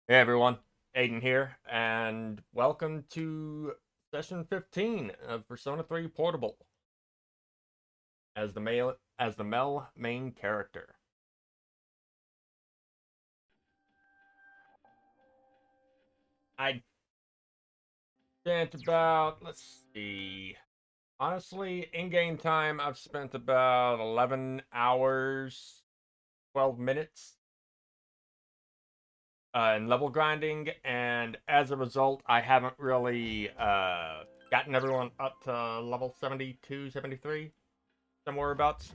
Hey everyone, Aiden here, and welcome to session 15 of Persona 3 Portable as the Mel main character. I spent about, let's see, honestly, in-game time I've spent about 11 hours, 12 minutes in level grinding, and as a result, I haven't really gotten everyone up to level 72, 73, somewhere abouts.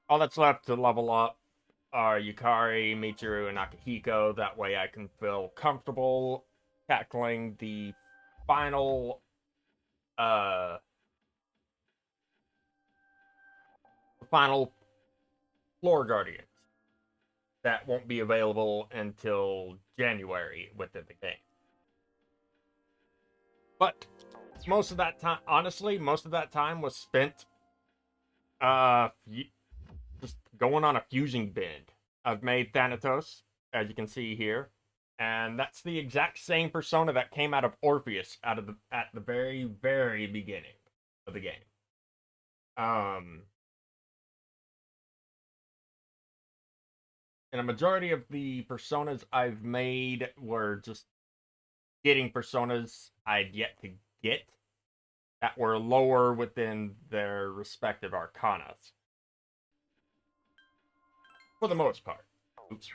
All that's left to level up are Yukari, Michiru, and Akihiko. That way I can feel comfortable tackling final uh the final floor guardians that won't be available until January within the game. But most of that time, honestly, most of that time was spent just going on a fusion bend. I've made Thanatos, as you can see here, and that's the exact same persona that came out of Orpheus at the very very beginning of the game. Um, and a majority of the personas I've made were just getting personas I'd yet to get that were lower within their respective arcanas, for the most part. Oops.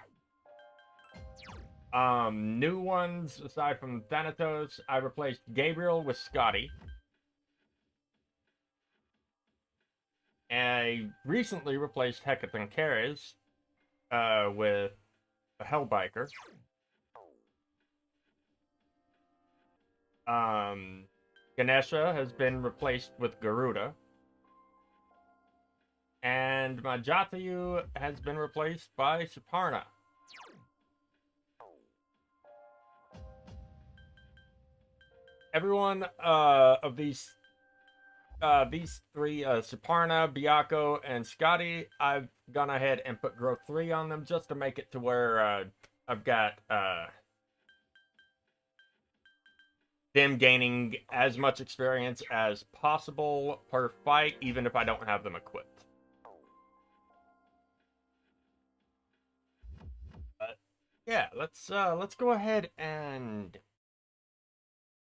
New ones aside from Thanatos, I replaced Gabriel with Scotty. And I recently replaced Hecatoncheires with a Hellbiker. Um, Ganesha has been replaced with Garuda. And my Jatayu has been replaced by Suparna. Everyone of these three, Suparna, Byakuya, and Scotty, I've gone ahead and put growth 3 on them just to make it to where I've got them gaining as much experience as possible per fight, even if I don't have them equipped. But yeah, let's go ahead and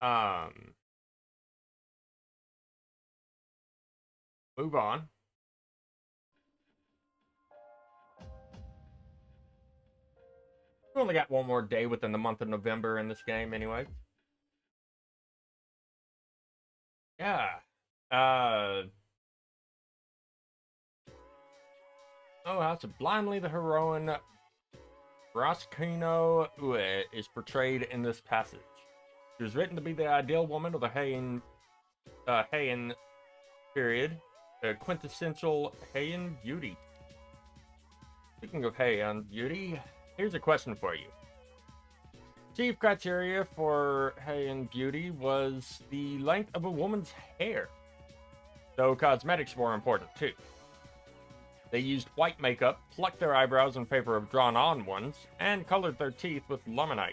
um move on. We only got one more day within the month of November in this game, anyway. Yeah. Uh. Oh, how sublimely the heroine Raskino Ue is portrayed in this passage. She was written to be the ideal woman of the Heian period, the quintessential Heian beauty. Speaking of Heian beauty, here's a question for you. Chief criteria for Heian beauty was the length of a woman's hair, though cosmetics were important too. They used white makeup, plucked their eyebrows in favor of drawn-on ones, and colored their teeth with luminite.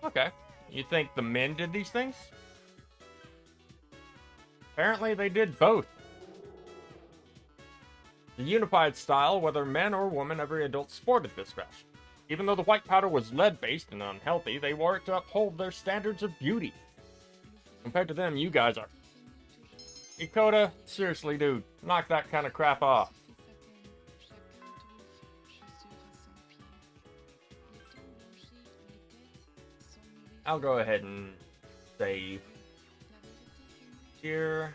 Okay. You think the men did these things? Apparently they did both. The unified style, whether men or women, every adult sported this fashion. Even though the white powder was lead-based and unhealthy, they wore it to uphold their standards of beauty. Compared to them, you guys are... Ikoda, seriously, dude, knock that kind of crap off. I'll go ahead and save here.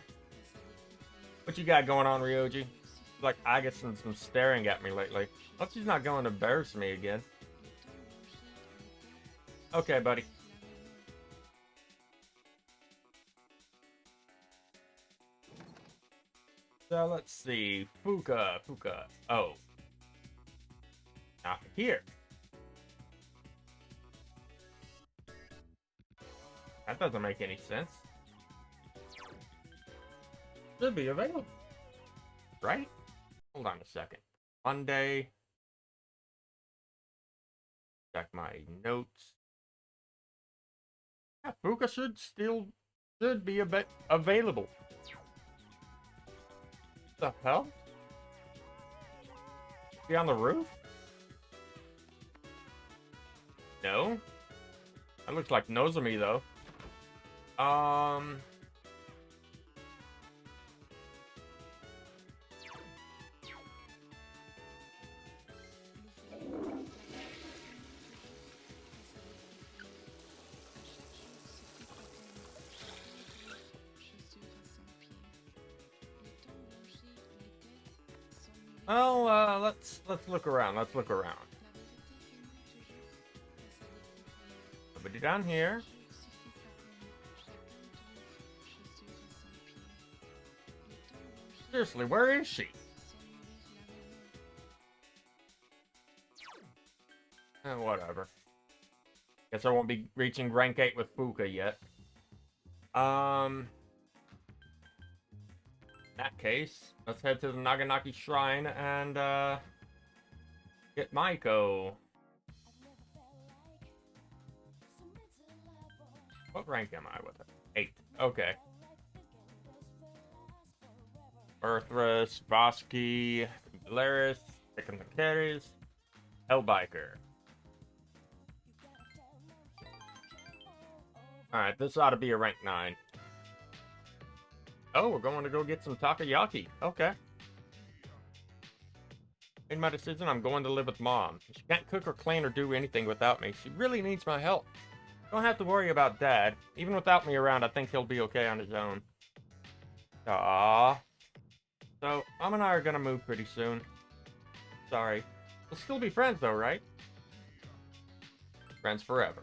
What you got going on, Ryoji? Like Aigis and some staring at me lately. Hope she's not going to embarrass me again. Okay, buddy. So let's see. Fuka. Oh. Not here. That doesn't make any sense. Should be available. Right? Hold on a second. Monday. Check my notes. Yeah, Fuka should be a bit available. The hell? Be on the roof? No. That looks like Nozomi though. Well, let's look around. Let's look around. Nobody down here. Seriously, where is she? Whatever. Guess I won't be reaching rank 8 with Fuka yet. In that case, let's head to the Naganaki Shrine and, get Maiko. What rank am I with her? 8. Okay. Earthrus, Voski, Laris, Picking the Carries, Hellbiker. Alright, this ought to be a rank 9. Oh, we're going to go get some takoyaki. Okay. Made my decision, I'm going to live with Mom. She can't cook or clean or do anything without me. She really needs my help. Don't have to worry about Dad. Even without me around, I think he'll be okay on his own. Aww. So, Mom and I are gonna move pretty soon. Sorry. We'll still be friends though, right? Friends forever.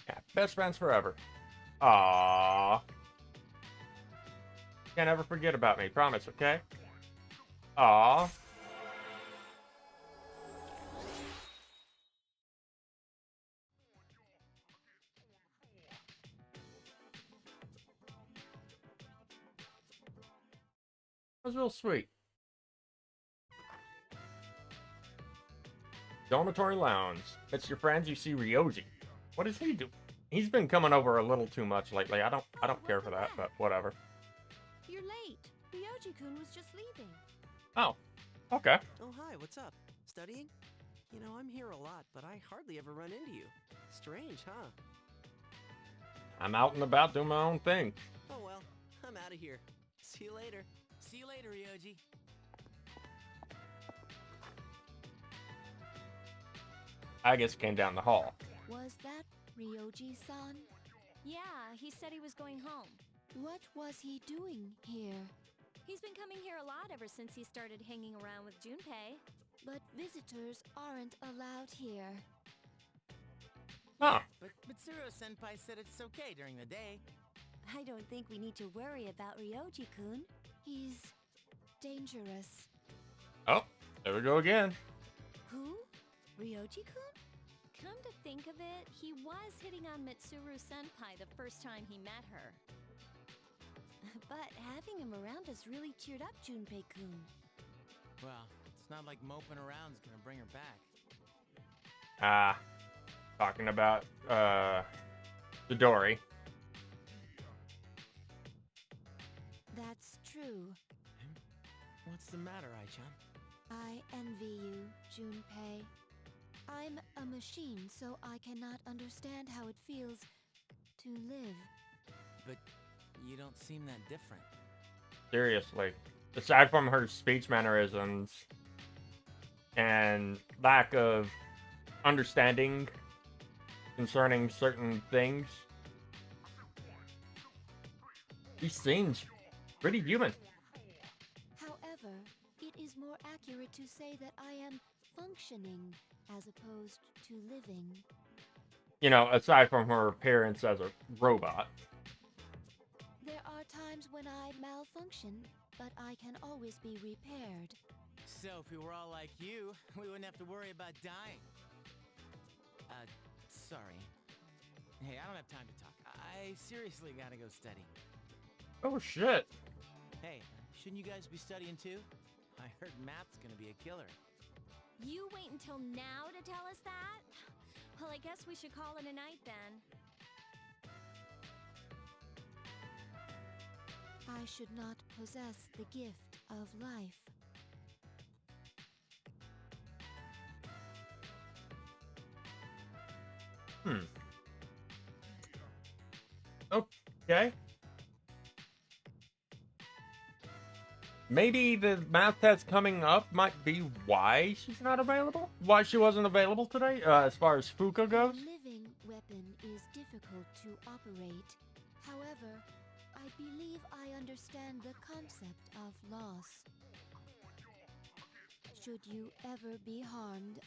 Yeah, best friends forever. Aww. Can't ever forget about me, promise, okay? Aww. That was real sweet. Dormitory Lounge. It's your friends, you see Ryoji. What does he do? He's been coming over a little too much lately. I don't care for that, but whatever. You're late. Ryoji-kun was just leaving. Oh, okay. Oh, hi, what's up? Studying? You know, I'm here a lot, but I hardly ever run into you. Strange, huh? I'm out and about doing my own thing. Oh, well, I'm out of here. See you later. See you later, Ryoji. Aigis came down the hall. Was that Ryoji-san? Yeah, he said he was going home. What was he doing here? He's been coming here a lot ever since he started hanging around with Junpei. But visitors aren't allowed here. Oh. But Mitsuru-senpai said it's okay during the day. I don't think we need to worry about Ryoji-kun. He's dangerous. Oh, there we go again. Who? Ryoji-kun? Come to think of it, he was hitting on Mitsuru-senpai the first time he met her. But having him around has really cheered up Junpei-kun. Well, it's not like moping around's gonna bring her back. Talking about, Midori. That's true. What's the matter, Ai-chan? I envy you, Junpei. I'm a machine, so I cannot understand how it feels to live. But you don't seem that different. Seriously. Aside from her speech mannerisms and lack of understanding concerning certain things, he seems pretty human. However, it is more accurate to say that I am functioning as opposed to living. You know, aside from her appearance as a robot. There are times when I malfunction, but I can always be repaired. So if we were all like you, we wouldn't have to worry about dying. Sorry. Hey, I don't have time to talk. I seriously gotta go study. Oh shit. Hey, shouldn't you guys be studying too? I heard Matt's gonna be a killer. You wait until now to tell us that? Well, I guess we should call it a night then. I should not possess the gift of life. Okay. Maybe the math test coming up might be why she's not available? Why she wasn't available today, as far as Fuka goes? A living weapon is difficult to operate. However, I believe I understand the concept of loss. Should you ever be harmed,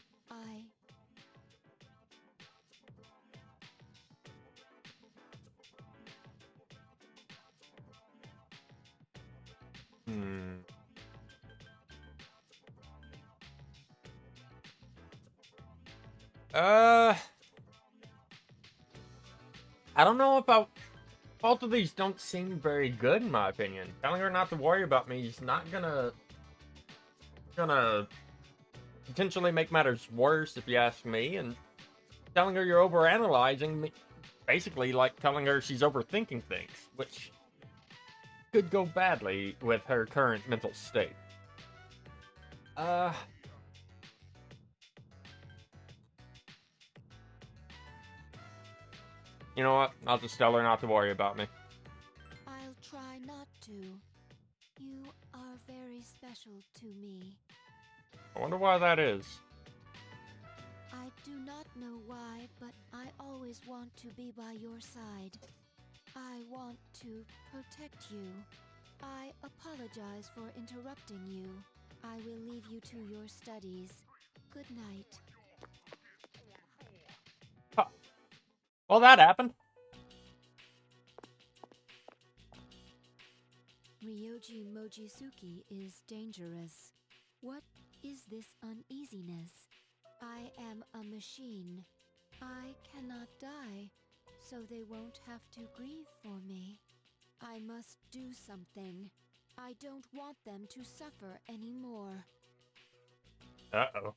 I don't know if both of these don't seem very good in my opinion. Telling her not to worry about me is not gonna potentially make matters worse if you ask me, and telling her you're overanalyzing me, basically like telling her she's overthinking things, which could go badly with her current mental state. You know what? I'll just tell her not to worry about me. I'll try not to. You are very special to me. I wonder why that is. I do not know why, but I always want to be by your side. I want to protect you. I apologize for interrupting you. I will leave you to your studies. Good night. Huh. Well, that happened. Ryoji Mojisuki is dangerous. What is this uneasiness? I am a machine. I cannot die, so they won't have to grieve for me. I must do something. I don't want them to suffer anymore. Uh-oh.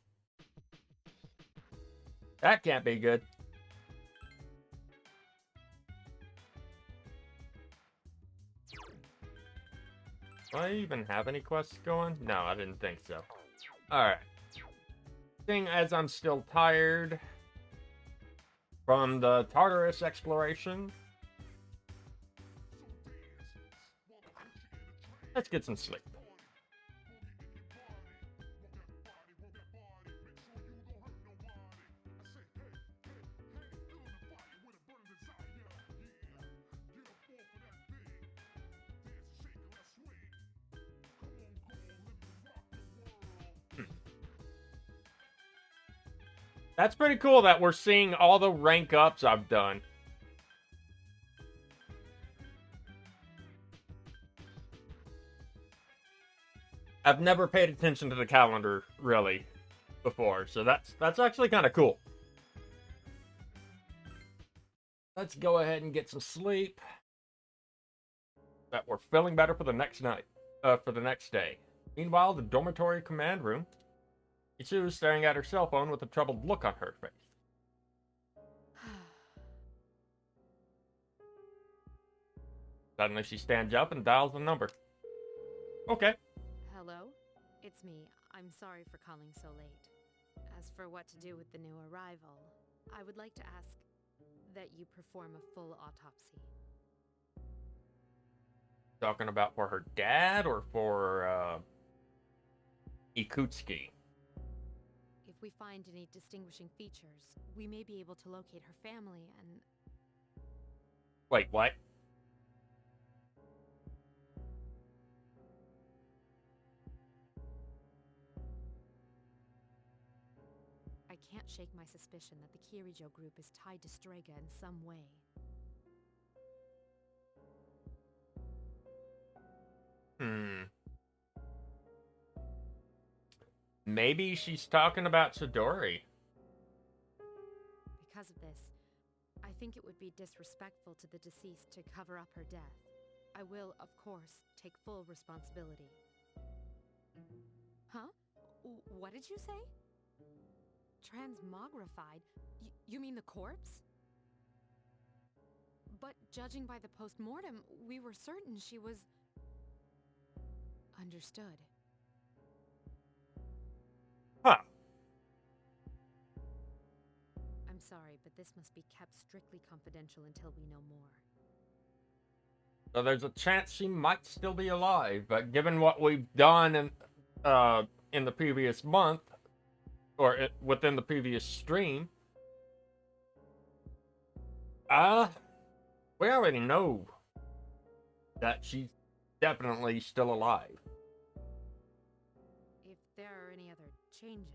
That can't be good. Do I even have any quests going? No, I didn't think so. Alright. Seeing as I'm still tired from the Tartarus exploration, let's get some sleep. That's pretty cool that we're seeing all the rank ups I've done. I've never paid attention to the calendar, really, before, so that's actually kind of cool. Let's go ahead and get some sleep. That we're feeling better for the next night, for the next day. Meanwhile, the dormitory command room. Ichiru is staring at her cell phone with a troubled look on her face. Suddenly, she stands up and dials the number. Okay. Hello? It's me. I'm sorry for calling so late. As for what to do with the new arrival, I would like to ask that you perform a full autopsy. Talking about for her dad or for Ikutsuki? If we find any distinguishing features, we may be able to locate her family and... Wait, what? I can't shake my suspicion that the Kirijo group is tied to Strega in some way. Maybe she's talking about Chidori. Because of this, I think it would be disrespectful to the deceased to cover up her death. I will, of course, take full responsibility. What did you say? Transmogrified? You mean the corpse? But judging by the post-mortem, we were certain she was... Understood. Huh. I'm sorry, but this must be kept strictly confidential until we know more. So there's a chance she might still be alive, but given what we've done in the previous month, or within the previous stream, we already know that she's definitely still alive. If there are any other changes...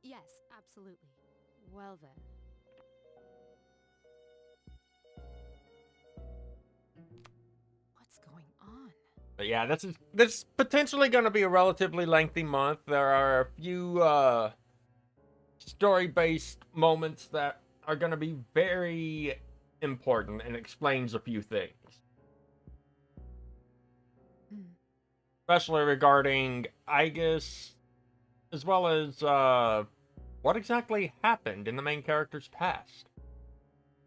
Yes, absolutely. Well then. What's going on? But yeah, this is potentially going to be a relatively lengthy month. There are a few story-based moments that are going to be very important and explains a few things. Especially regarding Aigis, as well as what exactly happened in the main character's past.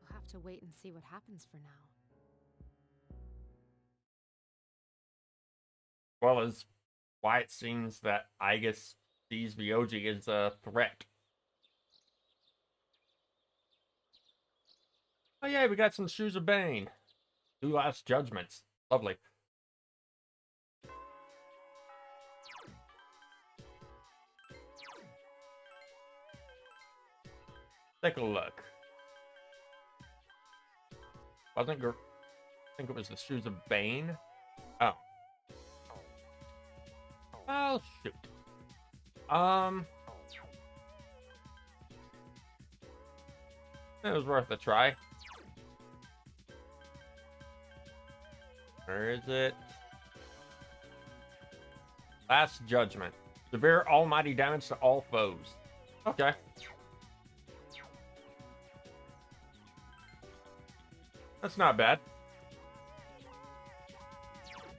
We'll have to wait and see what happens for now. As well as why it seems that Aigis sees Ryoji as a threat. Oh yeah, we got some Shoes of Bane. 2 Last Judgments. Lovely. Take a look. I think it was the Shoes of Bane. Oh. Oh shoot. It was worth a try. Where is it? Last Judgment. Severe almighty damage to all foes. Okay. That's not bad.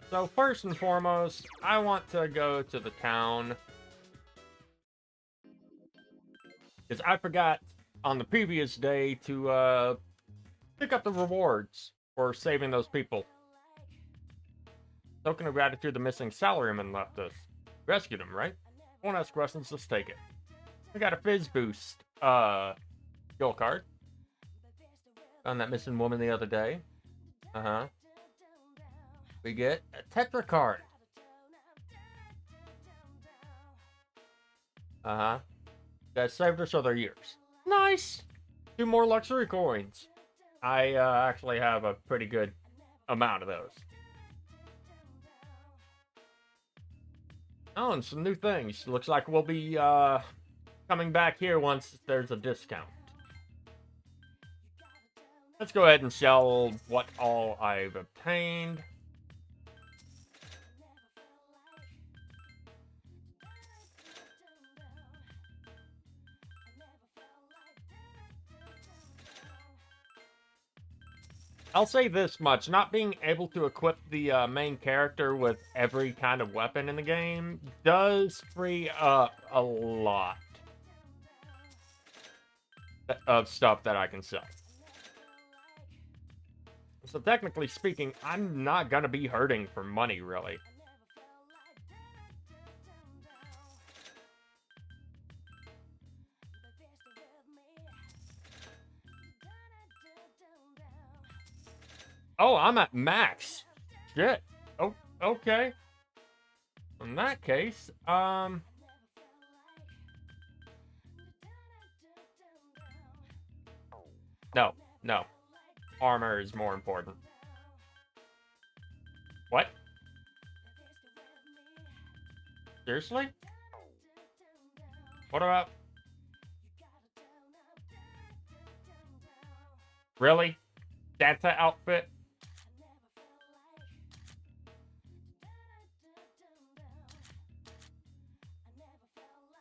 So first and foremost, I want to go to the town. Because I forgot on the previous day to pick up the rewards for saving those people. Token of gratitude the missing salaryman left us. Rescued him, right? Won't ask questions, just take it. We got a fizz boost skill card. Found that missing woman the other day. Uh-huh. We get a Tetra card. Uh-huh. That saved us other years. Nice! 2 more luxury coins. I actually have a pretty good amount of those. Oh, and some new things. Looks like we'll be coming back here once there's a discount. Let's go ahead and sell what all I've obtained. I'll say this much, not being able to equip the main character with every kind of weapon in the game does free up a lot of stuff that I can sell. So technically speaking, I'm not gonna be hurting for money, really. Oh, I'm at max. Shit. Oh, okay. In that case, No. Armor is more important. What? Seriously? What about... Really? Santa outfit?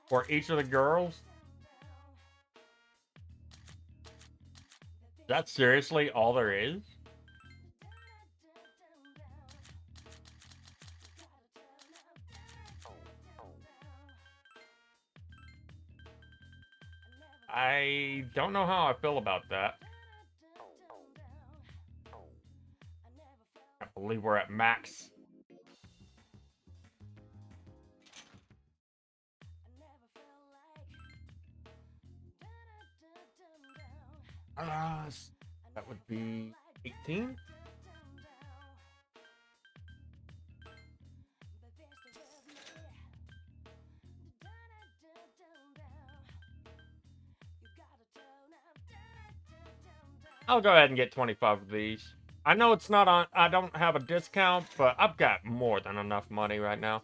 For each of the girls? That's seriously all there is? I don't know how I feel about that. I believe we're at max. That would be 18. I'll go ahead and get 25 of these. I know it's not on, I don't have a discount, but I've got more than enough money right now.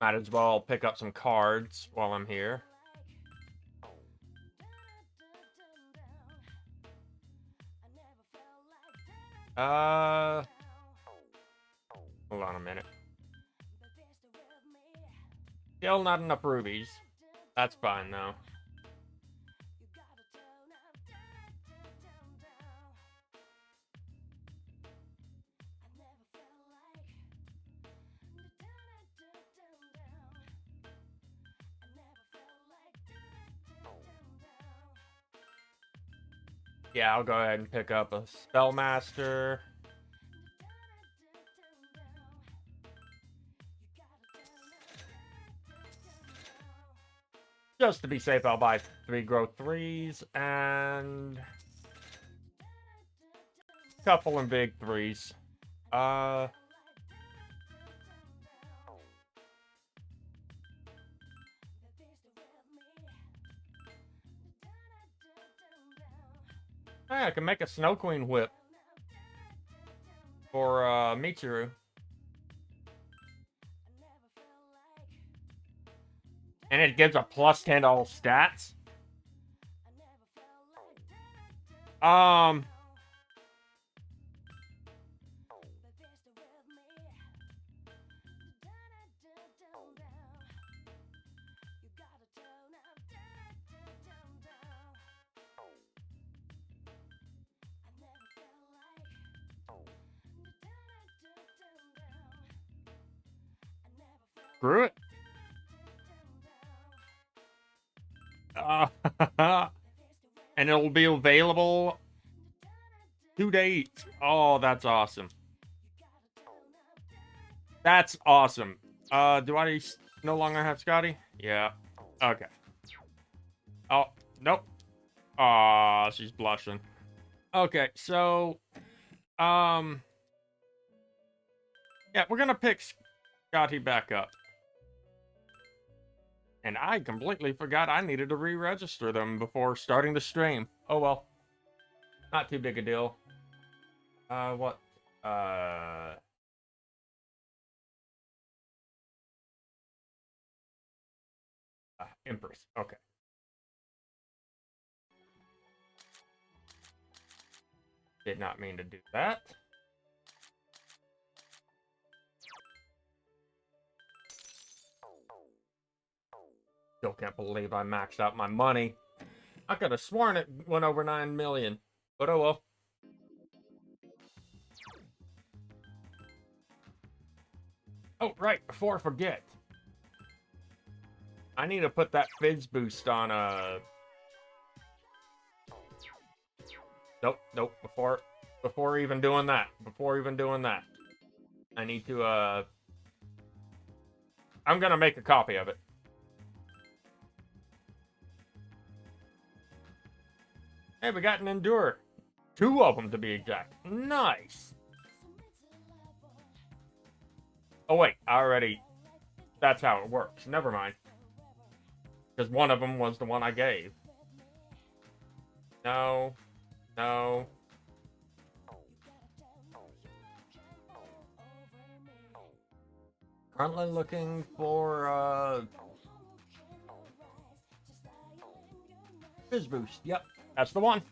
Might as well pick up some cards while I'm here. Hold on a minute. Still not enough rubies. That's fine though. Yeah, I'll go ahead and pick up a Spellmaster. Just to be safe, I'll buy 3 growth 3s and a couple of big 3s. Hey, I can make a Snow Queen whip for Mitsuru. And it gives a plus 10 to all stats. Screw it. And it'll be available 2 days. Oh, that's awesome. That's awesome. Do I no longer have Scotty? Yeah. Okay. Oh, nope. Aw, she's blushing. Okay, so, yeah, we're gonna pick Scotty back up. And I completely forgot I needed to re-register them before starting the stream. Oh well. Not too big a deal. What? Empress. Okay. Did not mean to do that. Still can't believe I maxed out my money. I could have sworn it went over 9 million. But oh well. Oh, right. Before I forget. I need to put that fizz boost on Nope. Before even doing that. I need to I'm gonna make a copy of it. Hey, we got an Endure. 2 of them to be exact. Nice. Oh wait, that's how it works. Never mind. Because one of them was the one I gave. No. Currently looking for Fizz Boost. Yep, that's the one.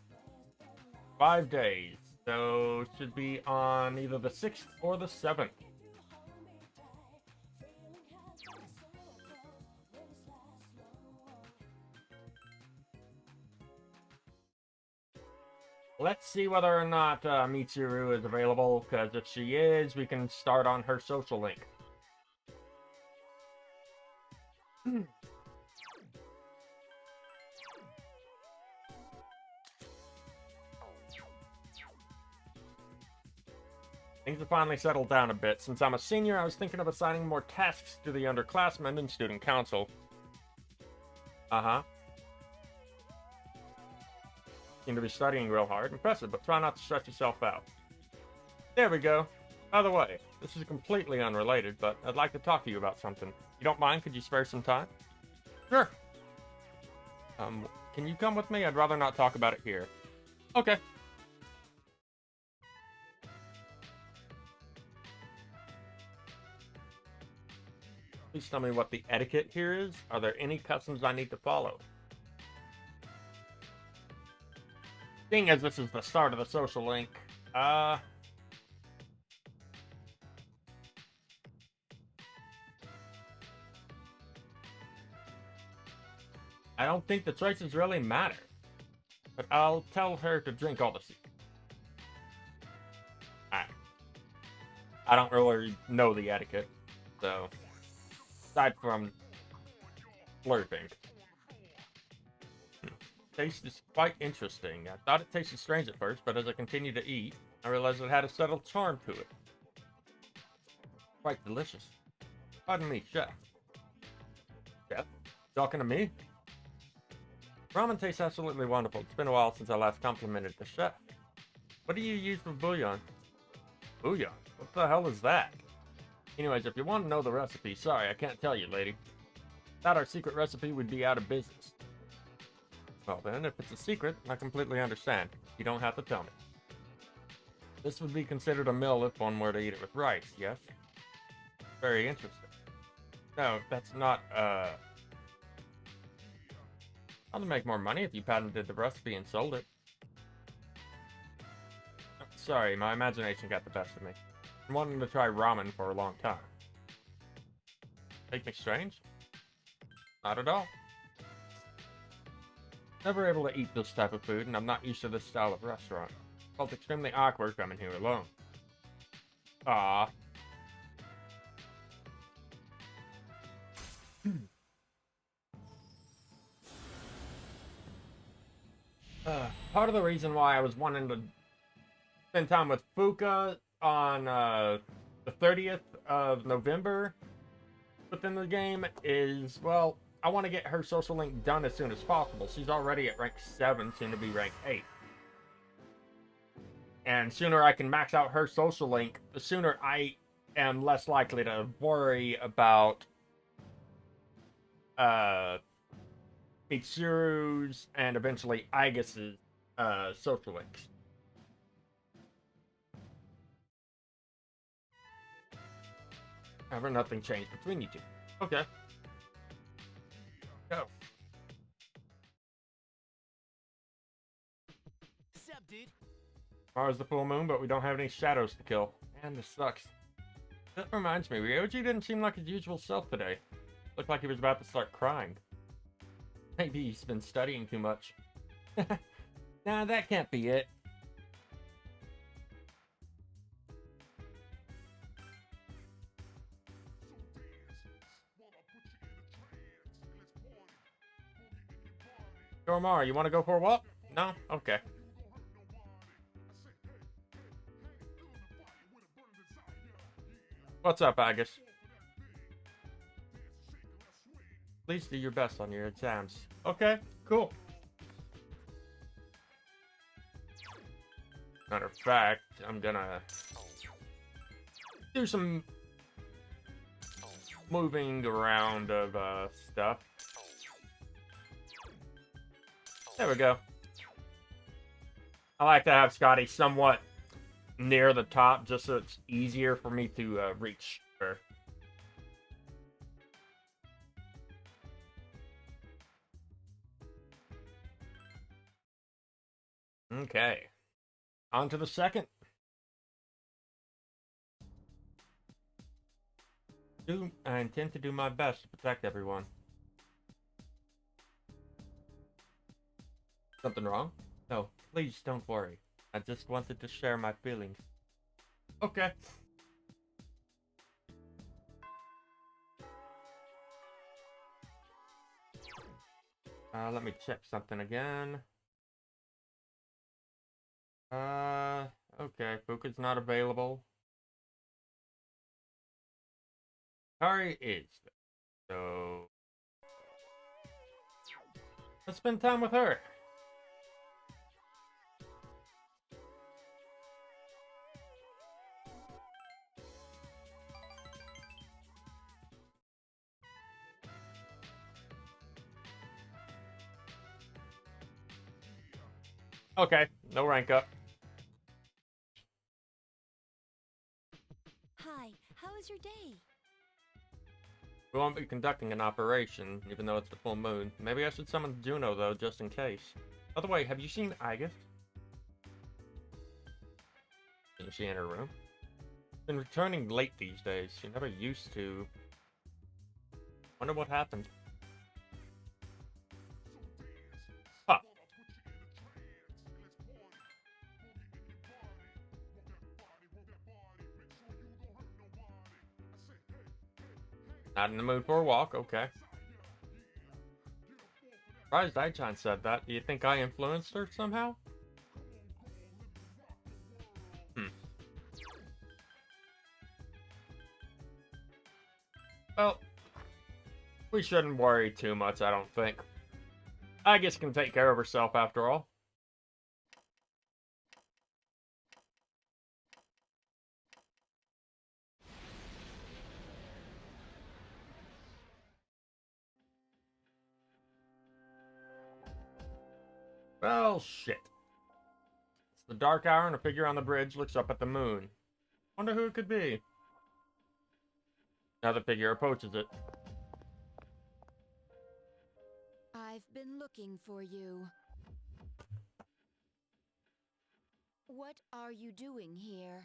5 days. So should be on either the 6th or the 7th. Let's see whether or not Mitsuru is available, because if she is, we can start on her social link. Things have finally settled down a bit. Since I'm a senior, I was thinking of assigning more tasks to the underclassmen and student council. Uh-huh. Seem to be studying real hard. Impressive, but try not to stress yourself out. There we go. By the way, this is completely unrelated, but I'd like to talk to you about something. You don't mind? Could you spare some time? Sure. Can you come with me? I'd rather not talk about it here. Okay. Please tell me what the etiquette here is. Are there any customs I need to follow? Seeing as this is the start of the social link, I don't think the choices really matter. But I'll tell her to drink all the secrets. I don't really know the etiquette, so aside from flirting. Taste is quite interesting. I thought it tasted strange at first, but as I continued to eat, I realized it had a subtle charm to it. Quite delicious. Pardon me, chef. Chef? Talking to me? Ramen tastes absolutely wonderful. It's been a while since I last complimented the chef. What do you use for bouillon? Bouillon? What the hell is that? Anyways, if you want to know the recipe, sorry, I can't tell you, lady. Without our secret recipe, we'd be out of business. Well then, if it's a secret, I completely understand. You don't have to tell me. This would be considered a meal if one were to eat it with rice, yes? Very interesting. No, that's not, I'll make more money if you patented the recipe and sold it. Sorry, my imagination got the best of me. I'm wanting to try ramen for a long time. Think me strange? Not at all. Never able to eat this type of food, and I'm not used to this style of restaurant. Felt extremely awkward coming here alone. Ah. Part of the reason why I was wanting to spend time with Fuka on the 30th of November within the game is, well, I want to get her social link done as soon as possible. She's already at rank 7, soon to be rank 8. And sooner I can max out her social link, the sooner I am less likely to worry about Mitsuru's and eventually Aigis' social links. However, nothing changed between you two. Okay. Go. Sup, dude? Tomorrow's the full moon, but we don't have any shadows to kill. Man, this sucks. That reminds me, Ryoji didn't seem like his usual self today. Looked like he was about to start crying. Maybe he's been studying too much. Nah, that can't be it. Dormar, you want to go for a walk? No? Okay. What's up, Aigis? Please do your best on your exams. Okay, cool. Matter of fact, I'm gonna do some moving around of stuff. There we go. I like to have Scotty somewhat near the top just so it's easier for me to reach her. Okay. On to the second. I intend to do my best to protect everyone. Something wrong? No, please don't worry. I just wanted to share my feelings. Okay. Let me check something again. Okay, Fuka's not available. Kari is, so let's spend time with her. Okay, no rank up. Hi, how was your day? We won't be conducting an operation, even though it's the full moon. Maybe I should summon Juno, though, just in case. By the way, have you seen Aigis? Isn't she in her room? Been returning late these days. She never used to. Wonder what happened. Huh. Not in the mood for a walk, okay. Surprised Aichan said that. Do you think I influenced her somehow? Well, we shouldn't worry too much, I don't think. Aigis can take care of herself after all. Well, shit. It's the dark hour and a figure on the bridge looks up at the moon. Wonder who it could be. Now the figure approaches it. I've been looking for you. What are you doing here?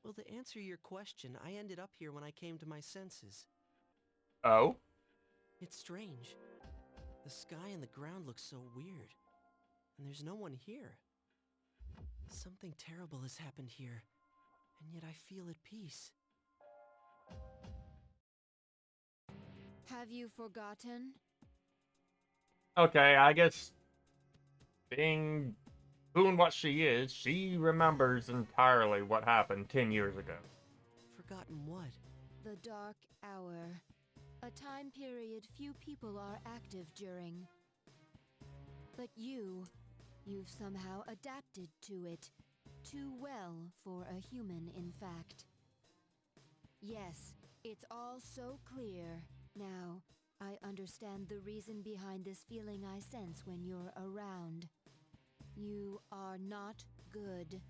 Well, to answer your question, I ended up here when I came to my senses. Oh? It's strange. The sky and the ground look so weird. And there's no one here. Something terrible has happened here. And yet I feel at peace. Have you forgotten? Okay, I guess being who and what she is, she remembers entirely what happened 10 years ago. Forgotten what? The Dark Hour. A time period few people are active during. But you've somehow adapted to it. Too well for a human, in fact. Yes, it's all so clear. Now, I understand the reason behind this feeling I sense when you're around. You are not good.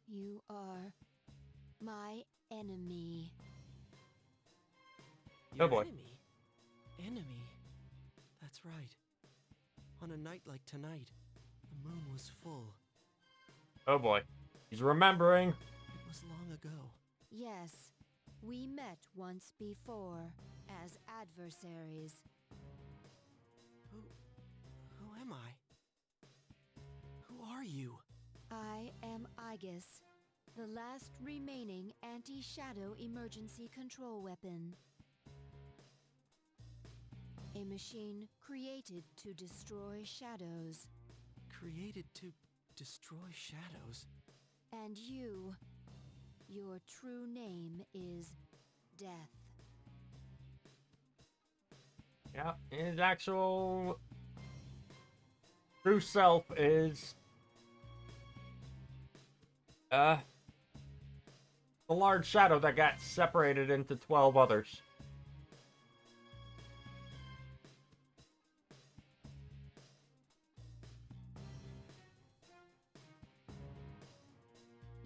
You are my enemy. Your Oh boy. enemy? Enemy? That's right. On a night like tonight, the moon was full. Oh boy. He's remembering. It was long ago. Yes, we met once before, as adversaries. Who am I? Who are you? I am Aigis, the last remaining anti-shadow emergency control weapon. A machine created to destroy shadows. Created to destroy shadows? And your true name is Death. Yeah, his actual true self is the large shadow that got separated into 12 others.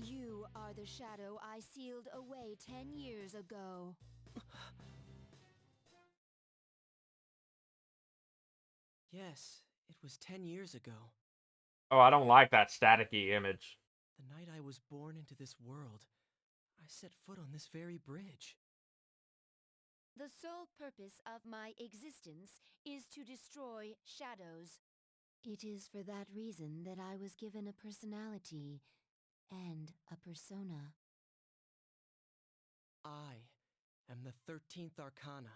You are the shadow I sealed away 10 years ago. Yes, it was 10 years ago. Oh, I don't like that staticky image. The night I was born into this world, I set foot on this very bridge. The sole purpose of my existence is to destroy shadows. It is for that reason that I was given a personality and a persona. I am the 13th Arcana.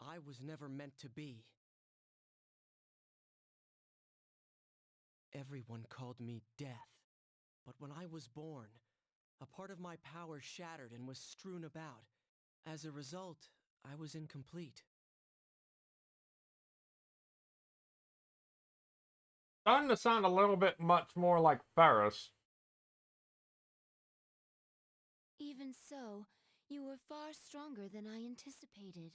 I was never meant to be. Everyone called me Death, but when I was born, a part of my power shattered and was strewn about. As a result, I was incomplete. Starting to sound a little bit much more like Pharos. Even so, you were far stronger than I anticipated.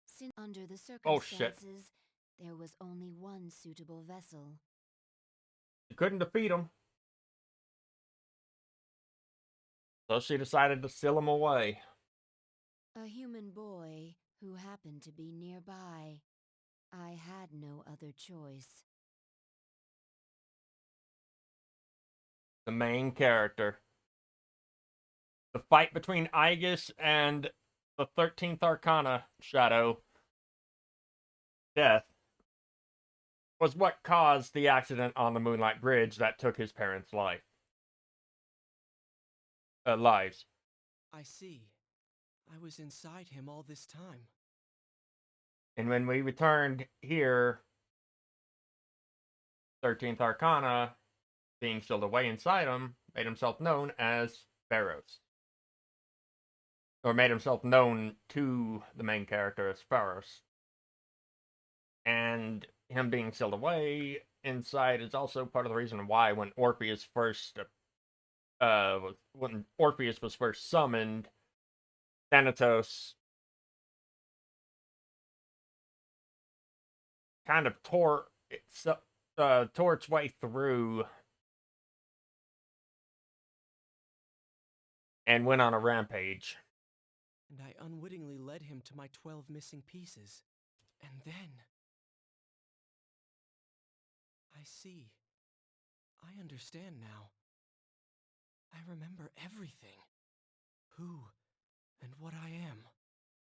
Since under the Oh, shit. circumstances, there was only one suitable vessel. She couldn't defeat him. So she decided to seal him away. A human boy who happened to be nearby. I had no other choice. The main character. The fight between Aigis and the 13th Arcana Shadow, Death, was what caused the accident on the Moonlight Bridge that took his parents' lives. I see. I was inside him all this time. And when we returned here, 13th Arcana, being sealed away inside him, made himself known as Pharos. Or made himself known to the main character as Pharos. And him being sealed away inside is also part of the reason why when Orpheus was first summoned, Thanatos kind of tore its way through and went on a rampage. And I unwittingly led him to my 12 missing pieces. And then... I see. I understand now. I remember everything. Who and what I am.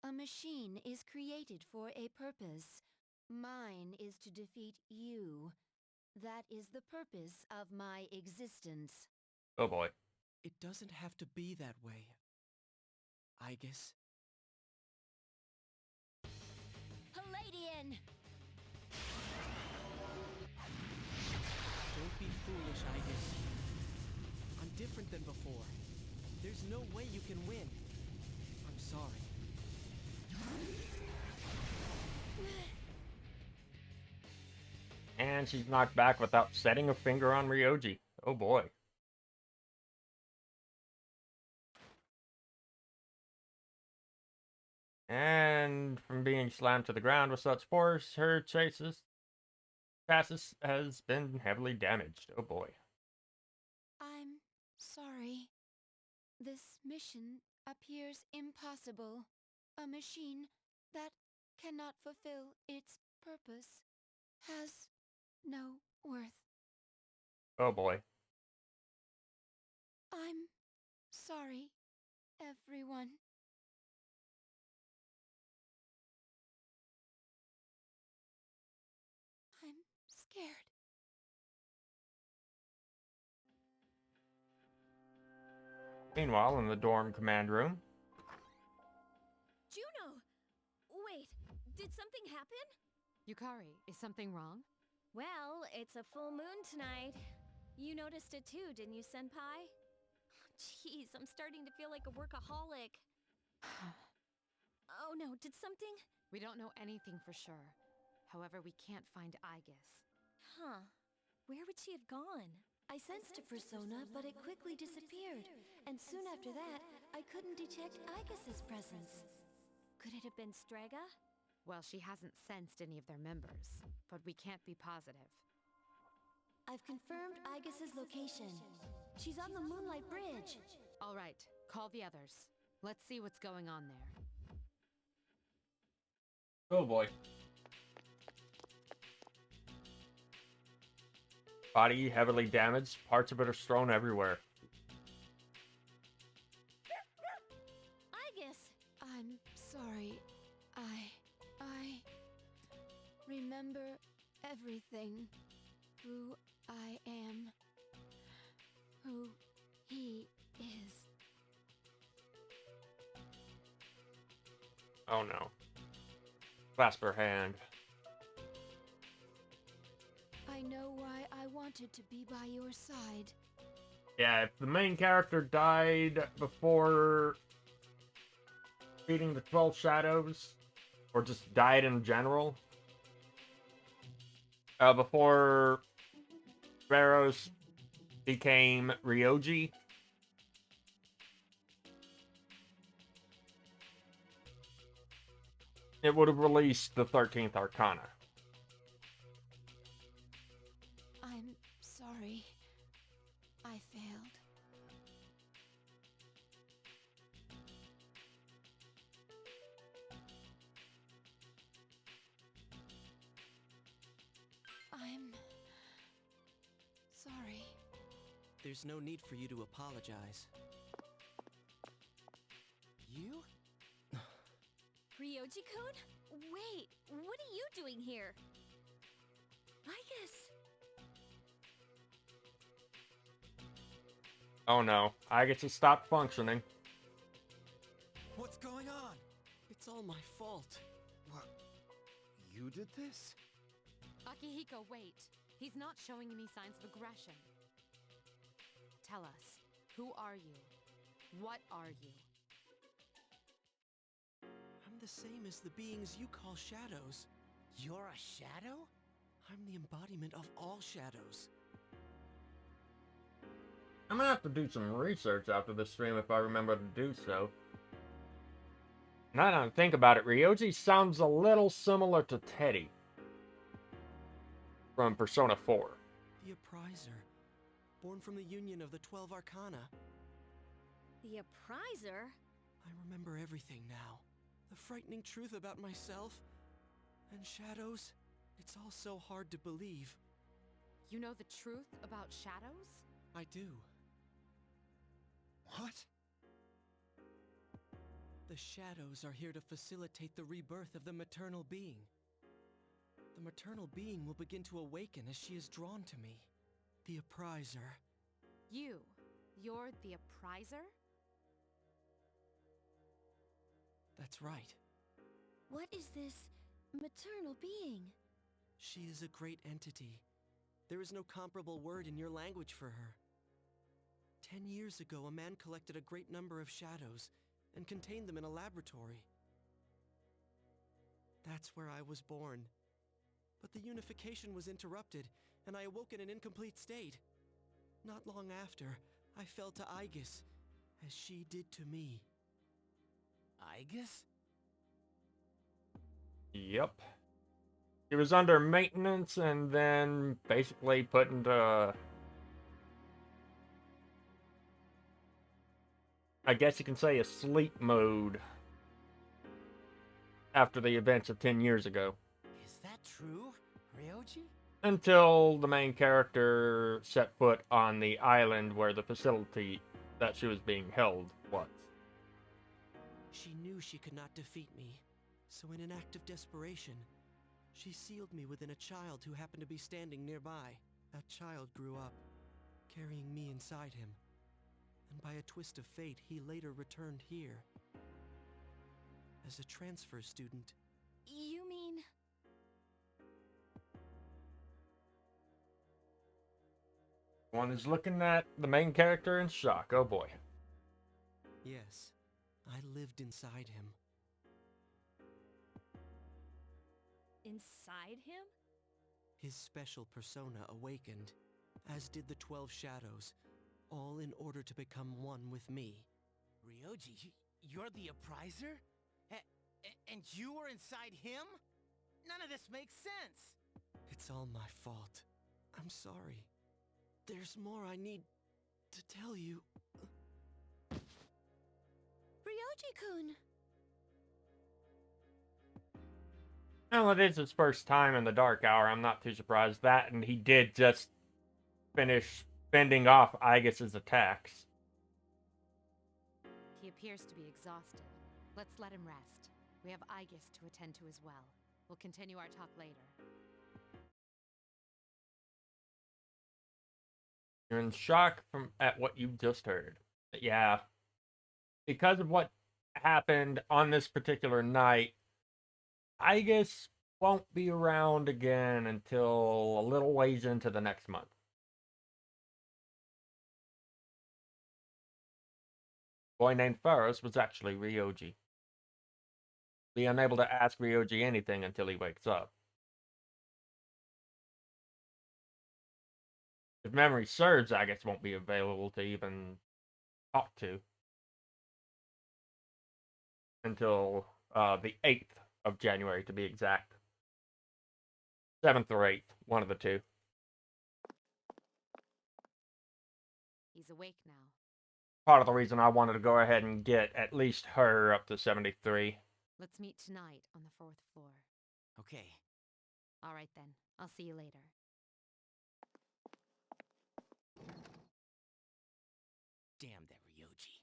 A machine is created for a purpose. Mine is to defeat you. That is the purpose of my existence. Oh boy. It doesn't have to be that way. Aigis. Palladian! Don't be foolish, Aigis. I'm different than before. There's no way you can win. I'm sorry. And she's knocked back without setting a finger on Ryoji. Oh boy. And from being slammed to the ground with such force, her chassis has been heavily damaged. Oh boy. I'm sorry. This mission appears impossible. A machine that cannot fulfill its purpose has no worth. Oh boy. I'm sorry, everyone. I'm scared. Meanwhile, in the dorm command room. Juno! Wait, did something happen? Yukari, is something wrong? Well, it's a full moon tonight. You noticed it too, didn't you, Senpai? Jeez, I'm starting to feel like a workaholic. Oh no, did something? We don't know anything for sure. However, we can't find Aigis. Huh. Where would she have gone? I sensed a persona, but it quickly disappeared. And soon after that, I couldn't detect Aigis' presence. Could it have been Strega? Well, she hasn't sensed any of their members, but we can't be positive. I've confirmed Aigis' location. She's on the Moonlight Bridge. All right, call the others. Let's see what's going on there. Oh boy. Body heavily damaged, parts of it are strewn everywhere. Aigis! I'm sorry. I remember everything. Who I am, who he is. Oh no. Clasp her hand. I know why I wanted to be by your side. Yeah, if the main character died before beating the 12 shadows, or just died in general, before Pharos became Ryoji, it would have released the 13th Arcana. I'm sorry. I failed. I'm sorry. There's no need for you to apologize. You? Ryoji-kun? Wait, what are you doing here? Aigis! Oh no, I get to stop functioning. What's going on? It's all my fault. What? You did this? Akihiko, wait. He's not showing any signs of aggression. Tell us, who are you? What are you? I'm the same as the beings you call shadows. You're a shadow? I'm the embodiment of all shadows. I'm gonna have to do some research after this stream if I remember to do so. Now that I think about it, Ryoji sounds a little similar to Teddy from Persona 4. The Appriser, born from the union of the 12 Arcana. The Appriser? I remember everything now. The frightening truth about myself and shadows. It's all so hard to believe. You know the truth about shadows? I do. What? The shadows are here to facilitate the rebirth of the maternal being. The maternal being will begin to awaken as she is drawn to me. The Appriser. You're the Appriser? That's right. What is this maternal being? She is a great entity. There is no comparable word in your language for her. 10 years ago, a man collected a great number of shadows and contained them in a laboratory. That's where I was born. But the unification was interrupted, and I awoke in an incomplete state. Not long after, I fell to Aigis, as she did to me. Aigis? Yep. He was under maintenance and then basically put into, I guess you can say, a sleep mode after the events of 10 years ago. Is that true, Ryoji? Until the main character set foot on the island where the facility that she was being held was. She knew she could not defeat me, so in an act of desperation, she sealed me within a child who happened to be standing nearby. That child grew up, carrying me inside him. And by a twist of fate, he later returned here. As a transfer student. You mean... One is looking at the main character in shock. Oh boy. Yes, I lived inside him. inside him? His special persona awakened, as did the 12 shadows, all in order to become one with me. Ryoji, you're the Appriser? And you were inside him? None of this makes sense! It's all my fault. I'm sorry. There's more I need to tell you. Ryoji-kun! Well, it is his first time in the Dark Hour. I'm not too surprised that, and he did just finish fending off Aigis' attacks. He appears to be exhausted. Let's let him rest. We have Aigis to attend to as well. We'll continue our talk later. You're in shock at what you just heard. Yeah, because of what happened on this particular night, Aigis won't be around again until a little ways into the next month. Boy named Pharos was actually Ryoji. Be unable to ask Ryoji anything until he wakes up. If memory serves, Aigis won't be available to even talk to until the 8th of January, to be exact. 7th or 8th, one of the two. He's awake now. Part of the reason I wanted to go ahead and get at least her up to 73. Let's meet tonight on the 4th floor. Okay. All right then. I'll see you later. Damn that Ryoji.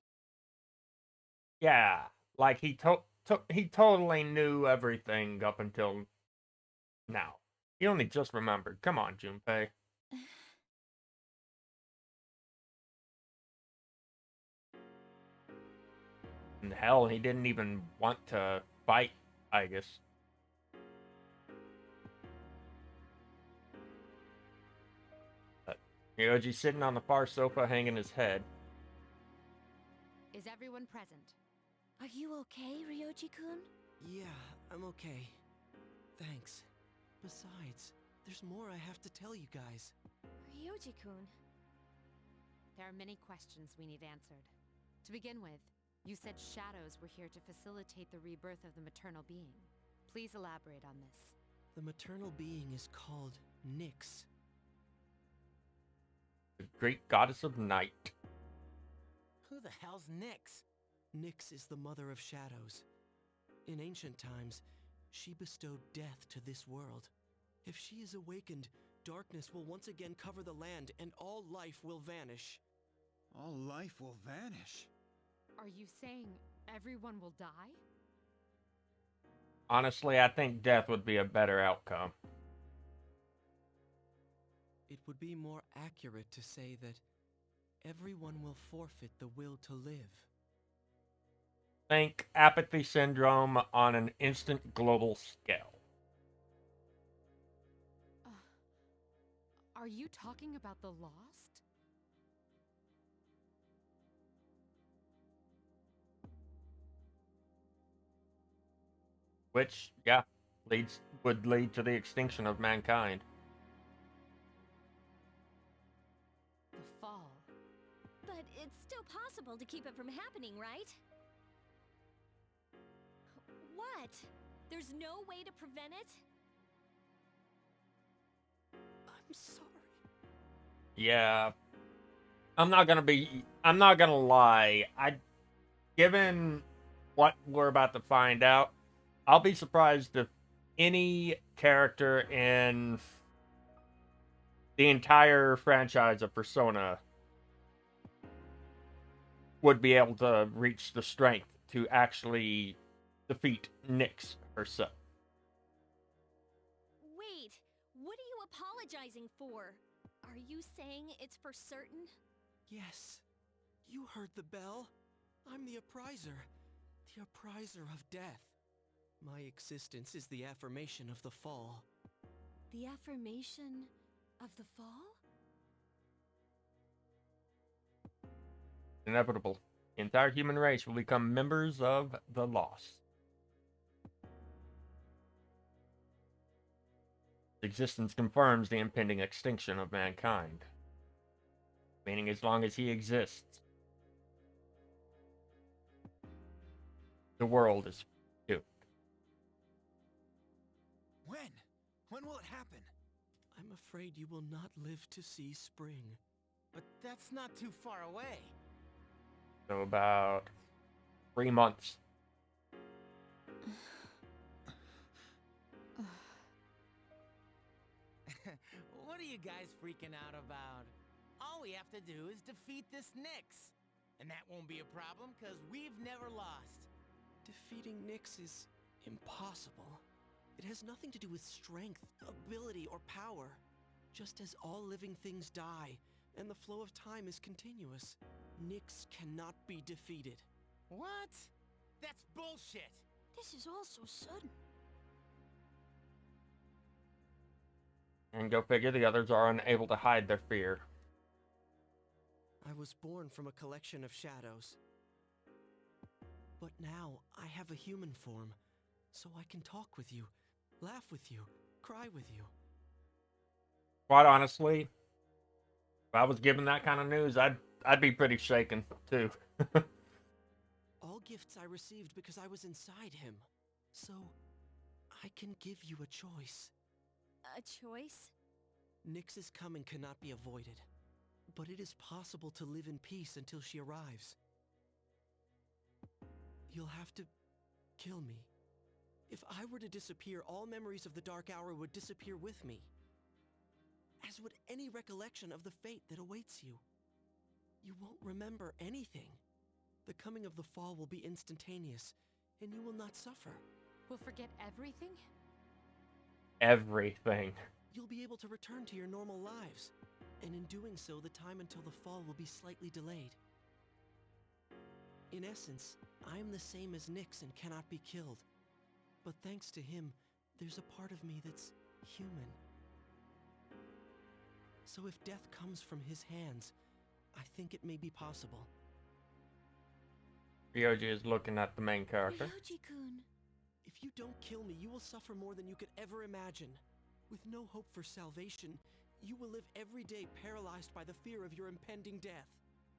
Yeah, like he totally knew everything up until now. He only just remembered. Come on, Junpei. And hell, he didn't even want to fight, I guess. Ryoji's sitting on the far sofa, hanging his head. Is everyone present? Are you okay, Ryoji-kun? Yeah, I'm okay. Thanks. Besides, there's more I have to tell you guys. Ryoji-kun. There are many questions we need answered. To begin with, you said shadows were here to facilitate the rebirth of the maternal being. Please elaborate on this. The maternal being is called Nyx. The great goddess of night. Who the hell's Nyx? Nyx is the mother of shadows. In ancient times, she bestowed death to this world. If she is awakened, darkness will once again cover the land and all life will vanish. All life will vanish. Are you saying everyone will die? Honestly, I think death would be a better outcome. It would be more accurate to say that everyone will forfeit the will to live. Think apathy syndrome on an instant global scale. Are you talking about the Lost? Which, yeah, would lead to the extinction of mankind. The fall. But it's still possible to keep it from happening, right? What? There's no way to prevent it? I'm sorry. Yeah. I'm not gonna lie. Given what we're about to find out, I'll be surprised if any character in the entire franchise of Persona would be able to reach the strength to actually defeat Nyx herself. Wait, what are you apologizing for? Are you saying it's for certain? Yes. You heard the bell. I'm the appriser. The appriser of death. My existence is the affirmation of the fall. The affirmation of the fall? Inevitable. The entire human race will become members of the Lost. Existence confirms the impending extinction of mankind. Meaning as long as he exists, the world is doomed. When? When will it happen? I'm afraid you will not live to see spring. But that's not too far away. So about 3 months. What are you guys freaking out about? All we have to do is defeat this Nyx. And that won't be a problem, because we've never lost. Defeating Nyx is impossible. It has nothing to do with strength, ability, or power. Just as all living things die, and the flow of time is continuous. Nyx cannot be defeated. What? That's bullshit! This is all so sudden. And go figure, the others are unable to hide their fear. I was born from a collection of shadows. But now I have a human form, so I can talk with you, laugh with you, cry with you. Quite honestly, if I was given that kind of news, I'd be pretty shaken too. All gifts I received because I was inside him. So, I can give you a choice. A choice? Nyx's coming cannot be avoided, but it is possible to live in peace until she arrives. You'll have to kill me. If I were to disappear, all memories of the Dark Hour would disappear with me. As would any recollection of the fate that awaits you. You won't remember anything. The coming of the fall will be instantaneous, and you will not suffer. We'll forget everything? Everything. You'll be able to return to your normal lives, and in doing so, the time until the fall will be slightly delayed. In essence, I am the same as Nyx and cannot be killed. But thanks to him, there's a part of me that's human. So if death comes from his hands, I think it may be possible. Ryoji is looking at the main character. Ryoji-kun. If you don't kill me, you will suffer more than you could ever imagine. With no hope for salvation, you will live every day paralyzed by the fear of your impending death.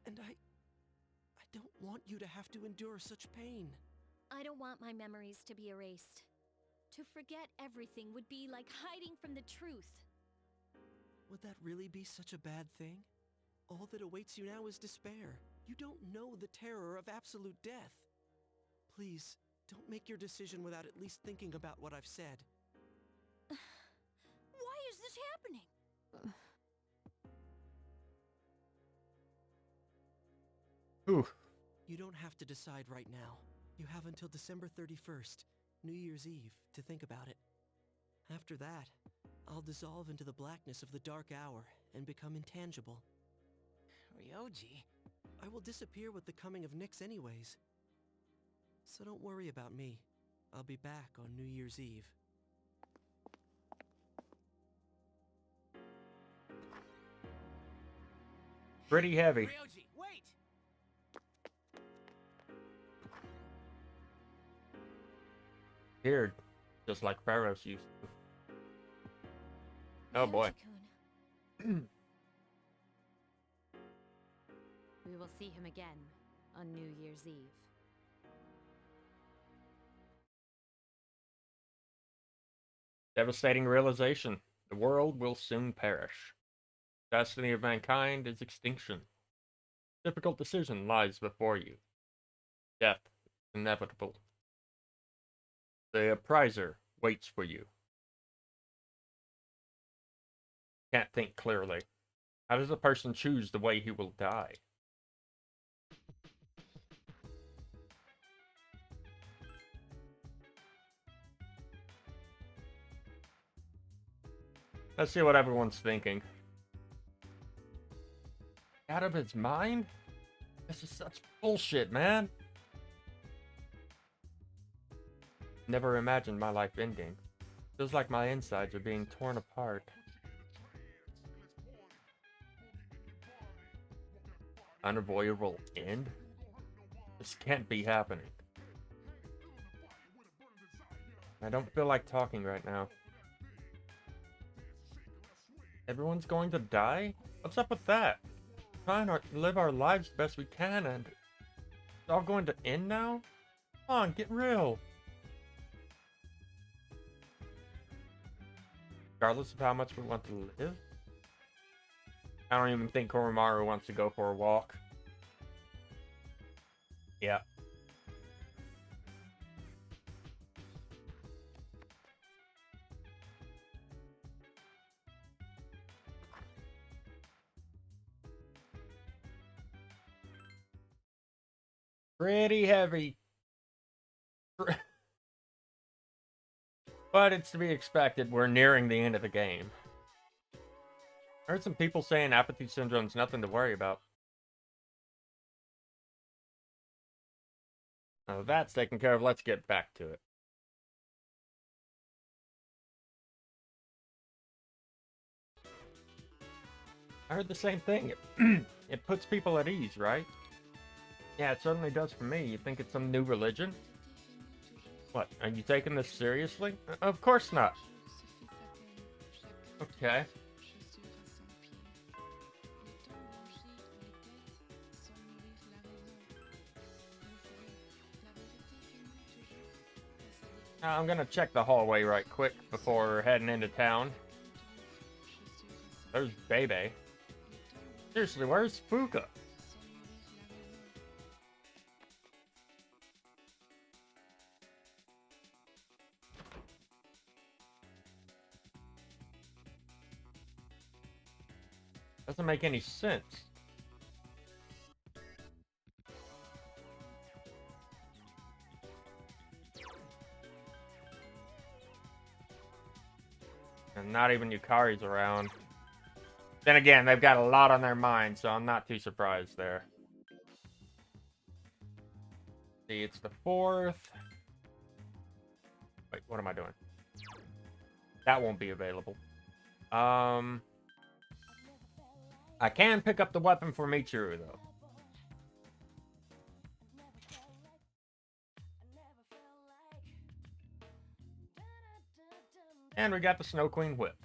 And I don't want you to have to endure such pain. I don't want my memories to be erased. To forget everything would be like hiding from the truth. Would that really be such a bad thing? All that awaits you now is despair. You don't know the terror of absolute death. Please, don't make your decision without at least thinking about what I've said. Why is this happening? Oof. You don't have to decide right now. You have until December 31st, New Year's Eve, to think about it. After that, I'll dissolve into the blackness of the Dark Hour and become intangible. Ryoji? I will disappear with the coming of Nyx anyways. So don't worry about me. I'll be back on New Year's Eve. Pretty heavy. Ryoji, wait! Weird. Just like Pharos used to. Oh boy. Ryoji-kun. We will see him again on New Year's Eve. Devastating realization. The world will soon perish. Destiny of mankind is extinction. Difficult decision lies before you. Death is inevitable. The prizer waits for you. Can't think clearly. How does a person choose the way he will die? Let's see what everyone's thinking. Out of his mind? This is such bullshit, man. Never imagined my life ending. Feels like my insides are being torn apart. Unavoidable end? This can't be happening. I don't feel like talking right now. Everyone's going to die? What's up with that? Trying to live our lives the best we can, and it's all going to end now? Come on, get real. Regardless of how much we want to live? I don't even think Koromaru wants to go for a walk. Yeah. Pretty heavy. But it's to be expected. We're nearing the end of the game. I heard some people saying apathy syndrome's nothing to worry about. Now that's taken care of. Let's get back to it. I heard the same thing. It puts people at ease, right? Yeah, it certainly does for me. You think it's some new religion? What, are you taking this seriously? Of course not. Okay. I'm gonna check the hallway right quick before heading into town. There's Bebe. Seriously, where's Fuka? Doesn't make any sense. And not even Yukari's around. Then again, they've got a lot on their mind, so I'm not too surprised there. See, it's the 4th. Wait, what am I doing? That won't be available. I can pick up the weapon for Michiru, though. And we got the Snow Queen whip.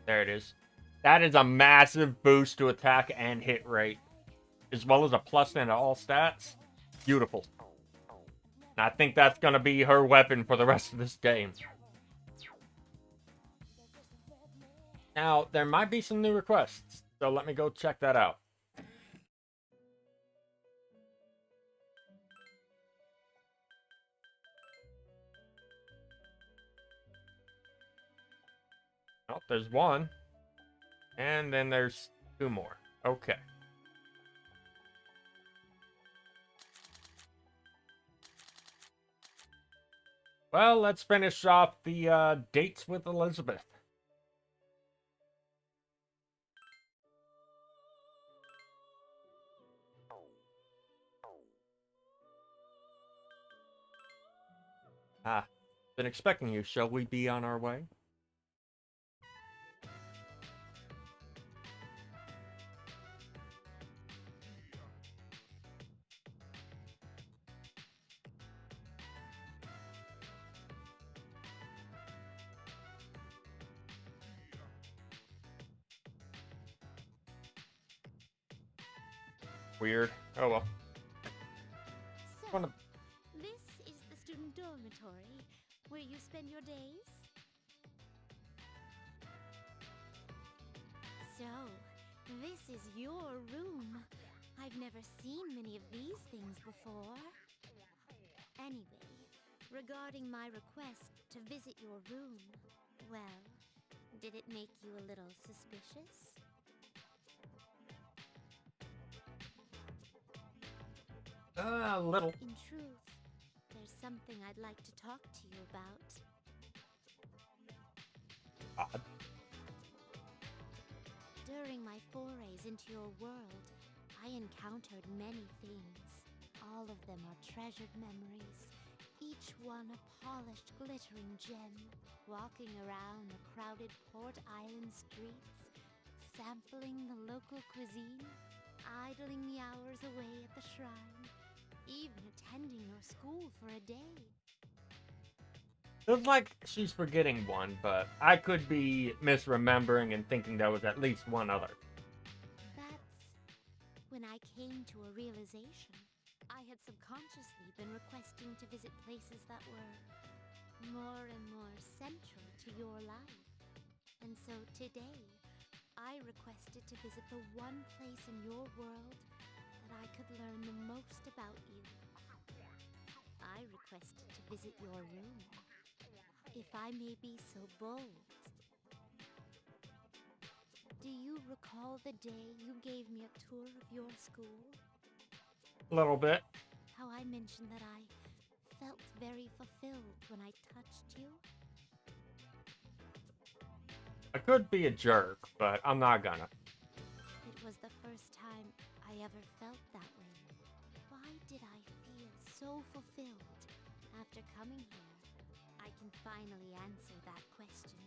There it is. That is a massive boost to attack and hit rate, as well as a plus into all stats. Beautiful. And I think that's going to be her weapon for the rest of this game. Now, there might be some new requests, so let me go check that out. Oh, there's one. And then there's 2 more. Okay. Well, let's finish off the dates with Elizabeth. Ah, been expecting you. Shall we be on our way? Weird. Oh well. So, Wanna- this is the student dormitory where you spend your days? So, this is your room. I've never seen many of these things before. Anyway, regarding my request to visit your room, well, did it make you a little suspicious? A little. In truth, there's something I'd like to talk to you about. Odd. During my forays into your world, I encountered many things. All of them are treasured memories, each one a polished, glittering gem. Walking around the crowded Port Island streets, sampling the local cuisine, idling the hours away at the shrine, even attending your school for a day. Feels like she's forgetting one, but I could be misremembering and thinking there was at least one other. That's when I came to a realization. I had subconsciously been requesting to visit places that were more and more central to your life. And so today, I requested to visit the one place in your world that I could learn the most about you. I requested to visit your room, if I may be so bold. Do you recall the day you gave me a tour of your school? A little bit. How I mentioned that I felt very fulfilled when I touched you? I could be a jerk, but I'm not gonna. It was the first time I ever felt that way. Why did I feel so fulfilled after coming here? I can finally answer that question.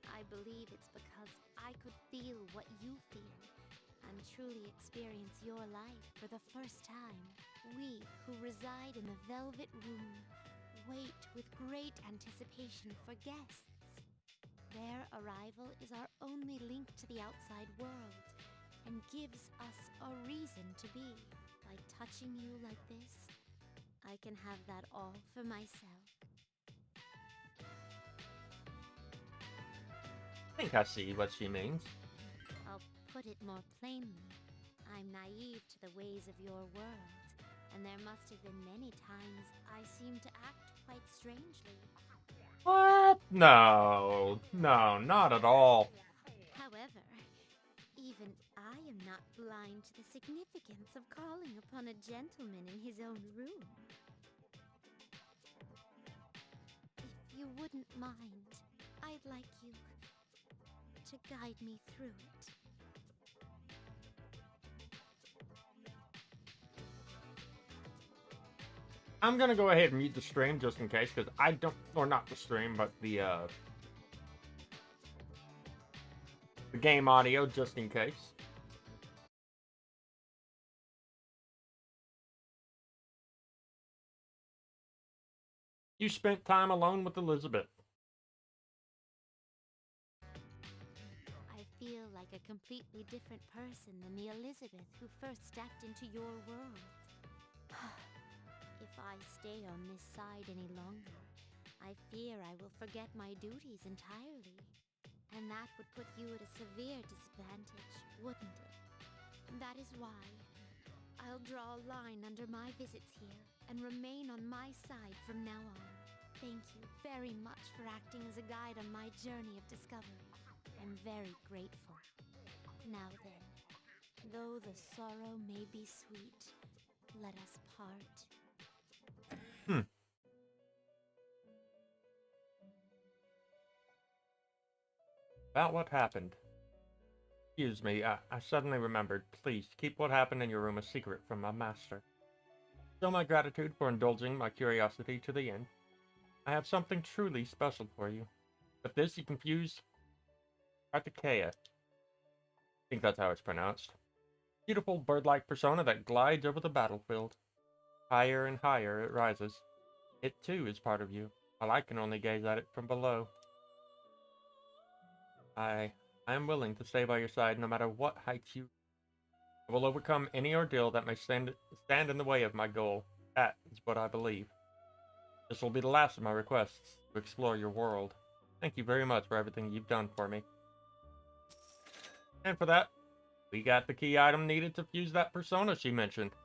I believe it's because I could feel what you feel and truly experience your life for the first time. We who reside in the Velvet Room wait with great anticipation for guests. Their arrival is our only link to the outside world and gives us a reason to be. By touching you like this, I can have that all for myself. I think I see what she means. I'll put it more plainly. I'm naive to the ways of your world, and there must have been many times I seemed to act quite strangely. What? No, not at all. However, even I am not blind to the significance of calling upon a gentleman in his own room. If you wouldn't mind, I'd like you to guide me through it. I'm gonna go ahead and mute the stream just in case, because I don't, or not the stream, but the game audio just in case. You spent time alone with Elizabeth. I feel like a completely different person than the Elizabeth who first stepped into your world. If I stay on this side any longer, I fear I will forget my duties entirely. And that would put you at a severe disadvantage, wouldn't it? That is why I'll draw a line under my visits here and remain on my side from now on. Thank you very much for acting as a guide on my journey of discovery. I'm very grateful. Now then, though the sorrow may be sweet, let us part. About what happened. Excuse me, I suddenly remembered. Please, keep what happened in your room a secret from my master. Show my gratitude for indulging my curiosity to the end. I have something truly special for you. With this, you confuse Tartarus. I think that's how it's pronounced. Beautiful bird-like persona that glides over the battlefield. Higher and higher it rises. It too is part of you, while I can only gaze at it from below. I am willing to stay by your side no matter what heights you. I will overcome any ordeal that may stand in the way of my goal. That is what I believe. This will be the last of my requests to explore your world. Thank you very much for everything you've done for me. And for that, we got the key item needed to fuse that persona she mentioned.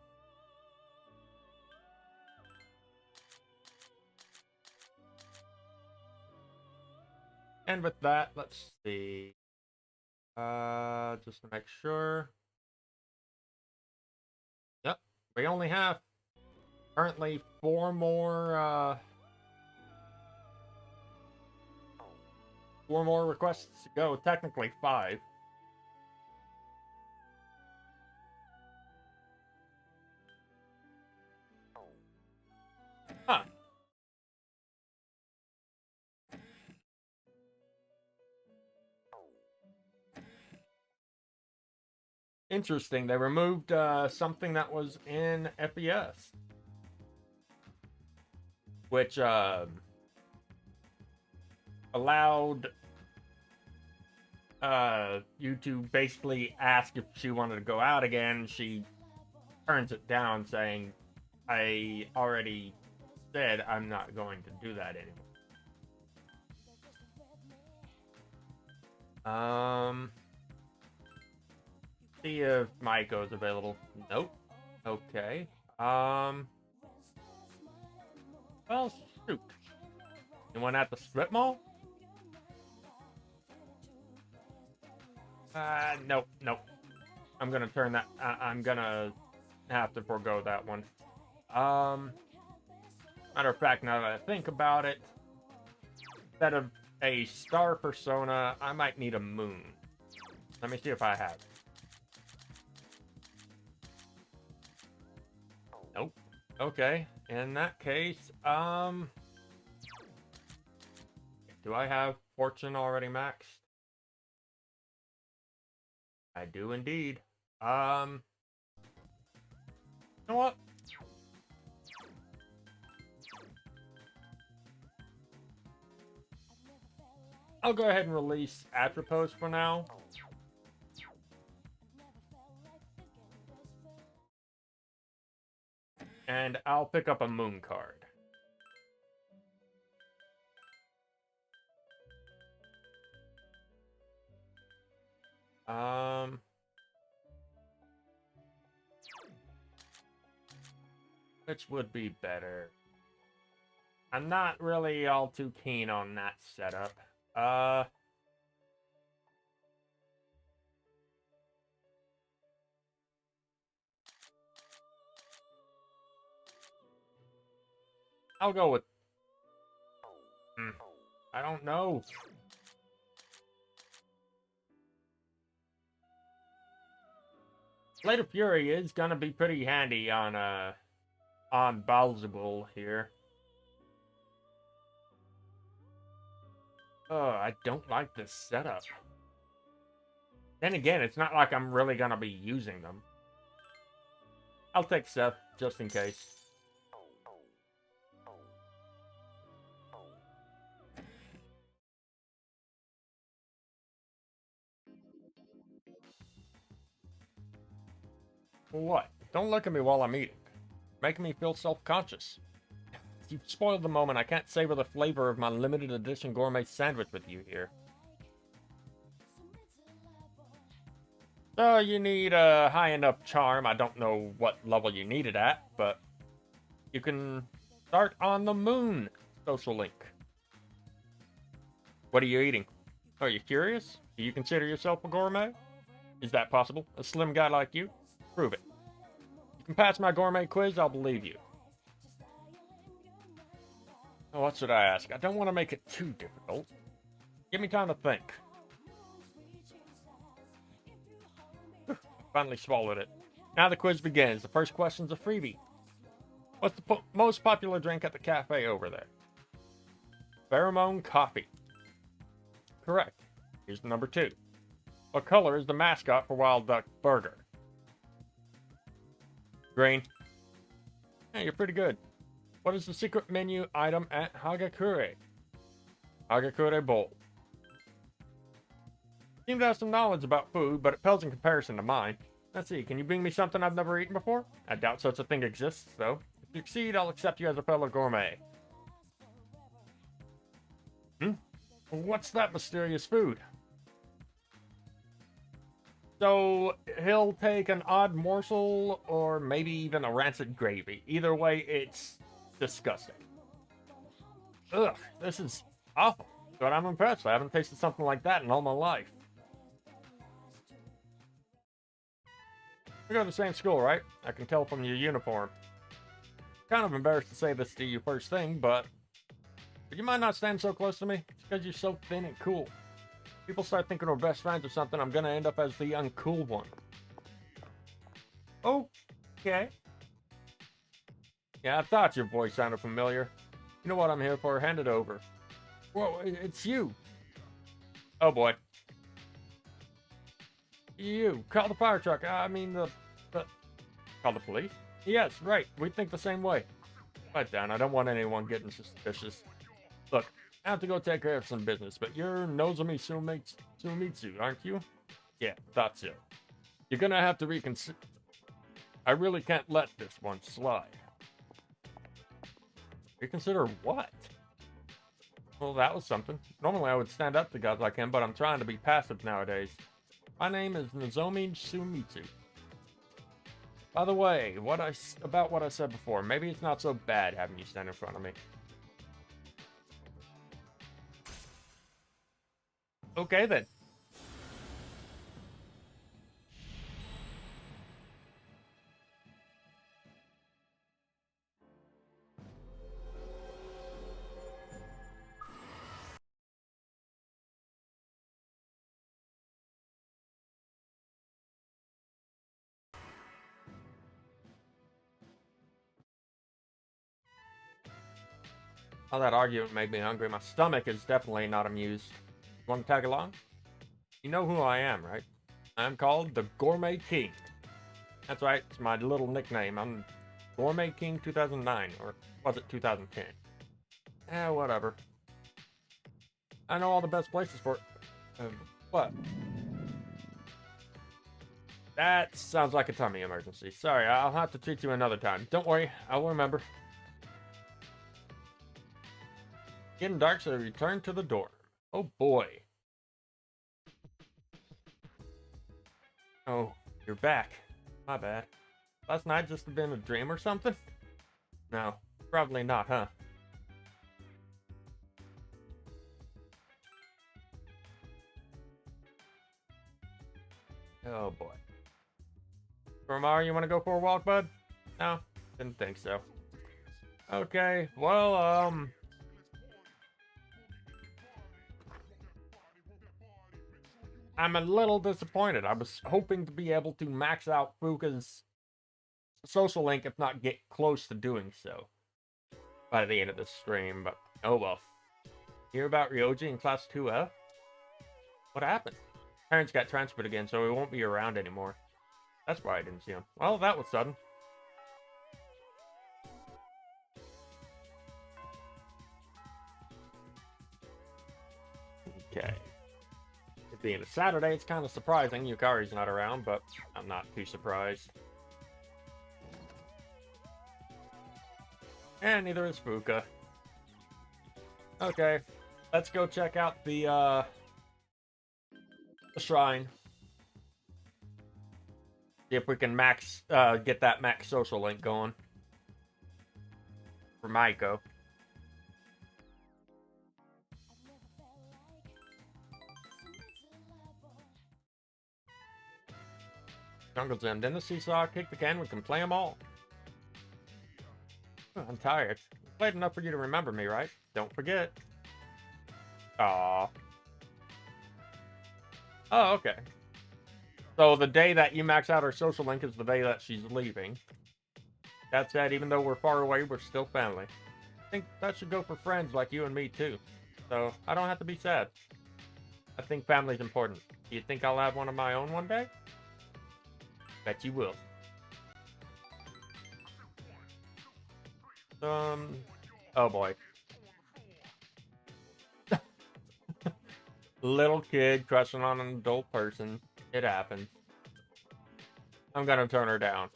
And with that, let's see. Just to make sure. Yep, we only have currently 4 more requests to go. Technically 5. Huh. Interesting. They removed something that was in FES, which allowed you to basically ask if she wanted to go out again. She turns it down, saying, "I already said I'm not going to do that anymore." See if Maiko is available. Nope. Okay. Well, shoot. Anyone at the strip mall? Nope. I'm gonna turn that. I'm gonna have to forego that one. Matter of fact, now that I think about it, instead of a star persona, I might need a moon. Let me see if I have it. Nope. Okay. In that case, do I have fortune already maxed? I do indeed. You know what? I'll go ahead and release Atropos for now. And I'll pick up a moon card. Which would be better? I'm not really all too keen on that setup. I'll go with... I don't know. Blade of Fury is gonna be pretty handy on Balzable here. Oh, I don't like this setup. Then again, it's not like I'm really gonna be using them. I'll take Seth, just in case. What? Don't look at me while I'm eating. Making me feel self-conscious. You've spoiled the moment. I can't savor the flavor of my limited edition gourmet sandwich with you here. So you need a high enough charm. I don't know what level you need it at, but you can start on the moon. Social link. What are you eating? Are you curious? Do you consider yourself a gourmet? Is that possible? A slim guy like you? Prove it. You can pass my gourmet quiz, I'll believe you. Oh, what should I ask? I don't want to make it too difficult. Give me time to think. Finally swallowed it. Now the quiz begins. The first question's a freebie. What's the most popular drink at the cafe over there? Pheromone coffee. Correct. Here's the number 2. What color is the mascot for Wild Duck Burger? Green. Hey, you're pretty good. What is the secret menu item at Hagakure? Hagakure Bowl. Seem to have some knowledge about food, but it pales in comparison to mine. Let's see, can you bring me something I've never eaten before? I doubt such a thing exists, though. If you succeed, I'll accept you as a fellow gourmet. What's that mysterious food? So, he'll take an odd morsel, or maybe even a rancid gravy. Either way, it's disgusting. Ugh, this is awful. But I'm impressed. I haven't tasted something like that in all my life. We go to the same school, right? I can tell from your uniform. Kind of embarrassed to say this to you first thing, but would you mind not standing so close to me? It's because you're so thin and cool. People start thinking we're best friends or something, I'm gonna end up as the uncool one. Okay. Yeah, I thought your voice sounded familiar. You know what I'm here for? Hand it over. Whoa, it's you. Oh boy. You. Call the fire truck. I mean the... Call the police? Yes, right. We think the same way. Quiet down. I don't want anyone getting suspicious. Look, I have to go take care of some business, but you're Nozomi Sumitsu, aren't you? Yeah, thought so. You're gonna have to reconsider. I really can't let this one slide. Reconsider what? Well, that was something. Normally I would stand up to guys like him, but I'm trying to be passive nowadays. My name is Nozomi Sumitsu. By the way, about what I said before, maybe it's not so bad having you stand in front of me. Okay then. All that argument made me hungry. My stomach is definitely not amused. You want to tag along? You know who I am, right? I'm called the Gourmet King. That's right, it's my little nickname. I'm Gourmet King 2009, or was it 2010? Whatever. I know all the best places for it. What? That sounds like a tummy emergency. Sorry, I'll have to treat you another time. Don't worry, I'll remember. Getting dark, so return to the dorm. Oh boy. Oh, you're back. My bad. Last night just have been a dream or something? No, probably not, huh? Oh boy. Romar, you want to go for a walk, bud? No, didn't think so. Okay, well, I'm a little disappointed. I was hoping to be able to max out Fuka's social link, if not get close to doing so by the end of this stream, but oh well. Hear about Ryoji in Class 2F? What happened? Parents got transferred again, so he won't be around anymore. That's why I didn't see him. Well, that was sudden. Okay. It being a Saturday, it's kind of surprising Yukari's not around, but I'm not too surprised. And neither is Fuka. Okay, let's go check out the shrine. See if we can max, get that max social link going. For Maiko. Jungle Gym, then the seesaw, kick the can, we can play them all. I'm tired. I played enough for you to remember me, right? Don't forget. Aww. Oh, okay. So the day that you max out her social link is the day that she's leaving. That said, even though we're far away, we're still family. I think that should go for friends like you and me, too. So, I don't have to be sad. I think family's important. Do you think I'll have one of my own one day? Bet you will. Oh boy. Little kid crushing on an adult person. It happens. I'm gonna turn her down.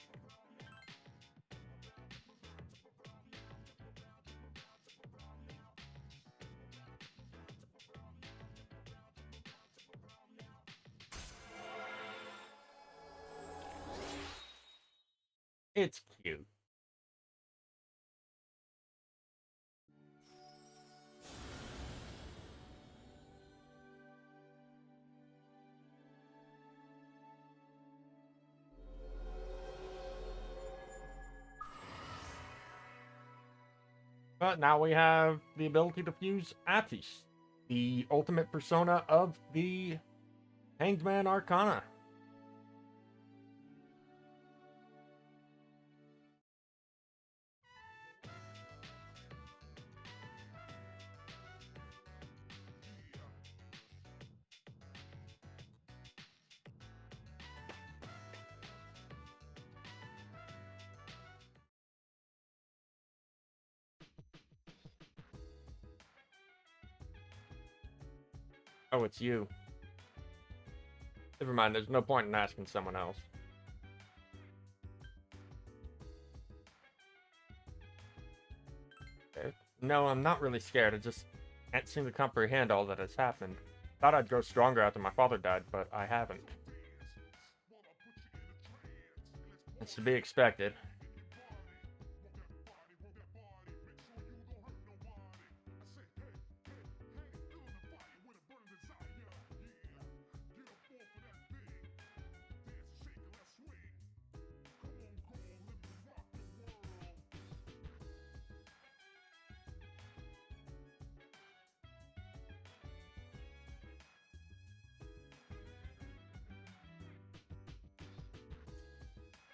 It's cute. But now we have the ability to fuse Aigis, the ultimate persona of the Hangman Arcana. Oh, it's you. Never mind, there's no point in asking someone else. Okay. No, I'm not really scared. I just can't seem to comprehend all that has happened. Thought I'd grow stronger after my father died, but I haven't. It's to be expected.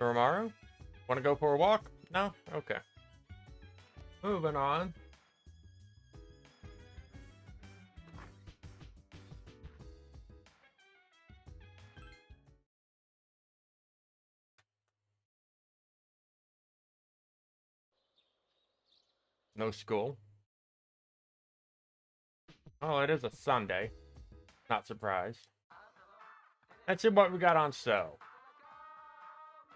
Oromaru? Want to go for a walk? No? Okay. Moving on. No school. Oh, it is a Sunday. Not surprised. Let's see what we got on sale.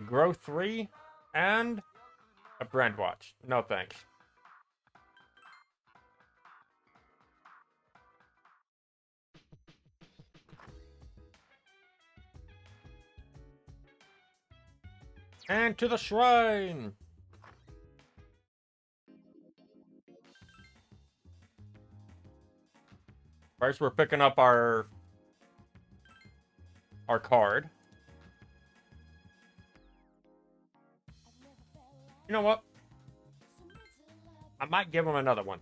Grow 3 and a brand watch. No thanks. And to the shrine! First, we're picking up our card. You know what? I might give him another one.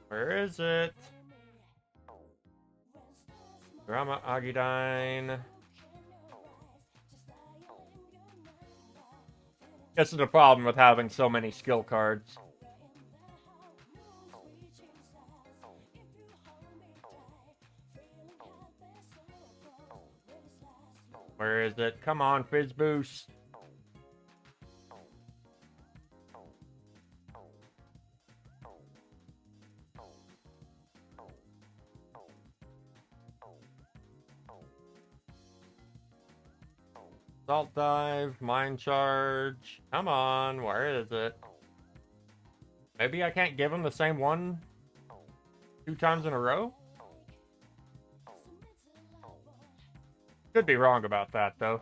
Where is it? Drama Agidine. This is the problem with having so many skill cards. Where is it? Come on, Fizz Boost. Salt Dive, Mind Charge. Come on, where is it? Maybe I can't give him the same one 2 times in a row? Could be wrong about that, though.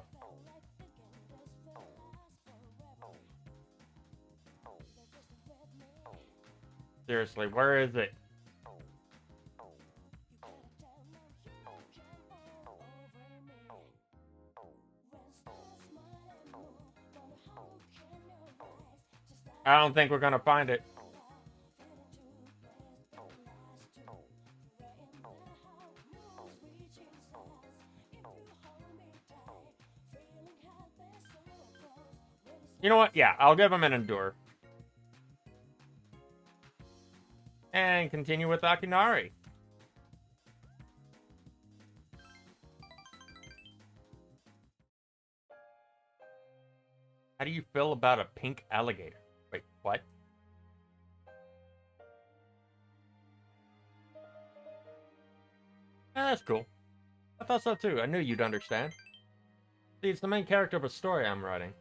Seriously, where is it? I don't think we're gonna find it. You know what? Yeah, I'll give him an Endure. And continue with Akinari. How do you feel about a pink alligator? Wait, what? That's cool. I thought so too. I knew you'd understand. See, it's the main character of a story I'm writing.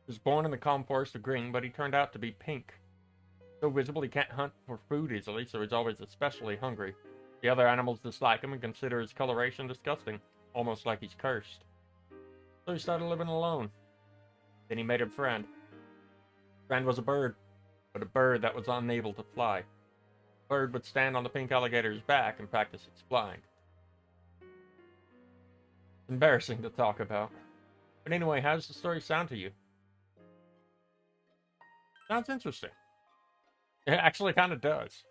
He was born in the calm forest of green, but he turned out to be pink. So visible he can't hunt for food easily, so he's always especially hungry. The other animals dislike him and consider his coloration disgusting, almost like he's cursed. So he started living alone. Then he made a friend. Friend was a bird, but a bird that was unable to fly. The bird would stand on the pink alligator's back and practice its flying. Embarrassing to talk about. But anyway, how does the story sound to you? Sounds interesting. It actually kind of does.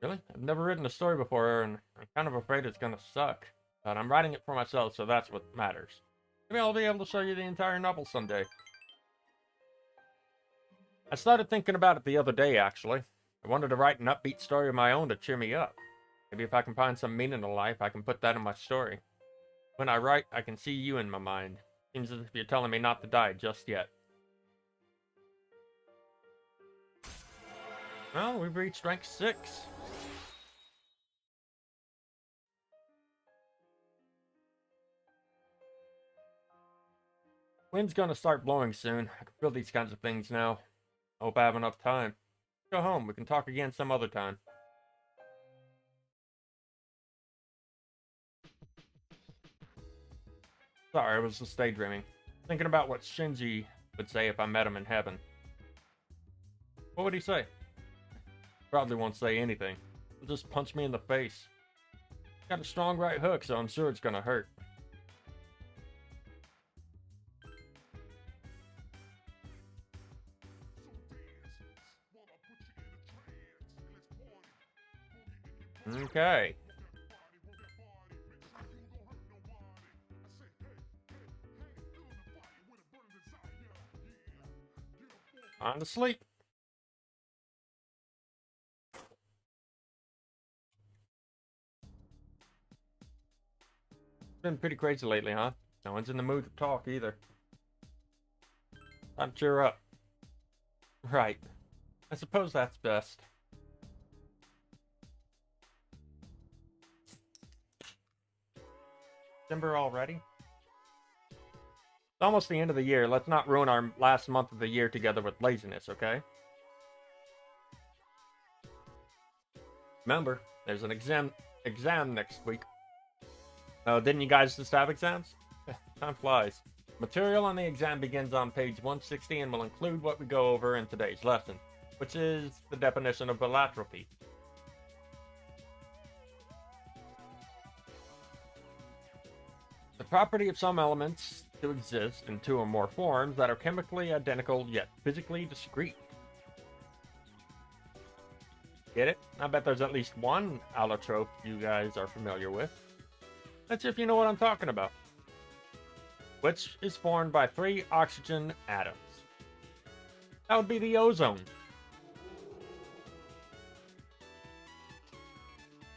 Really? I've never written a story before, and I'm kind of afraid it's gonna suck. But I'm writing it for myself, so that's what matters. Maybe I'll be able to show you the entire novel someday. I started thinking about it the other day, actually. I wanted to write an upbeat story of my own to cheer me up. Maybe if I can find some meaning in life, I can put that in my story. When I write, I can see you in my mind. Seems as if you're telling me not to die just yet. Well, we've reached rank 6. Wind's gonna start blowing soon. I can feel these kinds of things now. I hope I have enough time. Go home. We can talk again some other time. Sorry, I was just daydreaming. Thinking about what Shinji would say if I met him in heaven. What would he say? Probably won't say anything. He'll just punch me in the face. Got a strong right hook, so I'm sure it's gonna hurt. Okay. On to sleep. It's been pretty crazy lately, huh? No one's in the mood to talk either. Time to cheer up. Right. I suppose that's best. December already? It's almost the end of the year. Let's not ruin our last month of the year together with laziness, okay? Remember, there's an exam next week. Oh, didn't you guys just have exams? Time flies. Material on the exam begins on page 160 and will include what we go over in today's lesson, which is the definition of bilatropy. The property of some elements to exist in two or more forms that are chemically identical yet physically discrete. Get it? I bet there's at least one allotrope you guys are familiar with. Let's see if you know what I'm talking about. Which is formed by 3 oxygen atoms. That would be the ozone.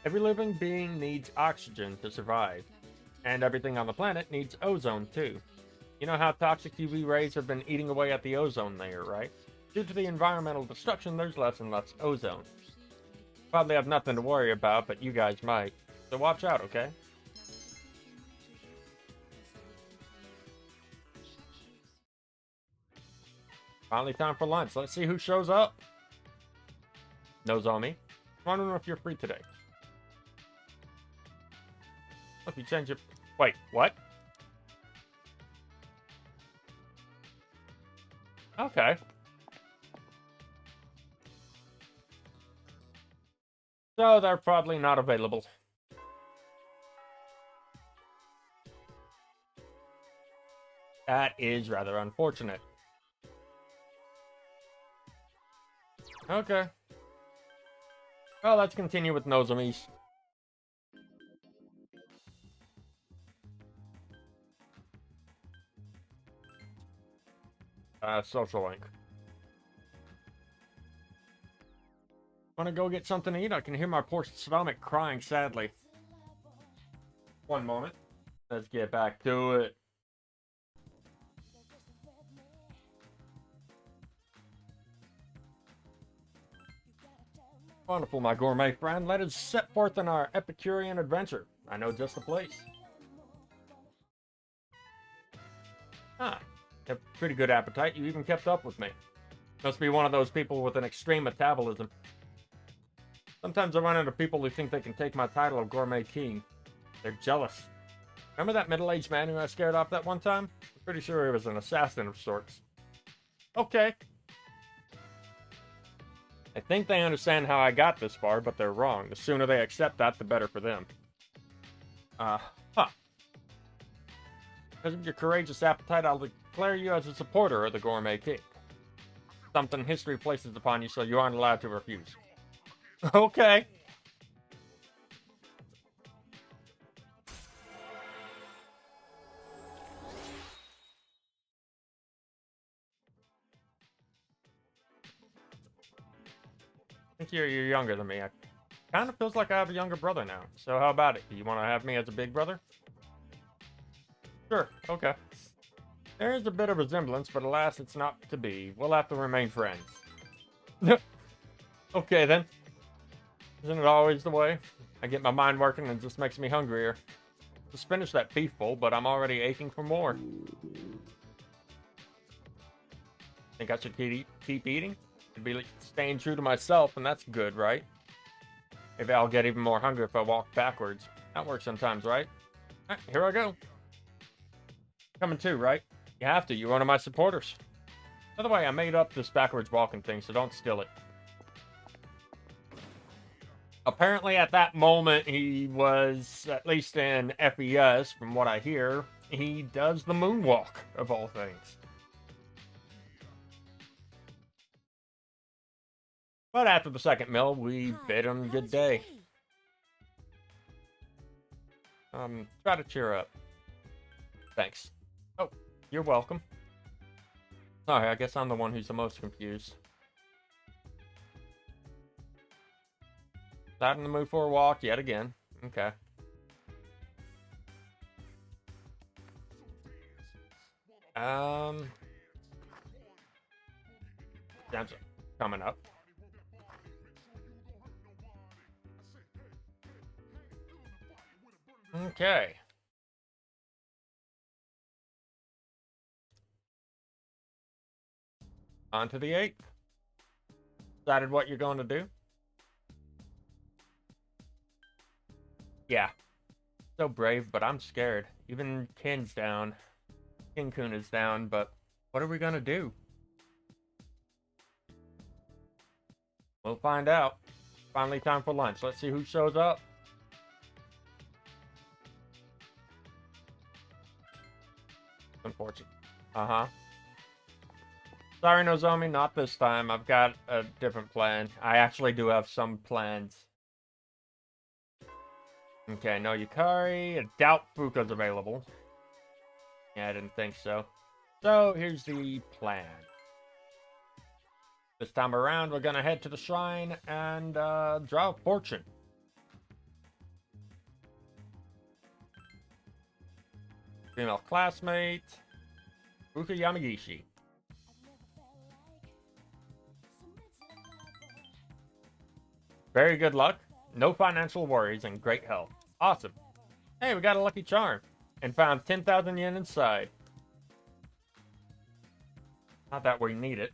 Every living being needs oxygen to survive. And everything on the planet needs ozone too. You know how toxic UV rays have been eating away at the ozone layer, right? Due to the environmental destruction, there's less and less ozone. Probably have nothing to worry about, but you guys might. So watch out, okay? Finally time for lunch. Let's see who shows up. Nozomi. Wondering if you're free today. If you change your... Wait, what? Okay. So they're probably not available. That is rather unfortunate. Okay. Well, let's continue with Nozomi's. Social link. Wanna go get something to eat? I can hear my poor stomach crying sadly. One moment. Let's get back to it. Wonderful, my gourmet friend. Let us set forth on our Epicurean adventure. I know just the place. Ah, you have pretty good appetite. You even kept up with me. Must be one of those people with an extreme metabolism. Sometimes I run into people who think they can take my title of Gourmet King. They're jealous. Remember that middle-aged man who I scared off that one time? I'm pretty sure he was an assassin of sorts. Okay. I think they understand how I got this far, but they're wrong. The sooner they accept that, the better for them. Because of your courageous appetite, I'll declare you as a supporter of the Gourmet King. Something history places upon you, so you aren't allowed to refuse. Okay. I think you're younger than me. It kind of feels like I have a younger brother now. So how about it? Do you want to have me as a big brother? Sure, okay. There is a bit of resemblance, but alas, it's not to be. We'll have to remain friends. Okay, then. Isn't it always the way? I get my mind working and it just makes me hungrier. Just finished that beef bowl, but I'm already aching for more. Think I should keep eating? It'd be like staying true to myself, and that's good, right? Maybe I'll get even more hungry if I walk backwards. That works sometimes, right? All right, here I go. Coming too, right? You have to. You're one of my supporters. By the way, I made up this backwards walking thing, so don't steal it. Apparently, at that moment, he was, at least in FES, from what I hear, he does the moonwalk, of all things. But after the second meal, we bid him good day. Try to cheer up. Thanks. Oh, you're welcome. Sorry, I guess I'm the one who's the most confused. Not in the mood for a walk yet again. Okay. That's coming up. Okay. On to the 8th. Decided what you're going to do? Yeah. So brave, but I'm scared. Even Kin's down. Kin-kun is down, but what are we going to do? We'll find out. Finally time for lunch. Let's see who shows up. Unfortunate. Uh-huh. Sorry, Nozomi, not this time. I've got a different plan. I actually do have some plans. Okay, no Yukari. I doubt Fuka's available. Yeah, I didn't think so. So, here's the plan. This time around, we're gonna head to the shrine and draw a fortune. Female classmate, Fuka Yamagishi. Very good luck, no financial worries, and great health. Awesome. Hey, we got a lucky charm. And found 10,000 yen inside. Not that we need it.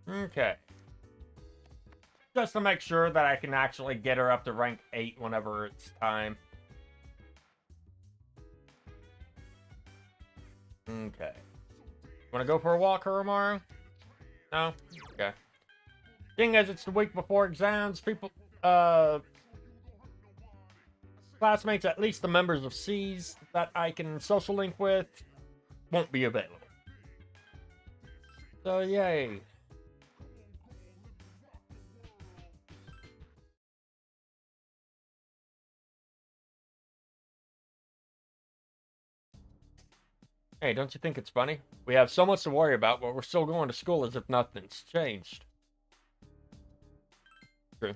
Okay. Just to make sure that I can actually get her up to rank 8 whenever it's time. Okay. Wanna go for a walk, Horomaru? No? Okay. Seeing as it's the week before exams, people, classmates, at least the members of C's that I can social link with, won't be available. So, yay. Hey, don't you think it's funny? We have so much to worry about, but we're still going to school as if nothing's changed. True.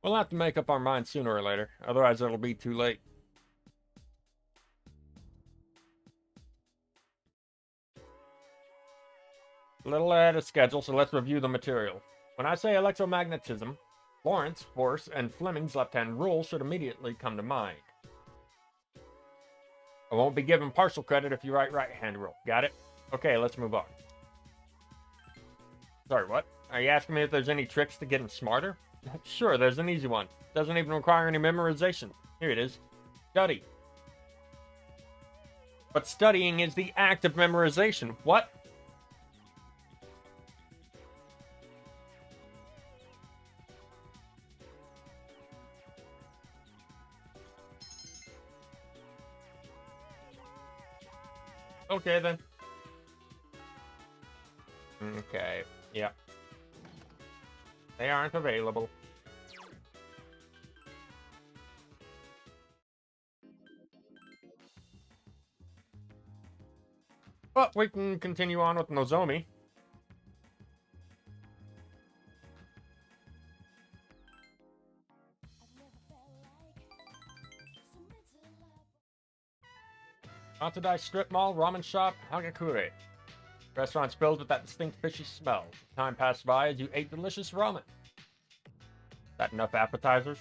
We'll have to make up our minds sooner or later, otherwise it'll be too late. A little ahead of schedule, so let's review the material. When I say electromagnetism, Lorentz, force, and Fleming's left-hand rule should immediately come to mind. I won't be given partial credit if you write right-hand rule. Got it? Okay, let's move on. Sorry, what? Are you asking me if there's any tricks to getting smarter? Sure, there's an easy one. Doesn't even require any memorization. Here it is. Study. But studying is the act of memorization. What? Okay, then. Okay, yeah. They aren't available. But we can continue on with Nozomi. Atodai Strip Mall, Ramen Shop, Hagakure. Restaurant's filled with that distinct fishy smell. Time passed by as you ate delicious ramen. That enough appetizers?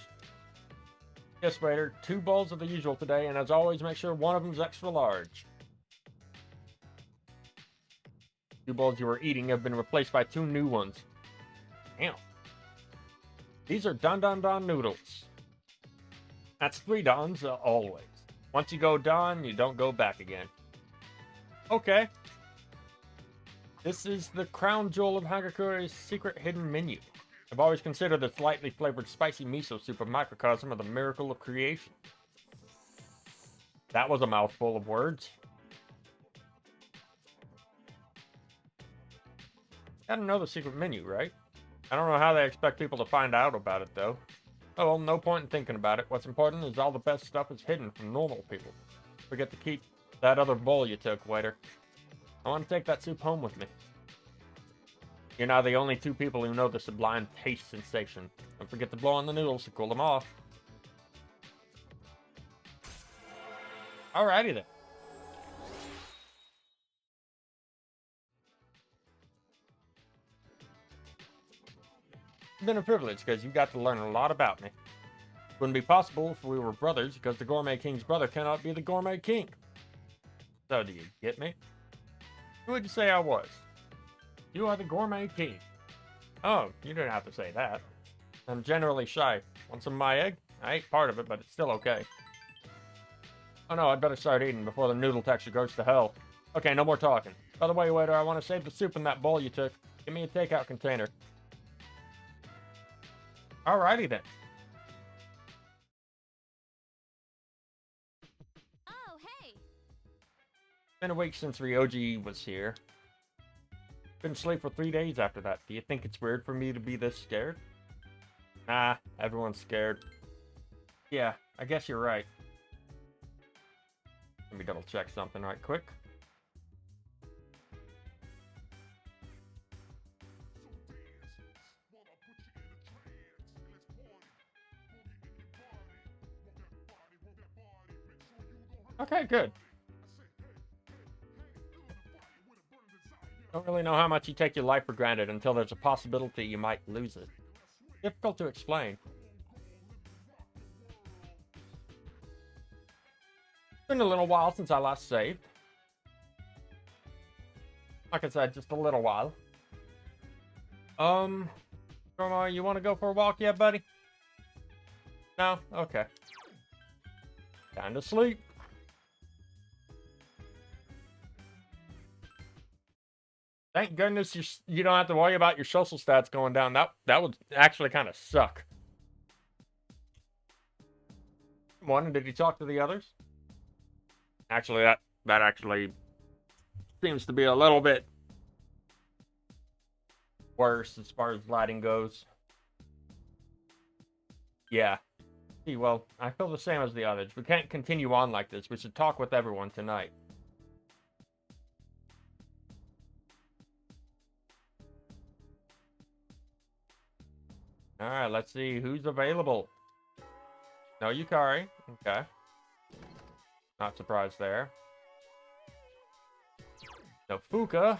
Yes, waiter. 2 bowls of the usual today, and as always, make sure one of them's extra large. 2 bowls you were eating have been replaced by 2 new ones. Damn. These are don noodles. That's 3 dons, always. Once you go don, you don't go back again. Okay. This is the crown jewel of Hagakure's secret hidden menu. I've always considered this lightly flavored spicy miso soup a microcosm of the miracle of creation. That was a mouthful of words. Gotta know the secret menu, right? I don't know how they expect people to find out about it, though. Oh, well, no point in thinking about it. What's important is all the best stuff is hidden from normal people. Forget to keep that other bowl you took, waiter. I want to take that soup home with me. You're now the only two people who know the sublime taste sensation. Don't forget to blow on the noodles to cool them off. Alrighty then. It's been a privilege because you got to learn a lot about me. Wouldn't be possible if we were brothers because the Gourmet King's brother cannot be the Gourmet King. So do you get me? Who would you say I was? You are the Gourmet King. Oh, you didn't have to say that. I'm generally shy. Want some of my egg? I ate part of it, but it's still okay. Oh no, I'd better start eating before the noodle texture goes to hell. Okay, no more talking. By the way, waiter, I want to save the soup in that bowl you took. Give me a takeout container. Alrighty then. Oh, hey! Been a week since Ryoji was here. Couldn't sleep for 3 days after that. Do you think it's weird for me to be this scared? Nah, everyone's scared. Yeah, I guess you're right. Let me double check something right quick. Okay, good. Don't really know how much you take your life for granted until there's a possibility you might lose it. Difficult to explain. Been a little while since I last saved. Like I said, just a little while. Grandma, you want to go for a walk yet, buddy? No? Okay. Time to sleep. Thank goodness you don't have to worry about your social stats going down. That would actually kind of suck. One, did he talk to the others? Actually, that actually seems to be a little bit worse as far as lighting goes. Yeah. See, well, I feel the same as the others. We can't continue on like this. We should talk with everyone tonight. Alright, let's see who's available. No Yukari. Okay. Not surprised there. No Fuka.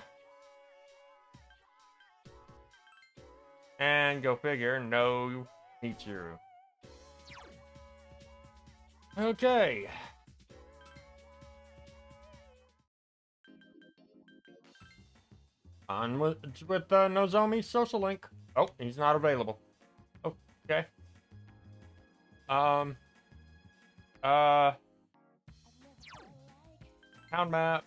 And go figure, no Michiru. Okay. On with Nozomi's social link. Oh, he's not available. Okay. Town map.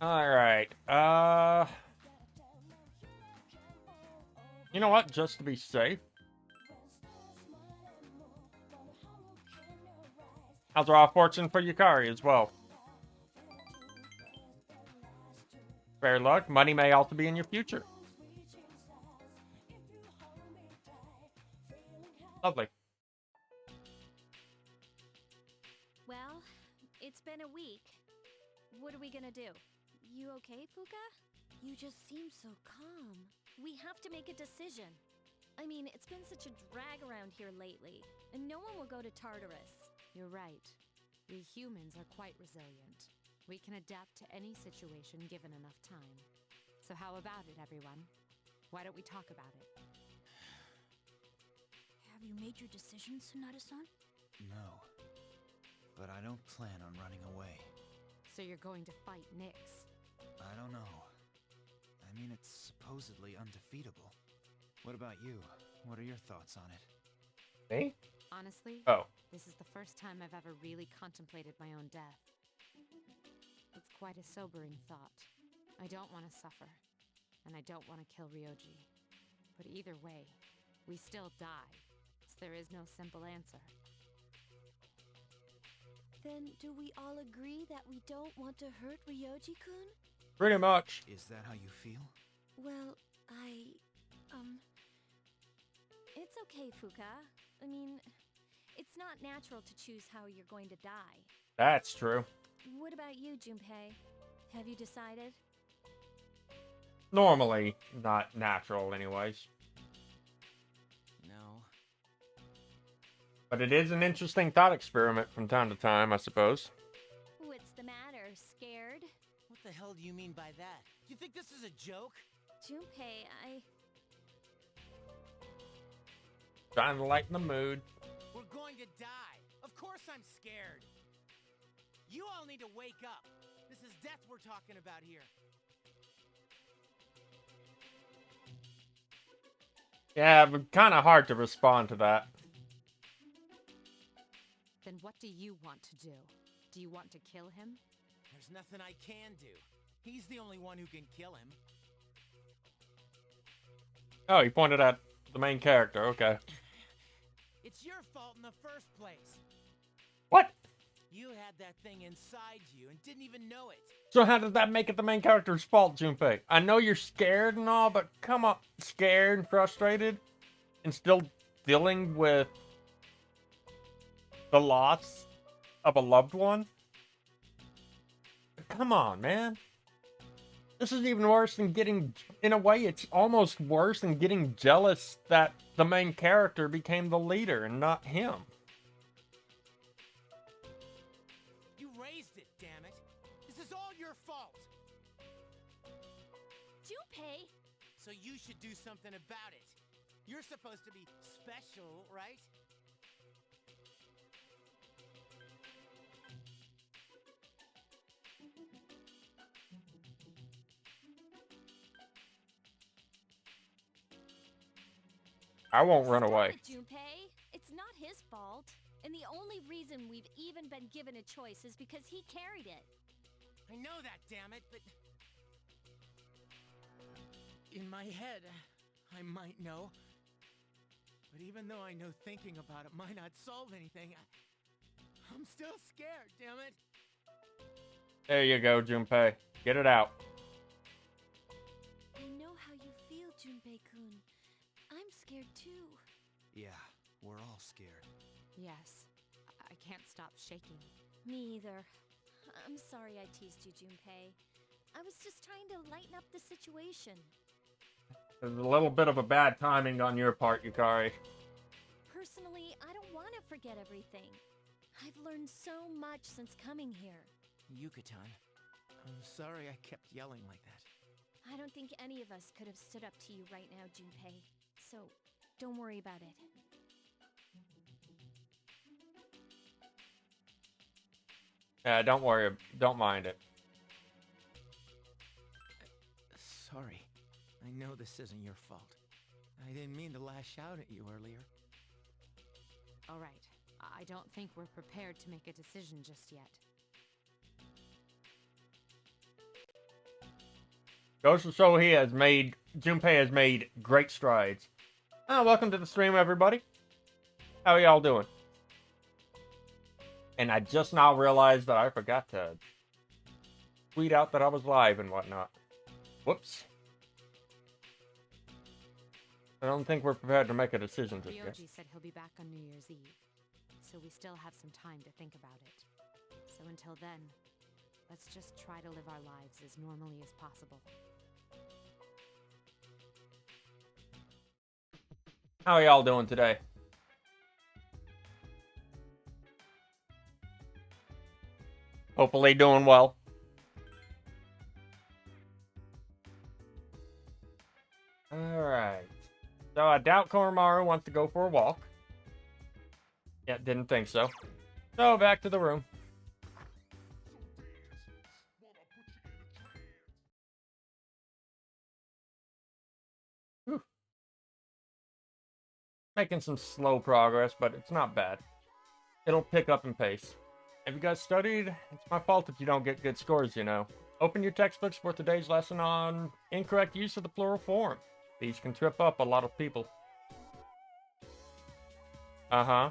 Alright, you know what, just to be safe. How's our fortune for Yukari as well? Fair luck, money may also be in your future. Lovely. Well, it's been a week. What are we gonna do? You okay, Fuka? You just seem so calm. We have to make a decision. I mean, it's been such a drag around here lately, and no one will go to Tartarus. You're right. We humans are quite resilient. We can adapt to any situation given enough time. So how about it, everyone? Why don't we talk about it? Have you made your decision, Sonata-san? No. But I don't plan on running away. So you're going to fight Nyx? I don't know. I mean, it's supposedly undefeatable. What about you? What are your thoughts on it? Me? Honestly, this is the first time I've ever really contemplated my own death. It's quite a sobering thought. I don't want to suffer, and I don't want to kill Ryoji. But either way, we still die, so there is no simple answer. Then do we all agree that we don't want to hurt Ryoji-kun? Pretty much. Is that how you feel? Well, It's okay, Fuka. I mean, it's not natural to choose how you're going to die. That's true. What about you, Junpei? Have you decided? Normally, not natural anyways. No. But it is an interesting thought experiment from time to time, I suppose. What's the matter? Scared? What the hell do you mean by that? You think this is a joke? Junpei, Trying to lighten the mood. We're going to die. Of course I'm scared. You all need to wake up. This is death we're talking about here. Yeah, but kind of hard to respond to that. Then what do you want to do? Do you want to kill him? There's nothing I can do. He's the only one who can kill him. Oh, he pointed at the main character. Okay. It's your fault in the first place. What? You had that thing inside you and didn't even know it. So how does that make it the main character's fault, Junpei? I know you're scared and all, but come on. Scared and frustrated and still dealing with the loss of a loved one? Come on, man. This is even worse than getting... In a way, it's almost worse than getting jealous that the main character became the leader and not him. You raised it, damn it. This is all your fault. Junpei! So you should do something about it. You're supposed to be special, right? I won't run Stop away. it, Junpei. It's not his fault. And the only reason we've even been given a choice is because he carried it. I know that, damn it, but... In my head, I might know. But even though I know thinking about it might not solve anything, I'm still scared, damn it. There you go, Junpei. Get it out. I know how you feel, Junpei-kun. I'm scared too. Yeah, we're all scared. Yes. I can't stop shaking. Me either. I'm sorry I teased you, Junpei. I was just trying to lighten up the situation. There's a little bit of a bad timing on your part, Yukari. Personally, I don't want to forget everything. I've learned so much since coming here. Yucatan, I'm sorry I kept yelling like that. I don't think any of us could have stood up to you right now, Junpei. So, don't worry about it. Yeah, don't worry. Don't mind it. Sorry. I know this isn't your fault. I didn't mean to lash out at you earlier. All right. I don't think we're prepared to make a decision just yet. Goes to show Junpei has made great strides. Welcome to the stream, everybody. How are y'all doing? And I just now realized that I forgot to tweet out that I was live and whatnot. Whoops. I don't think we're prepared to make a decision just yet. Ryoji said he'll be back on New Year's Eve, so we still have some time to think about it. So until then, let's just try to live our lives as normally as possible. How are y'all doing today? Hopefully doing well. Alright. So I doubt Koromaru wants to go for a walk. Yeah, didn't think so. So back to the room. Whew. Making some slow progress, but it's not bad. It'll pick up in pace. Have you guys studied? It's my fault if you don't get good scores, you know. Open your textbooks for today's lesson on incorrect use of the plural form. These can trip up a lot of people. Uh-huh.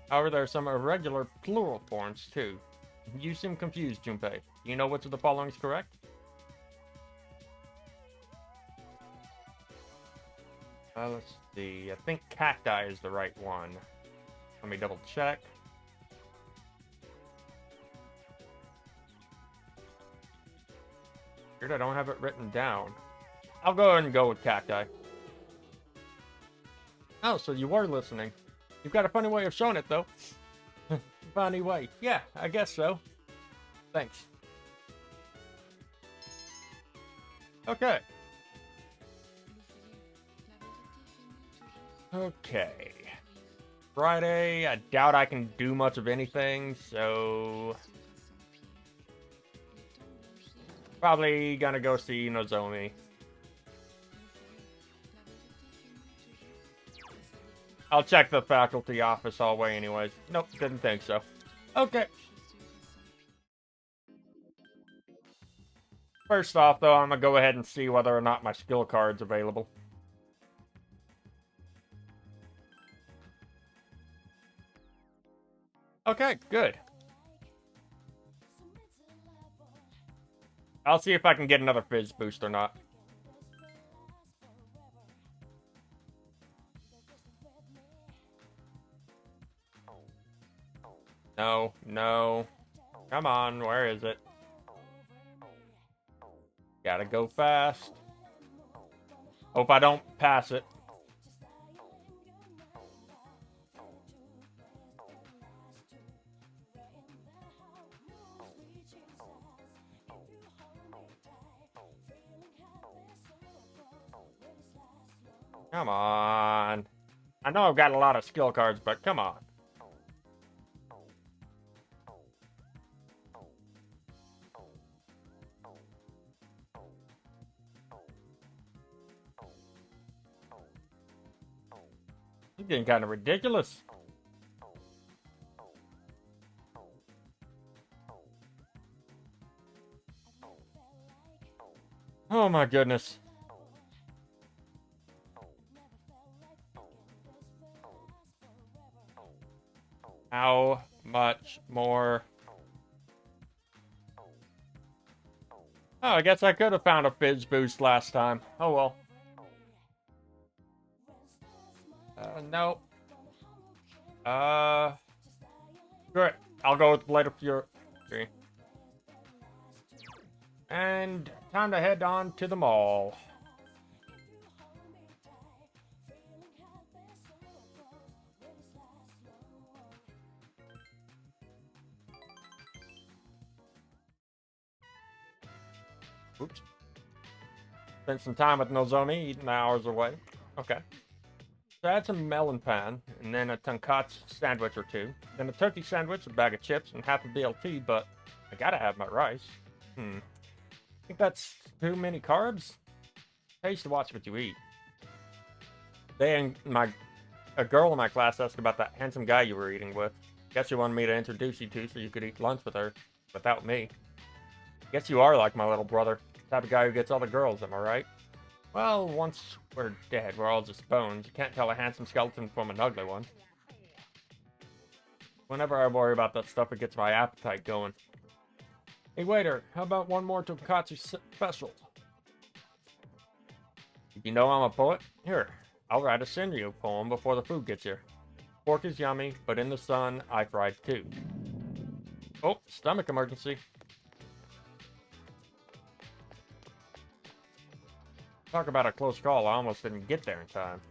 However, there are some irregular plural forms, too. You seem confused, Junpei. Do you know which of the following is correct? Let's see. I think cacti is the right one. Let me double check. Weird, I don't have it written down. I'll go ahead and go with cacti. Oh, so you were listening. You've got a funny way of showing it, though. Funny way. Yeah, I guess so. Thanks. Okay. Okay. Friday, I doubt I can do much of anything, so... Probably gonna go see Nozomi. I'll check the faculty office hallway anyways. Nope, didn't think so. Okay. First off, though, I'm gonna go ahead and see whether or not my skill card's available. Okay, good. I'll see if I can get another fizz boost or not. No, no. Come on, where is it? Gotta go fast. Hope I don't pass it. Come on. I know I've got a lot of skill cards, but come on. It's getting kind of ridiculous. Oh my goodness. How much more? Oh, I guess I could have found a fizz boost last time. Oh well. Nope. Great. I'll go with Blade of Fury. And time to head on to the mall. Oops. Spent some time with Nozomi, eating hours away. Okay. So I had some melon pan, and then a tonkatsu sandwich or two. Then a turkey sandwich, a bag of chips, and half a BLT, but I gotta have my rice. Think that's too many carbs? I used to watch what you eat. A girl in my class asked about that handsome guy you were eating with. Guess she wanted me to introduce you to so you could eat lunch with her, without me. Guess you are like my little brother. Type of guy who gets all the girls, am I right? Well, once we're dead, we're all just bones. You can't tell a handsome skeleton from an ugly one. Whenever I worry about that stuff, it gets my appetite going. Hey waiter, how about one more tonkatsu special? You know I'm a poet? Here, I'll write a Shinryu poem before the food gets here. Pork is yummy, but in the sun, I fried too. Oh, stomach emergency. Talk about a close call, I almost didn't get there in time.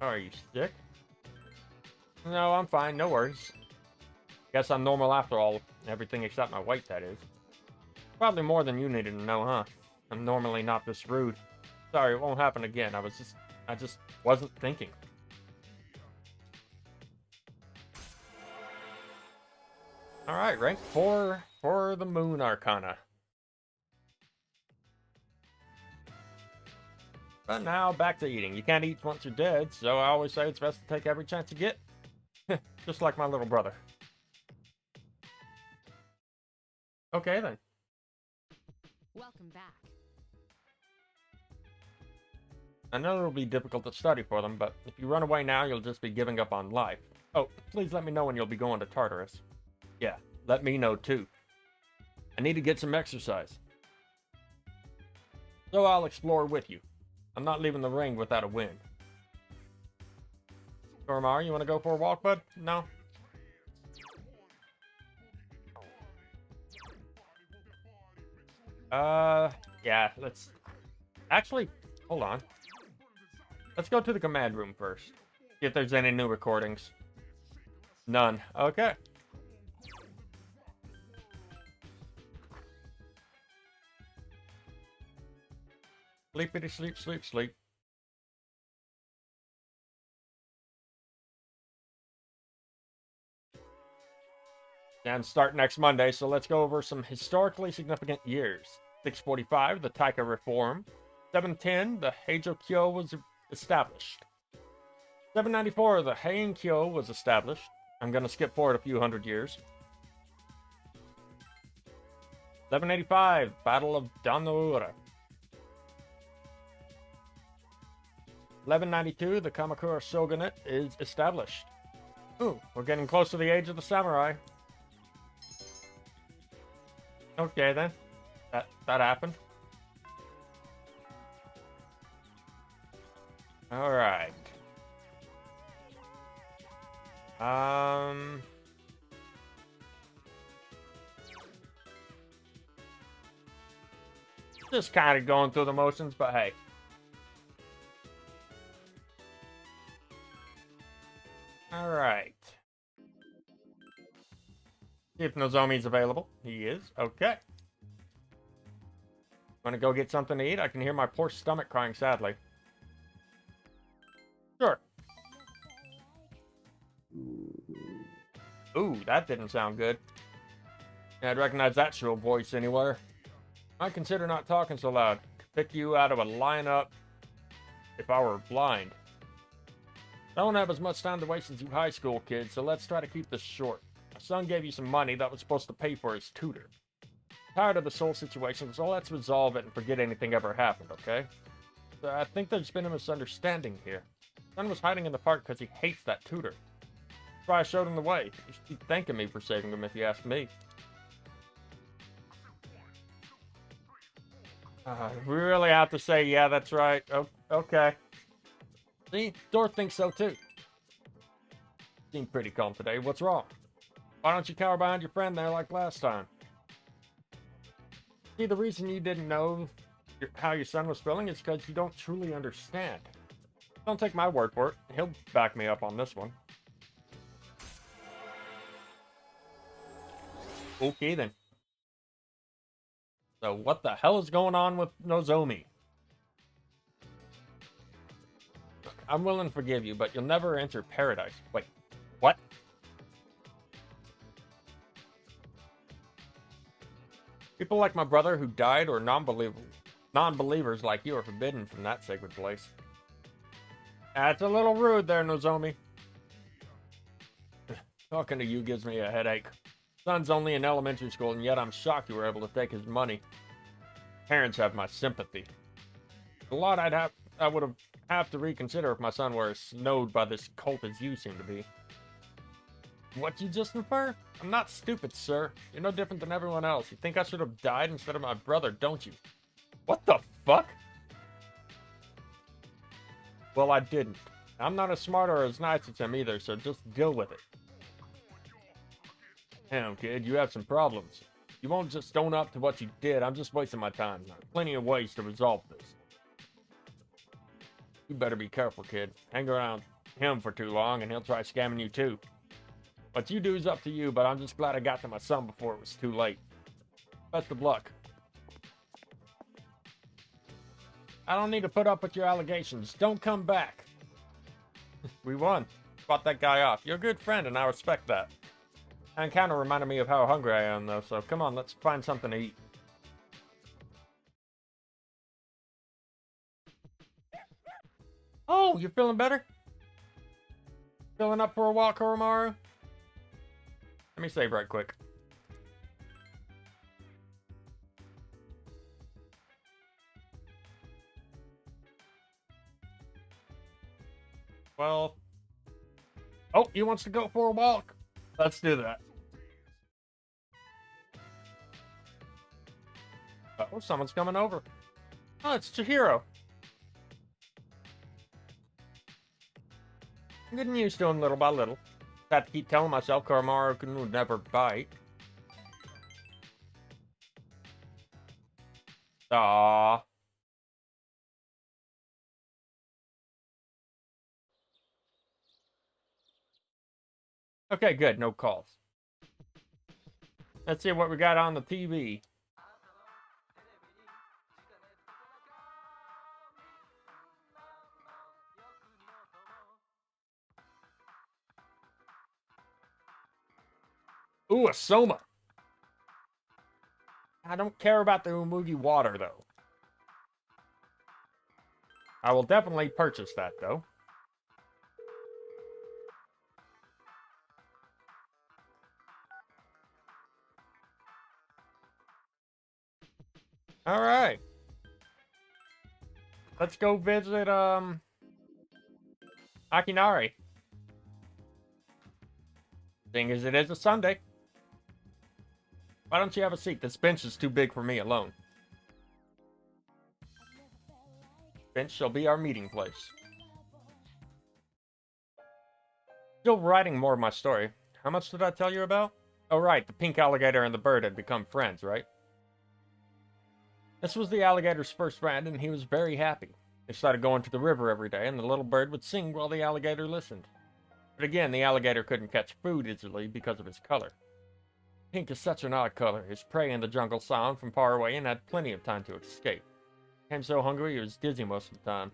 Are you sick? No, I'm fine, no worries. Guess I'm normal after all. Everything except my weight, that is. Probably more than you needed to know, huh? I'm normally not this rude. Sorry, it won't happen again. I just wasn't thinking. Alright, rank 4 for the Moon Arcana. But now, back to eating. You can't eat once you're dead, so I always say it's best to take every chance you get. Just like my little brother. Okay, then. Welcome back. I know it'll be difficult to study for them, but if you run away now, you'll just be giving up on life. Oh, please let me know when you'll be going to Tartarus. Yeah, let me know too. I need to get some exercise. So I'll explore with you. I'm not leaving the ring without a win. Koromaru, you want to go for a walk, bud? No? Yeah, let's... Actually, hold on. Let's go to the command room first. See if there's any new recordings. None. Okay. Sleepity sleep, sleep, sleep. And start next Monday, so let's go over some historically significant years. 645, the Taika Reform. 710, the Heijo-kyo was established. 794, the Heian-kyo was established. I'm going to skip forward a few hundred years. 785, Battle of Dannoura. 1192, the Kamakura Shogunate is established. Ooh, we're getting close to the age of the samurai. Okay then, that happened. All right. Just kind of going through the motions, but hey. All right. See if Nozomi's available. He is. Okay. Want to go get something to eat? I can hear my poor stomach crying sadly. Sure. Ooh, that didn't sound good. I'd recognize that shrill voice anywhere. I'd consider not talking so loud. Could pick you out of a lineup if I were blind. I don't have as much time to waste as you high school kids, so let's try to keep this short. My son gave you some money that was supposed to pay for his tutor. Tired of the soul situation, so let's resolve it and forget anything ever happened, okay? So I think there's been a misunderstanding here. Son was hiding in the park because he hates that tutor. That's why I showed him the way. You should be thanking me for saving him if you ask me. We really have to say, yeah, that's right. Oh, okay. See, Dor thinks so too. Seemed pretty calm today. What's wrong? Why don't you cower behind your friend there like last time? See, the reason you didn't know how your son was feeling is because you don't truly understand. Don't take my word for it. He'll back me up on this one. Okay, then. So, what the hell is going on with Nozomi? Look, I'm willing to forgive you, but you'll never enter paradise. Wait, what? People like my brother who died or non-believers like you are forbidden from that sacred place. That's a little rude there, Nozomi. Talking to you gives me a headache. Son's only in elementary school, and yet I'm shocked you were able to take his money. Parents have my sympathy. A lot I would have to reconsider if my son were as snowed by this cult as you seem to be. What you just infer? I'm not stupid, sir. You're no different than everyone else. You think I should have died instead of my brother, don't you? What the fuck? Well, I didn't. I'm not as smart or as nice as him either, so just deal with it. Damn, kid, you have some problems. You won't just own up to what you did. I'm just wasting my time. There are plenty of ways to resolve this. You better be careful, kid. Hang around him for too long, and he'll try scamming you too. What you do is up to you, but I'm just glad I got to my son before it was too late. Best of luck. I don't need to put up with your allegations. Don't come back. We won. Fought that guy off. You're a good friend, and I respect that. And kind of reminded me of how hungry I am, though, so come on, let's find something to eat. Oh, you feeling better? Feeling up for a walk, Koromaru? Let me save right quick. Well... Oh, he wants to go for a walk. Let's do that. Oh, someone's coming over. Oh, it's Chihiro. I'm getting used to him little by little. I have to keep telling myself Koromaru would never bite. Aww. Okay, good. No calls. Let's see what we got on the TV. Ooh, a Soma. I don't care about the Umugi water, though. I will definitely purchase that, though. Alright. Let's go visit, Akinari. Thing is, it is a Sunday. Why don't you have a seat? This bench is too big for me alone. Bench shall be our meeting place. Still writing more of my story. How much did I tell you about? Oh, right. The pink alligator and the bird had become friends, right? This was the alligator's first friend, and he was very happy. They started going to the river every day, and the little bird would sing while the alligator listened. But again, the alligator couldn't catch food easily because of his color. Pink is such an odd color. His prey in the jungle saw him from far away and had plenty of time to escape. He became so hungry he was dizzy most of the time.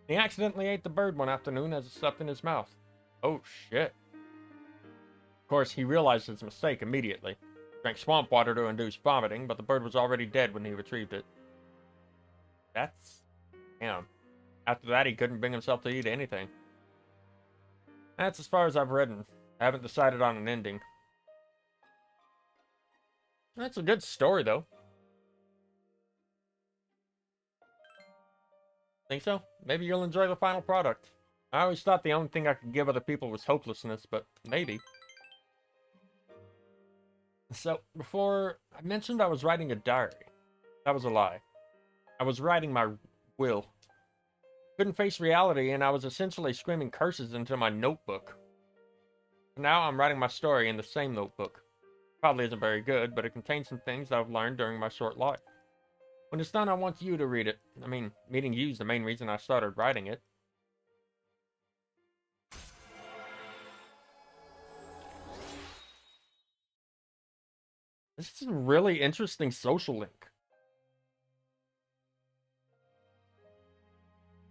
He accidentally ate the bird one afternoon as it slept in his mouth. Oh, shit. Of course, he realized his mistake immediately. Drank swamp water to induce vomiting, but the bird was already dead when he retrieved it. That's... damn. After that, he couldn't bring himself to eat anything. That's as far as I've written. I haven't decided on an ending. That's a good story, though. Think so? Maybe you'll enjoy the final product. I always thought the only thing I could give other people was hopelessness, but maybe. So, before, I mentioned I was writing a diary. That was a lie. I was writing my will. Couldn't face reality, and I was essentially screaming curses into my notebook. Now I'm writing my story in the same notebook. Probably isn't very good, but it contains some things that I've learned during my short life. When it's done, I want you to read it. I mean, meeting you is the main reason I started writing it. This is a really interesting social link.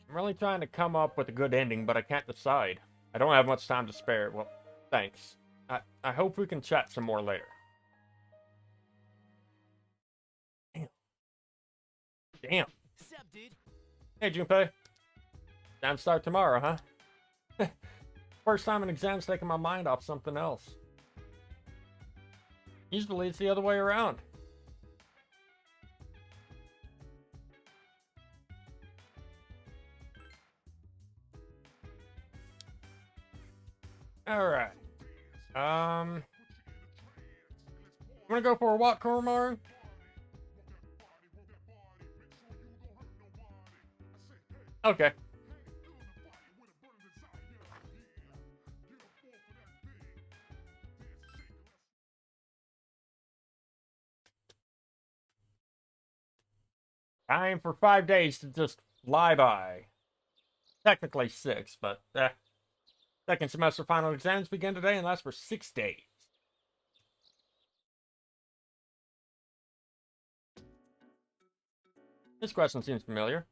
I'm really trying to come up with a good ending, but I can't decide. I don't have much time to spare. Well, thanks. I hope we can chat some more later. Damn. Sup, dude? Hey, Junpei. Exams start tomorrow, huh? First time an exam's taking my mind off something else. Usually it's the other way around. Alright. Wanna go for a walk, Koromaru? Okay. Time for 5 days to just fly by. Technically 6, but second semester final exams begin today and last for 6 days. This question seems familiar.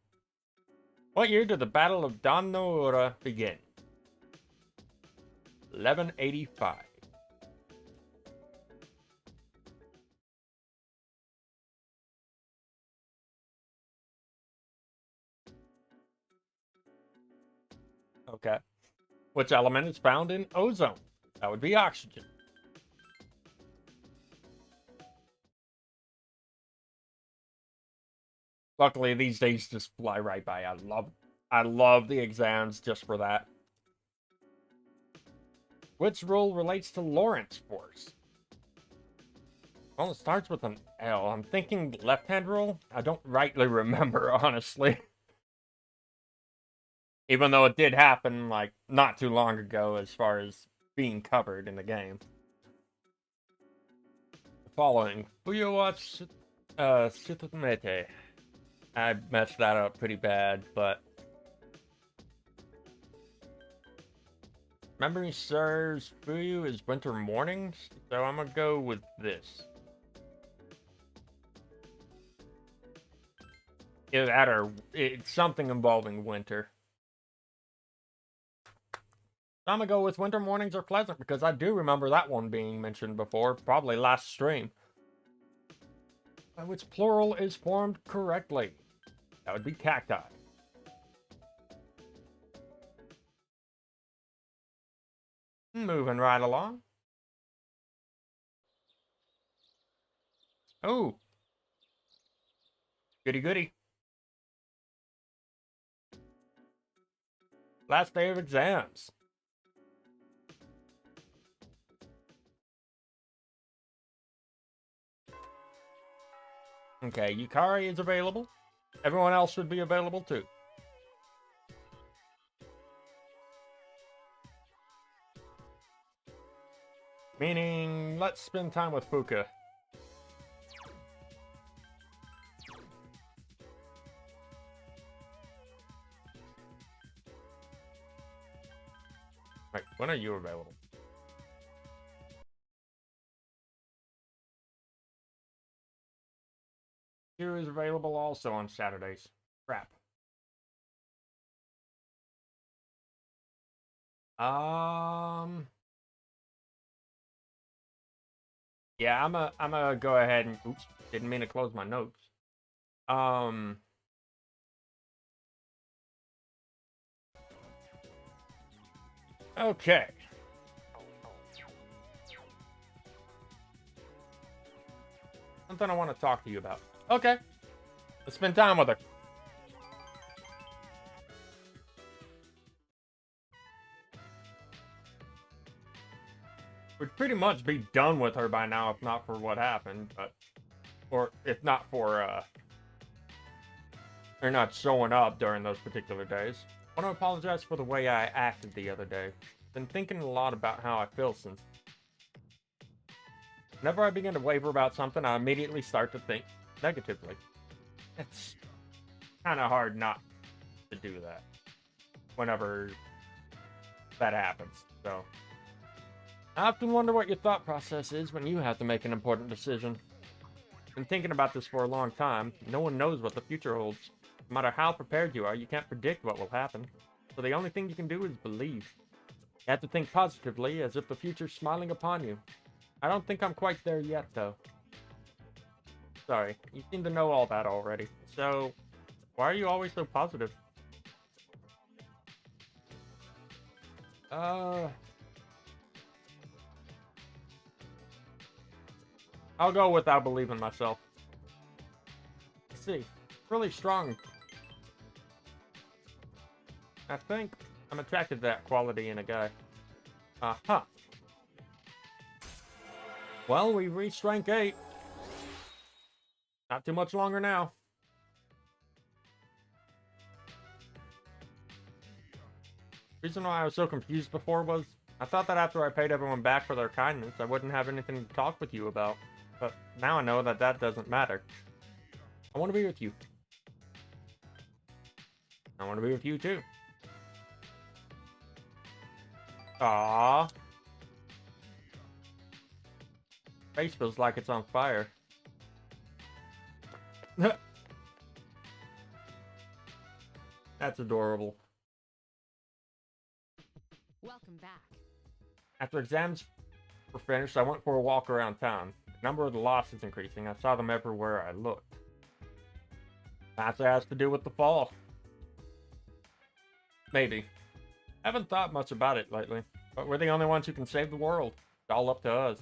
What year did the Battle of Dan no Ura begin? 1185. Okay. Which element is found in ozone? That would be oxygen. Luckily, these days just fly right by. I love the exams just for that. Which rule relates to Lorentz force? Well, it starts with an L. I'm thinking left-hand rule? I don't rightly remember, honestly. Even though it did happen, like, not too long ago as far as being covered in the game. The following. Fuyo wa Shitomete. I messed that up pretty bad, but... Memory serves, Fuyu is winter mornings, so I'm gonna go with this. Either that or it's something involving winter. So I'm gonna go with winter mornings are pleasant because I do remember that one being mentioned before, probably last stream. By which plural is formed correctly. That would be cacti. Moving right along. Oh. Goody goody. Last day of exams. Okay, Yukari is available. Everyone else should be available too. Meaning, let's spend time with Fuka. Right, when are you available? Q is available also on Saturdays. Crap. Yeah, I'm a go ahead and oops, didn't mean to close my notes. Okay. Something I want to talk to you about. Okay. Let's spend time with her. We'd pretty much be done with her by now if not for what happened, but or if not for her not showing up during those particular days. I want to apologize for the way I acted the other day. Been thinking a lot about how I feel since. Whenever I begin to waver about something, I immediately start to think negatively. It's kind of hard not to do that whenever that happens. So, I often wonder what your thought process is when you have to make an important decision. Been thinking about this for a long time. No one knows what the future holds. No matter how prepared you are, you can't predict what will happen. So the only thing you can do is believe. You have to think positively, as if the future's smiling upon you. I don't think I'm quite there yet, though. Sorry, you seem to know all that already. So, why are you always so positive? I'll go with I believe in myself. Let's see. Really strong. I think I'm attracted to that quality in a guy. Uh-huh. Well, we've reached rank 8. Not too much longer now. The reason why I was so confused before was I thought that after I paid everyone back for their kindness, I wouldn't have anything to talk with you about. But now I know that that doesn't matter. I want to be with you. I want to be with you too. Aww. Face feels like it's on fire. That's adorable. Welcome back. After exams were finished, I went for a walk around town. The number of the lost is increasing. I saw them everywhere I looked. Perhaps it has to do with the fall. Maybe. I haven't thought much about it lately, but we're the only ones who can save the world. It's all up to us.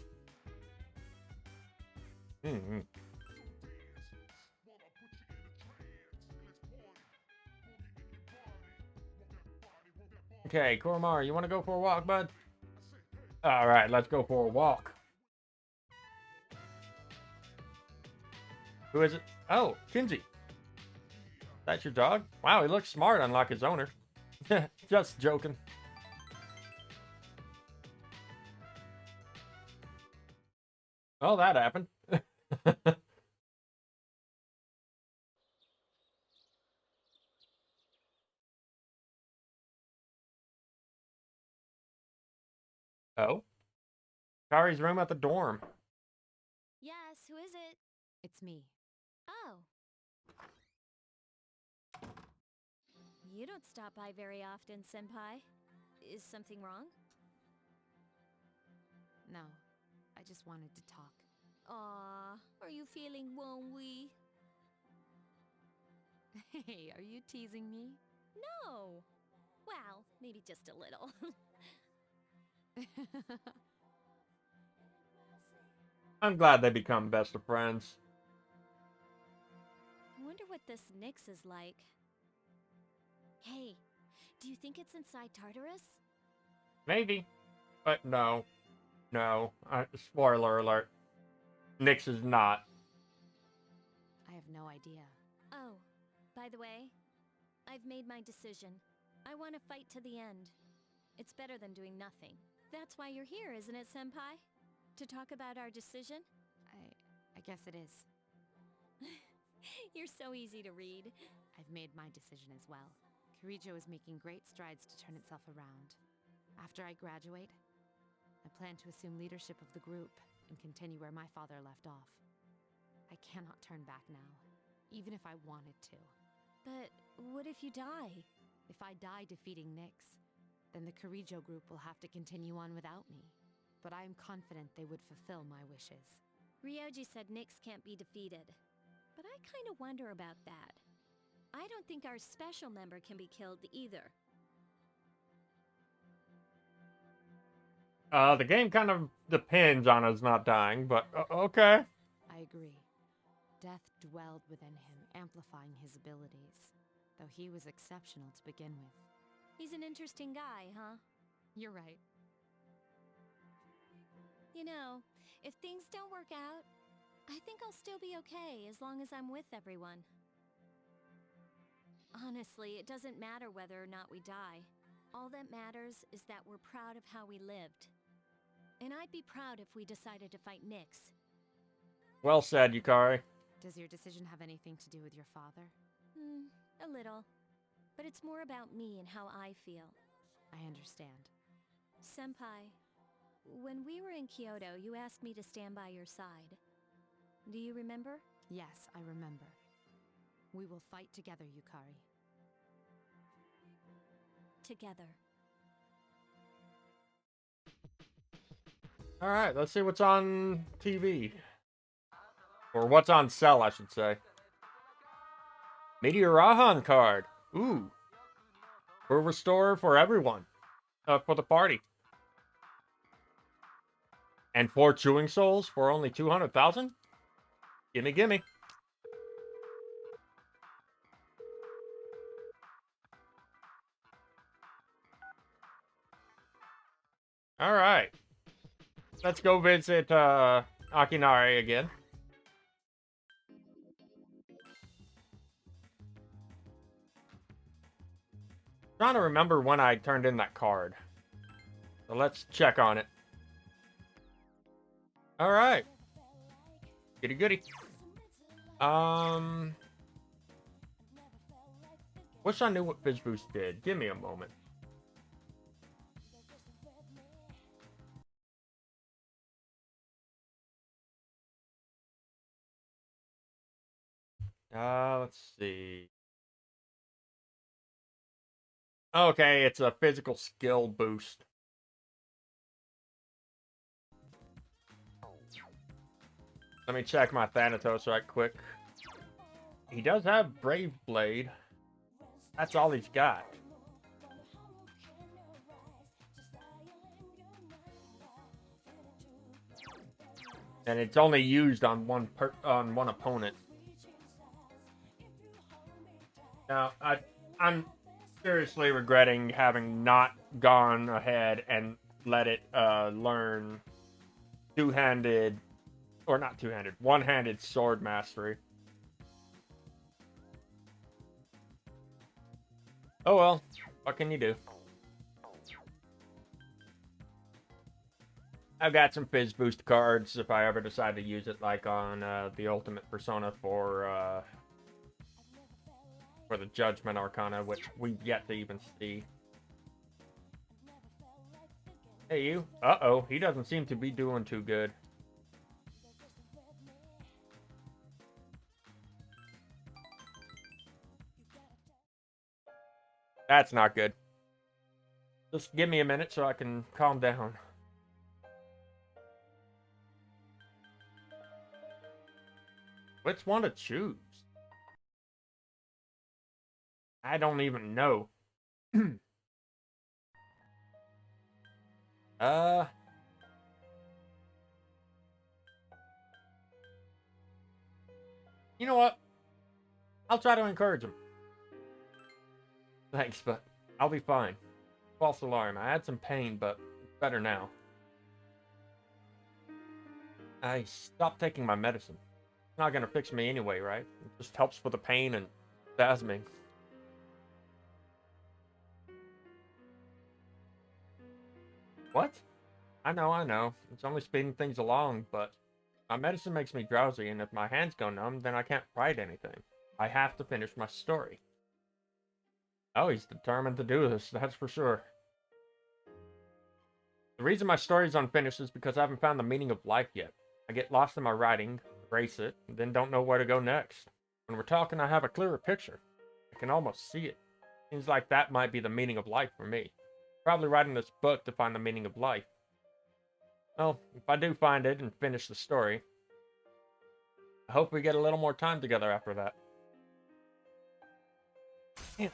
Okay, Koromar, you want to go for a walk, bud? Alright, let's go for a walk. Who is it? Oh, Kinsey. That's your dog? Wow, he looks smart, unlike his owner. Just joking. Oh, that happened. Oh. Kari's room at the dorm. Yes, who is it? It's me. Oh. You don't stop by very often, Senpai. Is something wrong? No, I just wanted to talk. Aw, are you feeling lonely? Hey, are you teasing me? No. Well, maybe just a little. I'm glad they become best of friends. I wonder what this Nyx is like. Hey, do you think it's inside Tartarus? Maybe. But no. No. Spoiler alert. Nyx is not. I have no idea. Oh, by the way, I've made my decision. I want to fight to the end. It's better than doing nothing. That's why you're here, isn't it, Senpai? To talk about our decision? I guess it is. You're so easy to read. I've made my decision as well. Kirijo is making great strides to turn itself around. After I graduate, I plan to assume leadership of the group and continue where my father left off. I cannot turn back now, even if I wanted to. But what if you die? If I die defeating Nyx, then the Kirijo group will have to continue on without me. But I am confident they would fulfill my wishes. Ryoji said Nyx can't be defeated. But I kind of wonder about that. I don't think our special member can be killed either. The game kind of depends on us not dying, but okay. I agree. Death dwelled within him, amplifying his abilities, though he was exceptional to begin with. He's an interesting guy, huh? You're right. You know, if things don't work out, I think I'll still be okay as long as I'm with everyone. Honestly, it doesn't matter whether or not we die. All that matters is that we're proud of how we lived. And I'd be proud if we decided to fight Nyx. Well said, Yukari. Does your decision have anything to do with your father? A little. But it's more about me and how I feel. I understand. Senpai, when we were in Kyoto, you asked me to stand by your side. Do you remember? Yes, I remember. We will fight together, Yukari. Together. Alright, let's see what's on TV. Or what's on sale, I should say. Meteorahan card. Ooh. Will restore for everyone. For the party. And 4 chewing souls for only 200,000? Gimme, gimme. Alright. Let's go visit Akinari again. Trying to remember when I turned in that card. So let's check on it. Alright. Goody goody. Wish I knew what Fizz Boost did. Give me a moment. Let's see. Okay, it's a physical skill boost. Let me check my Thanatos right quick. He does have Brave Blade. That's all he's got. And it's only used on one opponent. Now, I'm seriously regretting having not gone ahead and let it learn two-handed, or not two-handed, one-handed sword mastery. Oh well, What can you do? I've got some Fizz Boost cards if I ever decide to use it, like on the Ultimate Persona for the Judgment Arcana, which we've yet to even see. Hey, you. Uh-oh, he doesn't seem to be doing too good. That's not good. Just give me a minute so I can calm down. Which one to choose? I don't even know. You know what? I'll try to encourage him. Thanks, but I'll be fine. False alarm. I had some pain, but it's better now. I stopped taking my medicine. It's not gonna fix me anyway, right? It just helps with the pain and spasming. What? I know. It's only speeding things along, but my medicine makes me drowsy, and if my hands go numb, then I can't write anything. I have to finish my story. Oh, he's determined to do this, that's for sure. The reason my story's unfinished is because I haven't found the meaning of life yet. I get lost in my writing, erase it, and then don't know where to go next. When we're talking, I have a clearer picture. I can almost see it. Seems like that might be the meaning of life for me. Probably writing this book to find the meaning of life. Well, if I do find it and finish the story, I hope we get a little more time together after that. Damn.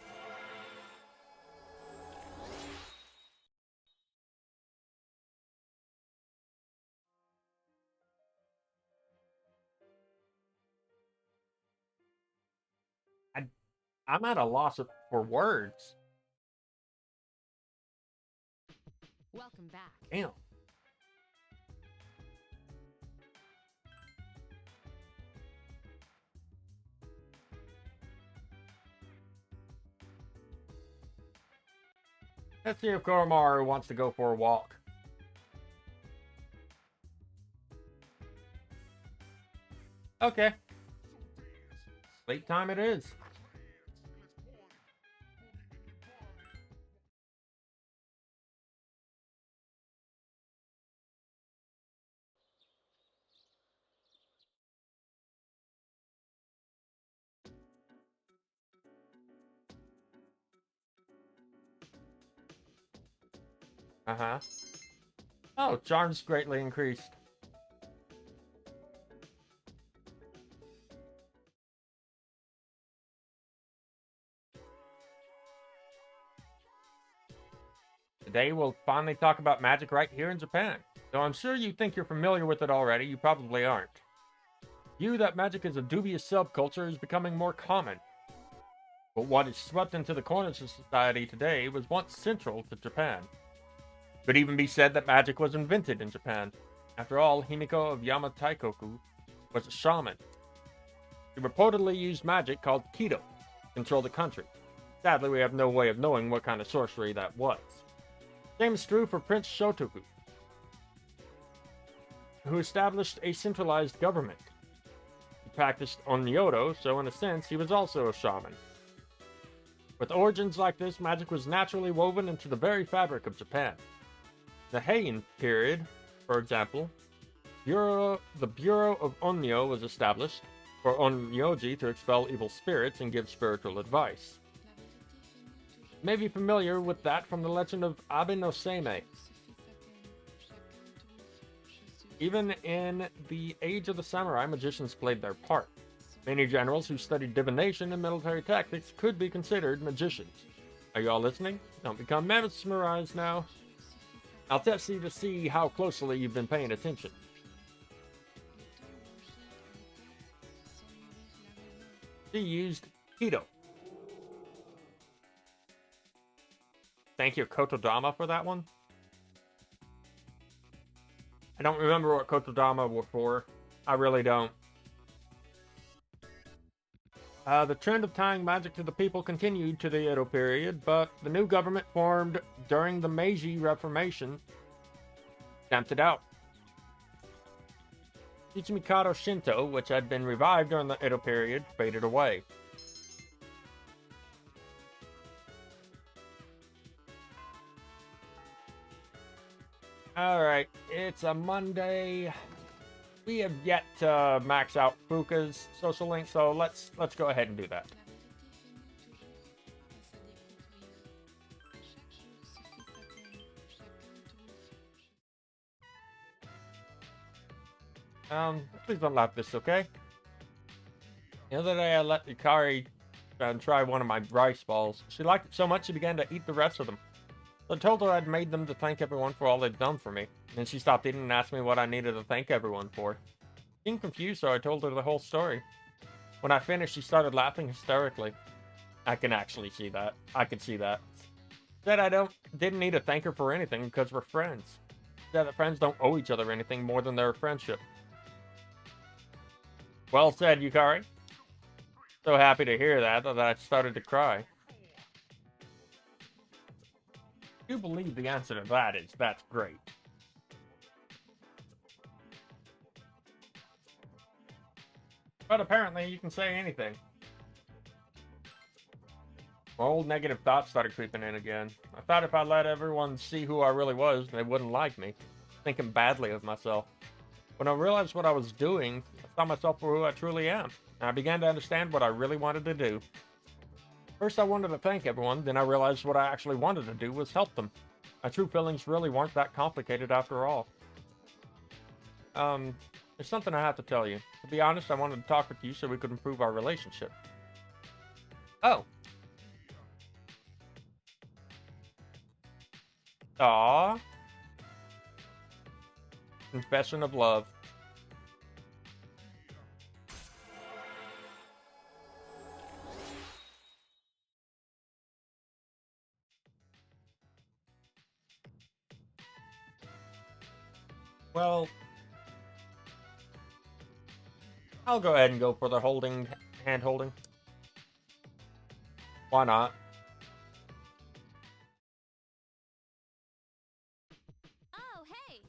I'm at a loss for words. Welcome back. Damn. Let's see if Koromaru wants to go for a walk. Okay. Late time it is. Uh-huh. Oh, charms greatly increased. Today we'll finally talk about magic right here in Japan. Though I'm sure you think you're familiar with it already, you probably aren't. View that magic is a dubious subculture is becoming more common. But what is swept into the corners of society today was once central to Japan. It could even be said that magic was invented in Japan. After all, Himiko of Yamataikoku was a shaman. She reportedly used magic called Kido to control the country. Sadly, we have no way of knowing what kind of sorcery that was. Same is true for Prince Shotoku, who established a centralized government. He practiced Onmyodo, so in a sense, he was also a shaman. With origins like this, magic was naturally woven into the very fabric of Japan. The Heian period, for example, the Bureau of Onmyo was established for Onmyoji to expel evil spirits and give spiritual advice. You may be familiar with that from the legend of Abe no Seimei. Even in the Age of the Samurai, magicians played their part. Many generals who studied divination and military tactics could be considered magicians. Are you all listening? Don't become mesmerized now. I'll test you to see how closely you've been paying attention. She used Kido. Thank you, Kotodama, for that one. I don't remember what Kotodama were for. I really don't. The trend of tying magic to the people continued to the Edo period, but the new government formed during the Meiji Reformation stamped it out. Ichimikado Shinto, which had been revived during the Edo period, faded away. Alright, it's a Monday. We have yet to max out Fuka's social link, so let's go ahead and do that. Please don't laugh this, okay? The other day I let Yukari try one of my rice balls. She liked it so much she began to eat the rest of them. So I told her I'd made them to thank everyone for all they'd done for me. Then she stopped eating and asked me what I needed to thank everyone for. Being confused, so I told her the whole story. When I finished, she started laughing hysterically. I can actually see that. I can see that. Said I didn't need to thank her for anything because we're friends. Said that friends don't owe each other anything more than their friendship. Well said, Yukari. So happy to hear that I started to cry. I do believe the answer to that is that's great. But apparently you can say anything. My old negative thoughts started creeping in again. I thought if I let everyone see who I really was, they wouldn't like me. Thinking badly of myself. When I realized what I was doing, I saw myself for who I truly am. And I began to understand what I really wanted to do. First I wanted to thank everyone, then I realized what I actually wanted to do was help them. My true feelings really weren't that complicated after all. There's something I have to tell you. To be honest, I wanted to talk with you so we could improve our relationship. Oh. Aww. Confession of love. Well, I'll go ahead and go for the hand holding. Why not? Oh, hey!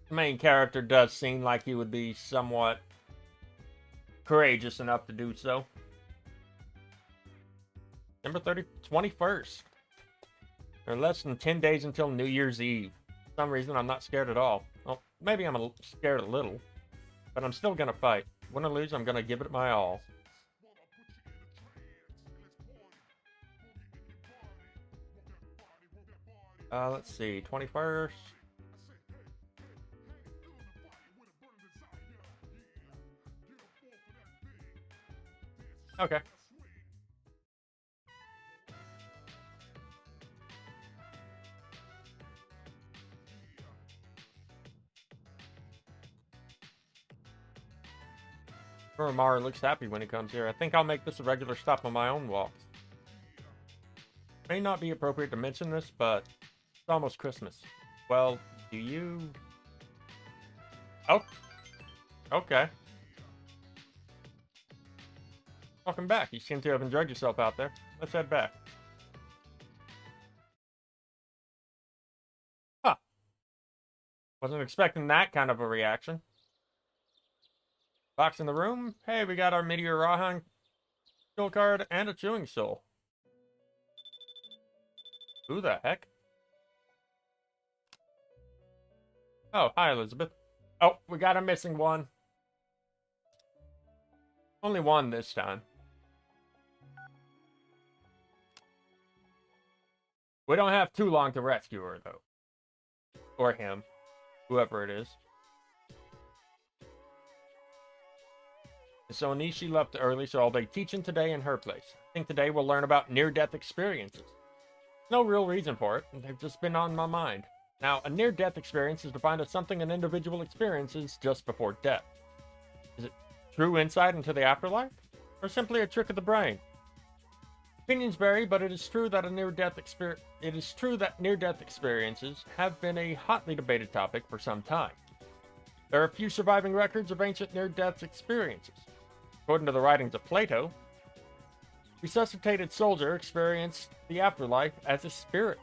The main character does seem like he would be somewhat courageous enough to do so. December 21st. There are less than 10 days until New Year's Eve. For some reason, I'm not scared at all. Well, maybe I'm scared a little. But I'm still gonna fight. Win or lose, I'm gonna give it my all. Let's see. 21st. Okay. Mara looks happy when he comes here. I think I'll make this a regular stop on my own walks. May not be appropriate to mention this, but it's almost Christmas. Well, do you... Oh. Okay. Welcome back. You seem to have enjoyed yourself out there. Let's head back. Huh. Wasn't expecting that kind of a reaction. Box in the room. Hey, we got our Meteor Rahan skill card and a Chewing Soul. Who the heck? Oh, hi, Elizabeth. Oh, we got a missing one. Only one this time. We don't have too long to rescue her, though. Or him. Whoever it is. So Nishi left early, so I'll be teaching today in her place. I think today we'll learn about near-death experiences. No real reason for it, they've just been on my mind. Now, a near-death experience is defined as something an individual experiences just before death. Is it true insight into the afterlife? Or simply a trick of the brain? Opinions vary, but it is true that near-death experiences have been a hotly debated topic for some time. There are few surviving records of ancient near-death experiences. According to the writings of Plato, resuscitated soldier experienced the afterlife as a spirit.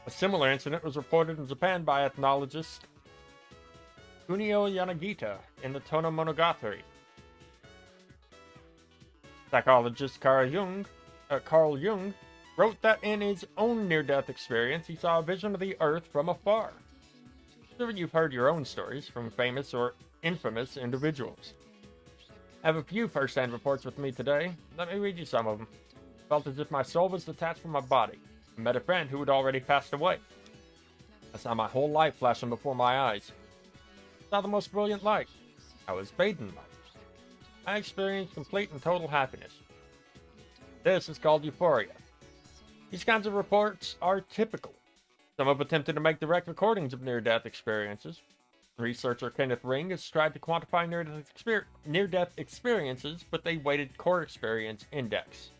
A similar incident was reported in Japan by ethnologist Kunio Yanagita in the Tono Monogatari. Psychologist Carl Jung wrote that in his own near-death experience, he saw a vision of the Earth from afar. Sure, you've heard your own stories from famous or infamous individuals. I have a few first-hand reports with me today. Let me read you some of them. Felt as if my soul was detached from my body. I met a friend who had already passed away. I saw my whole life flashing before my eyes. I saw the most brilliant light. I was bathed in light. I experienced complete and total happiness. This is called euphoria. These kinds of reports are typical. Some have attempted to make direct recordings of near-death experiences. Researcher Kenneth Ring has tried to quantify near-death experiences with a weighted core experience index.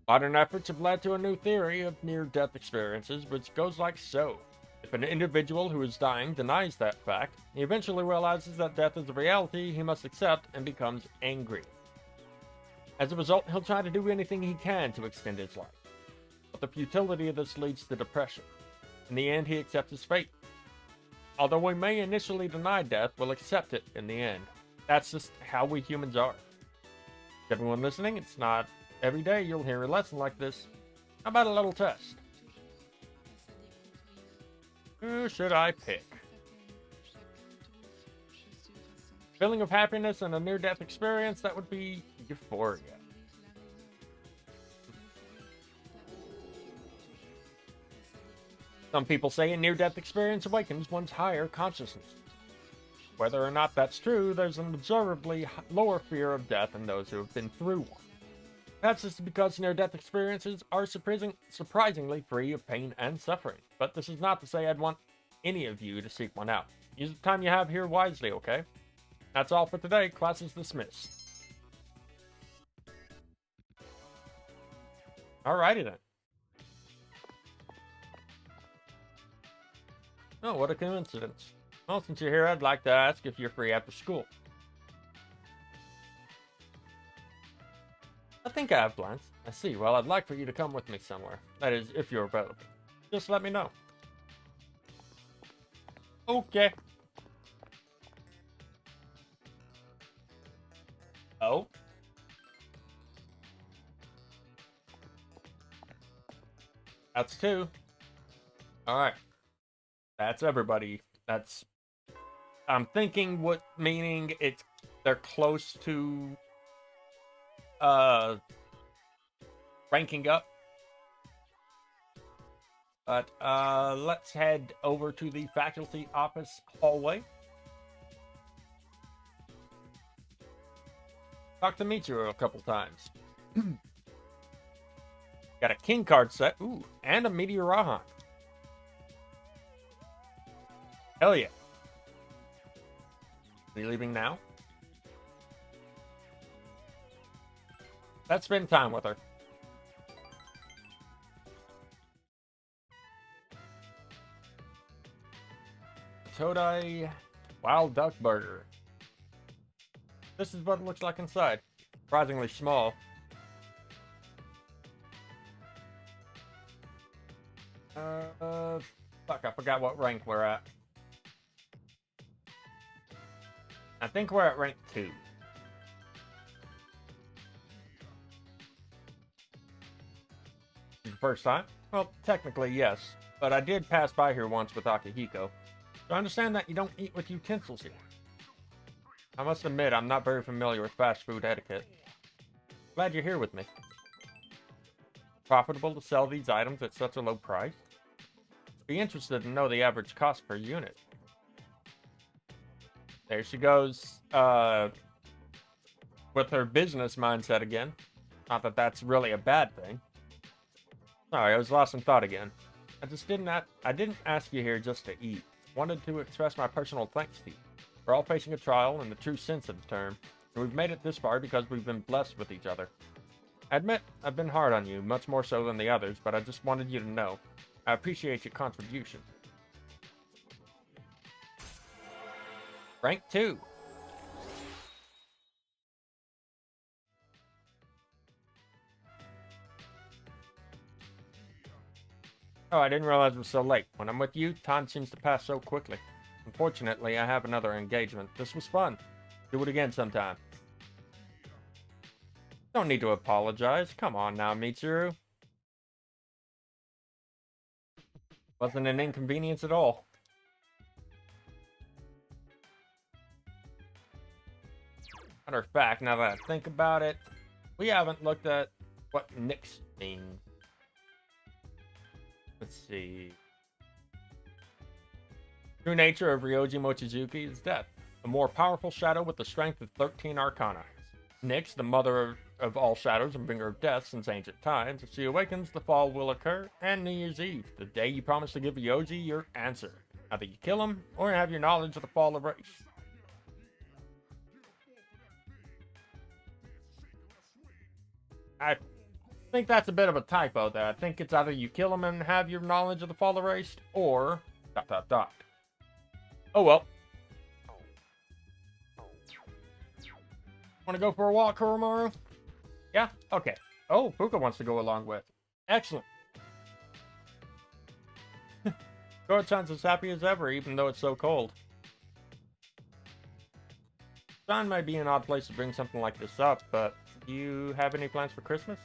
Modern efforts have led to a new theory of near-death experiences, which goes like so. If an individual who is dying denies that fact, he eventually realizes that death is a reality he must accept and becomes angry. As a result, he'll try to do anything he can to extend his life. But the futility of this leads to depression. In the end, he accepts his fate. Although we may initially deny death, we'll accept it in the end. That's just how we humans are. To everyone listening, it's not every day you'll hear a lesson like this. How about a little test? Who should I pick? Feeling of happiness and a near-death experience, that would be euphoria. Some people say a near-death experience awakens one's higher consciousness. Whether or not that's true, there's an observably lower fear of death in those who have been through one. That's just because near-death experiences are surprisingly free of pain and suffering. But this is not to say I'd want any of you to seek one out. Use the time you have here wisely, okay? That's all for today. Class is dismissed. Alrighty then. Oh, what a coincidence. Well, since you're here, I'd like to ask if you're free after school. I think I have plans. I see. Well, I'd like for you to come with me somewhere. That is, if you're available. Just let me know. Okay. Oh? That's two. Alright. That's everybody. That's... I'm thinking what meaning they're close to... ranking up. But, let's head over to the faculty office hallway. Talk to Michiru a couple times. Got a king card set. Ooh, and a Meteorahan. Hell yeah. Are you leaving now? Let's spend time with her. Todai Wild Duck Burger. This is what it looks like inside. Surprisingly small. Fuck, I forgot what rank we're at. I think we're at rank 2. The first time? Well, technically, yes. But I did pass by here once with Akihiko. So I understand that you don't eat with utensils here. I must admit, I'm not very familiar with fast food etiquette. Glad you're here with me. Profitable to sell these items at such a low price? Be interested to know the average cost per unit. There she goes, with her business mindset again. Not that that's really a bad thing. Sorry, I was lost in thought again. I didn't ask you here just to eat. Wanted to express my personal thanks to you. We're all facing a trial in the true sense of the term, and we've made it this far because we've been blessed with each other. I admit, I've been hard on you, much more so than the others, but I just wanted you to know. I appreciate your contribution. Rank 2. Oh, I didn't realize it was so late. When I'm with you, time seems to pass so quickly. Unfortunately, I have another engagement. This was fun. Do it again sometime. Don't need to apologize. Come on now, Mitsuru. Wasn't an inconvenience at all. Matter of fact, now that I think about it, we haven't looked at what Nyx means. Let's see. True nature of Ryoji Mochizuki is death, a more powerful shadow with the strength of 13 arcana. Nyx, the mother of all shadows and bringer of death since ancient times, if she awakens, the fall will occur, and New Year's Eve, the day you promise to give Ryoji your answer. Either you kill him, or have your knowledge of the fall erased. I think that's a bit of a typo there. I think it's either you kill him and have your knowledge of the fall erased, or ... Oh well. Want to go for a walk, Kuromaru? Yeah? Okay. Oh, Puka wants to go along with. Excellent. Goro-chan's as happy as ever, even though it's so cold. Sun might be an odd place to bring something like this up, but do you have any plans for Christmas?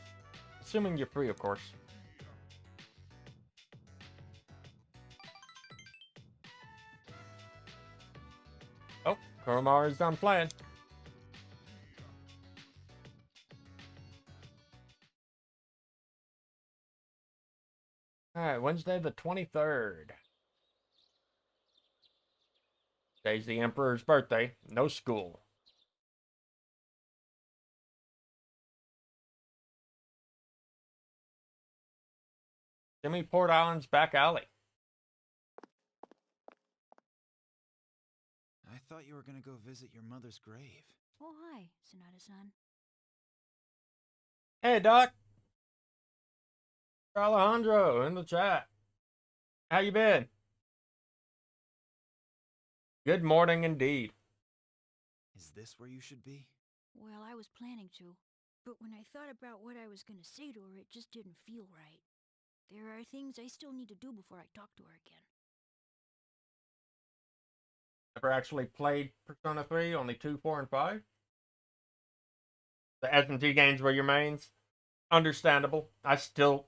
Assuming you're free, of course. Oh, Kuromaru's done playing. Alright, Wednesday the 23rd. Today's the Emperor's birthday. No school. Jimmy Port Island's back alley. I thought you were gonna go visit your mother's grave. Oh, hi, Sonata-san. Hey, Doc. Alejandro in the chat. How you been? Good morning indeed. Is this where you should be? Well, I was planning to, but when I thought about what I was gonna say to her, it just didn't feel right. There are things I still need to do before I talk to her again. Never actually played Persona 3, only 2, 4, and 5. The S&T games were your mains. Understandable. I still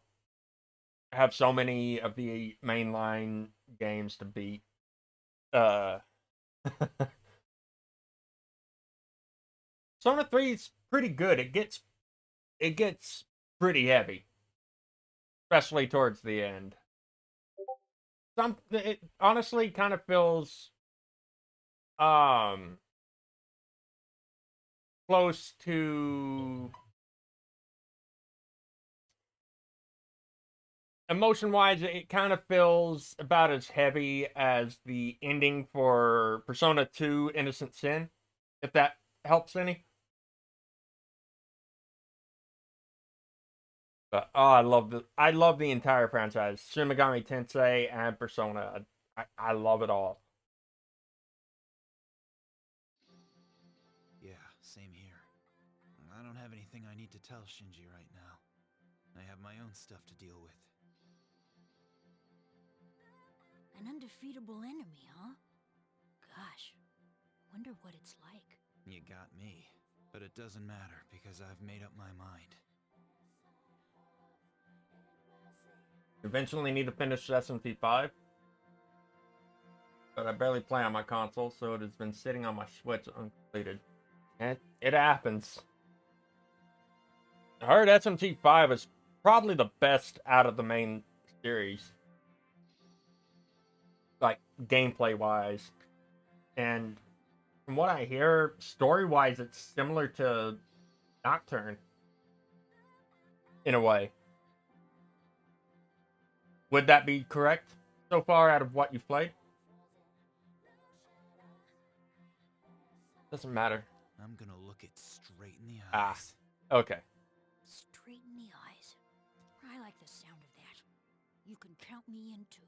have so many of the mainline games to beat. Persona 3 is pretty good. It gets pretty heavy, especially towards the end. It honestly kind of feels close to emotion-wise. It kind of feels about as heavy as the ending for Persona 2 Innocent Sin, if that helps any. But oh, I love the entire franchise. Shin Megami Tensei and Persona. I love it all. Yeah, same here. I don't have anything I need to tell Shinji right now. I have my own stuff to deal with. An undefeatable enemy, huh? Gosh, wonder what it's like. You got me. But it doesn't matter, because I've made up my mind. Eventually need to finish SMT5. But I barely play on my console, so it has been sitting on my Switch uncompleted. And it happens. I heard SMT5 is probably the best out of the main series. Like, gameplay-wise. And from what I hear, story-wise, it's similar to Nocturne. In a way. Would that be correct so far out of what you've played? Doesn't matter. I'm gonna look it straight in the eyes. Okay. Straight in the eyes. I like the sound of that. You can count me in too.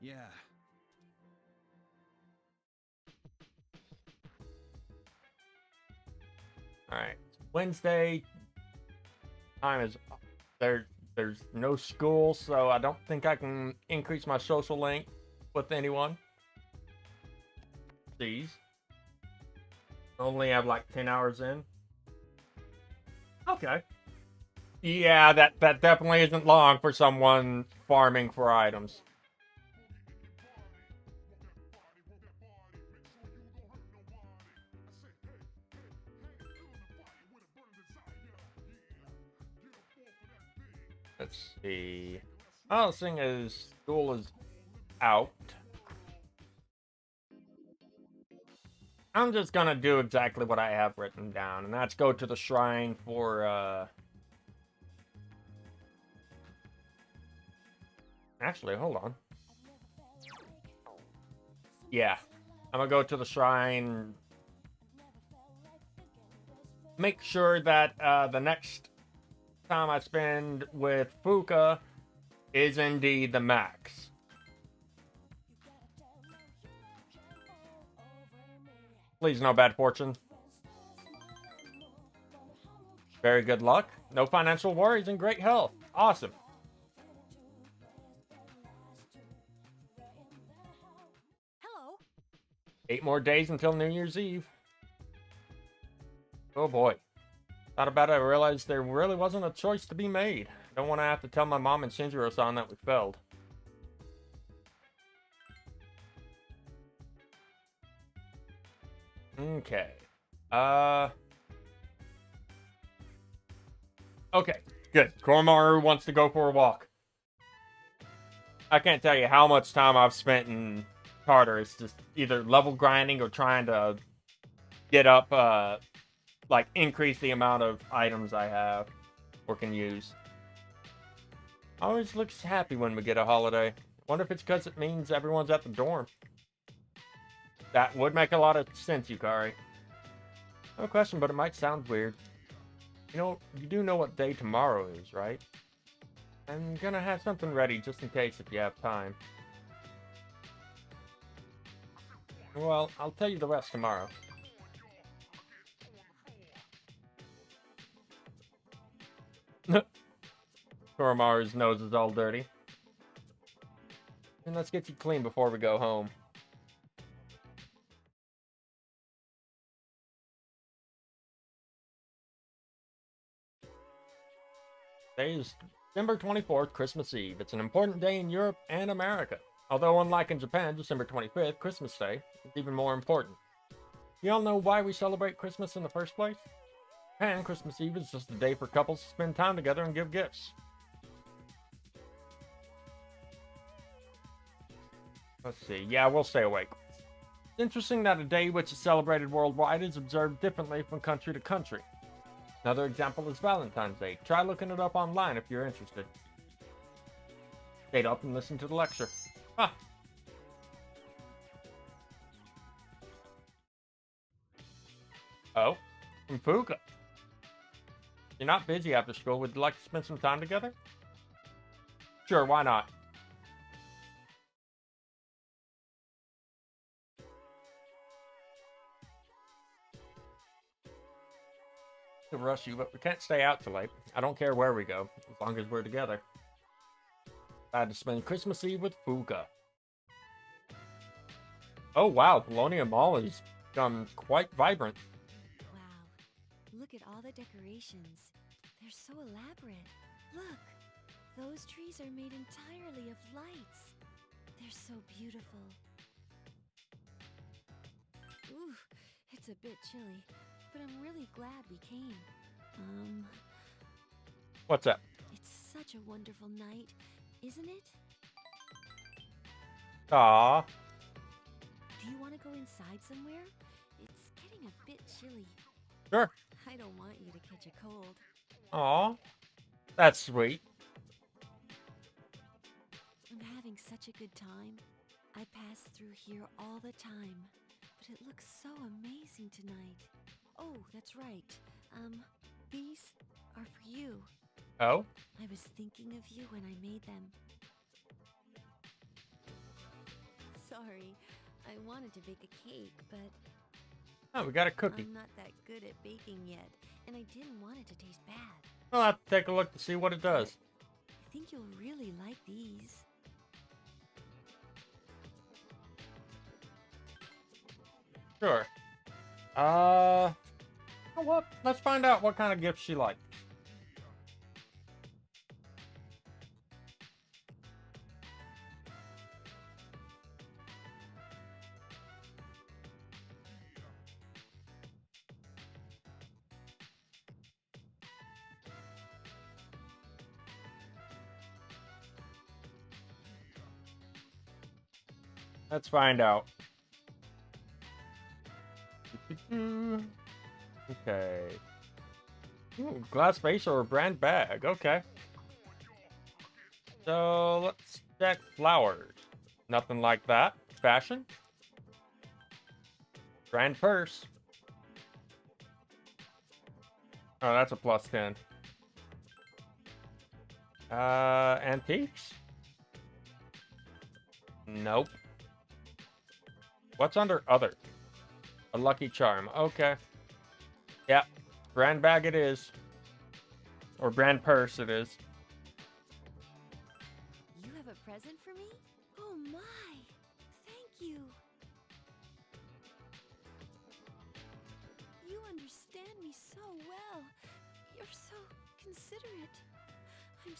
Yeah. Alright. Wednesday. Time is... They're There's no school, so I don't think I can increase my social link with anyone. These. Only have like 10 hours in. Okay. Yeah, that definitely isn't long for someone farming for items. Let's see. Oh, seeing as school is out, I'm just gonna do exactly what I have written down, and that's go to the shrine for, Actually, hold on. Yeah. I'm gonna go to the shrine. Make sure that, the next time I spend with Fuka is indeed the max. Please, no bad fortune. Very good luck. No financial worries and great health. Awesome. Hello. 8 more days until New Year's Eve. Oh boy. Thought about it, I realized there really wasn't a choice to be made. Don't want to have to tell my mom and Shinjiro-san that we failed. Okay. Okay, good. Koromaru wants to go for a walk. I can't tell you how much time I've spent in Tartarus, just either level grinding or trying to get up, like, increase the amount of items I have or can use. Always looks happy when we get a holiday. Wonder if it's because it means everyone's at the dorm. That would make a lot of sense, Yukari. No question, but it might sound weird. You know, you do know what day tomorrow is, right? I'm gonna have something ready just in case if you have time. Well, I'll tell you the rest tomorrow. Koromaru's nose is all dirty. And let's get you clean before we go home. Today is December 24th, Christmas Eve. It's an important day in Europe and America. Although unlike in Japan, December 25th, Christmas Day, is even more important. You all know why we celebrate Christmas in the first place? In Japan, Christmas Eve is just a day for couples to spend time together and give gifts. Let's see. Yeah, we'll stay awake. It's interesting that a day which is celebrated worldwide is observed differently from country to country. Another example is Valentine's Day. Try looking it up online if you're interested. Stayed up and listened to the lecture. Ah. Oh, from Fuka. You're not busy after school. Would you like to spend some time together? Sure, why not? To rush you, but we can't stay out too late. I don't care where we go, as long as we're together. I had to spend Christmas Eve with Fuka. Oh wow, Bologna Mall has become quite vibrant. Wow, look at all the decorations. They're so elaborate. Look, those trees are made entirely of lights. They're so beautiful. Ooh, it's a bit chilly, but I'm really glad we came. What's up? It's such a wonderful night, isn't it? Aww. Do you want to go inside somewhere? It's getting a bit chilly. Sure. I don't want you to catch a cold. Aww. That's sweet. I'm having such a good time. I pass through here all the time, but it looks so amazing tonight. Oh, that's right. These are for you. Oh? I was thinking of you when I made them. Sorry, I wanted to bake a cake, but Oh, we got a cookie. I'm not that good at baking yet, and I didn't want it to taste bad. I'll have to take a look to see what it does. think you'll really like these. Sure. You know what? Let's find out what kind of gifts she likes. Let's find out. Okay. Ooh, glass vase or a brand bag. Okay. So let's check flowers. Nothing like that. Fashion. Brand purse. Oh, that's a plus 10. Antiques? Nope. What's under other? A lucky charm. Okay. Yep. Brand bag it is. Or brand purse it is. You have a present for me? Oh my! Thank you! You understand me so well. You're so considerate. I'm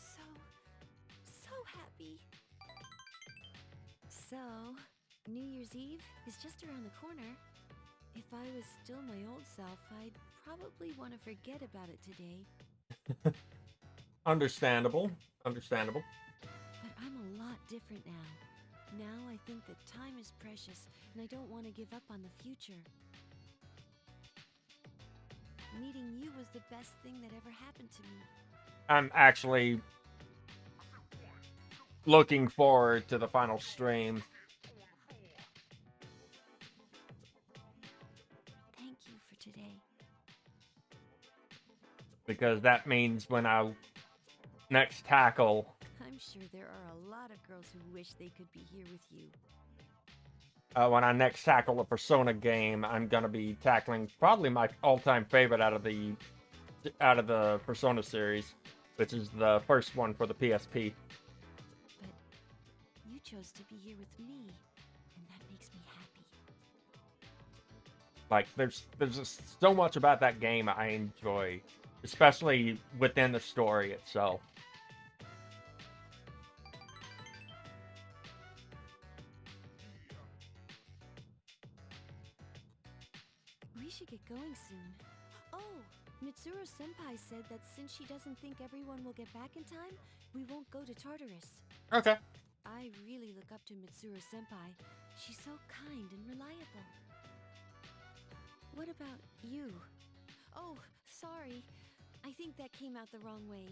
so happy. So, New Year's Eve is just around the corner. If I was still my old self, I'd probably want to forget about it today. Understandable. Understandable. But I'm a lot different now. Now I think that time is precious, and I don't want to give up on the future. Meeting you was the best thing that ever happened to me. I'm actually looking forward to the final stream. Thank you for today. Because that means when I next tackle... I'm sure there are a lot of girls who wish they could be here with you. When I next tackle a Persona game, I'm gonna be tackling probably my all-time favorite out of the Persona series, which is the first one for the PSP. But you chose to be here with me, and that makes me happy. Like, there's just so much about that game I enjoy, especially within the story itself. We should get going soon. Oh, Mitsuru-senpai said that since she doesn't think everyone will get back in time, we won't go to Tartarus. Okay. I really look up to Mitsuru-senpai. She's so kind and reliable. What about you? Oh, sorry. I think that came out the wrong way.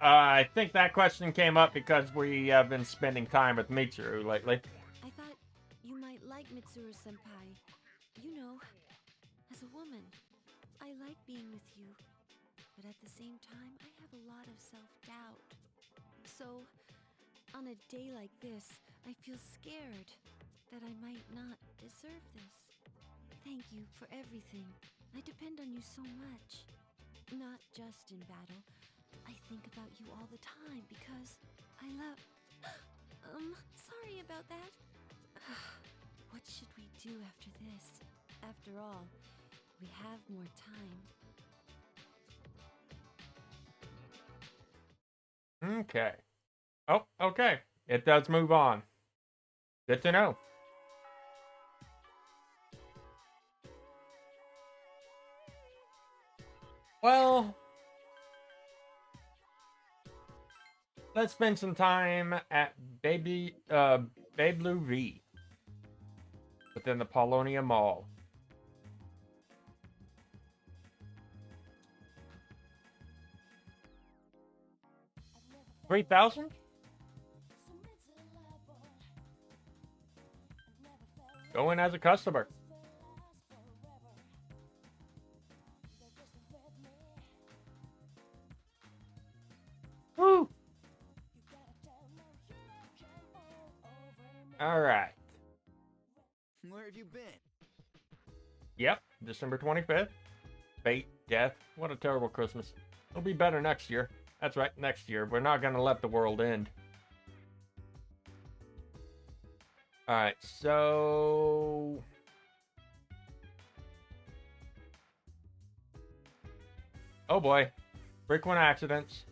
I think that question came up because we have been spending time with Mitsuru lately. I thought you might like Mitsuru-senpai. You know, as a woman, I like being with you. But at the same time, I have a lot of self-doubt. So, on a day like this, I feel scared that I might not deserve this. Thank you for everything. I depend on you so much. Not just in battle. I think about you all the time because I love... sorry about that. What should we do after this? After all, we have more time. Okay. Oh, okay. It does move on. Good to know. Well, let's spend some time at Babe Blue V within the Polonia Mall. $3,000? Go in as a customer. Woo! All right. Where have you been? Yep, December 25th. Fate, death. What a terrible Christmas. It'll be better next year. That's right, next year. We're not gonna let the world end. Alright, so... Oh boy. Frequent accidents.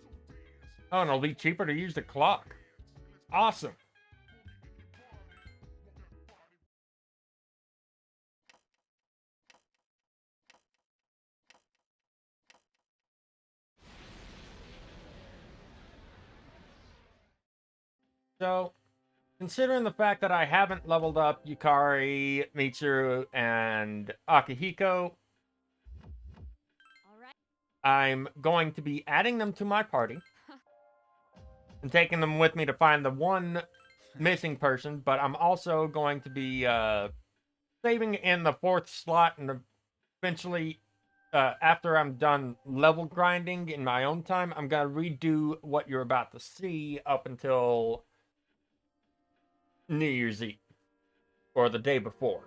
Oh, and it'll be cheaper to use the clock. Awesome. So, considering the fact that I haven't leveled up Yukari, Mitsuru, and Akihiko, I'm going to be adding them to my party and taking them with me to find the one missing person, but I'm also going to be saving in the 4th slot, and eventually, after I'm done level grinding in my own time, I'm going to redo what you're about to see up until New Year's Eve, or the day before.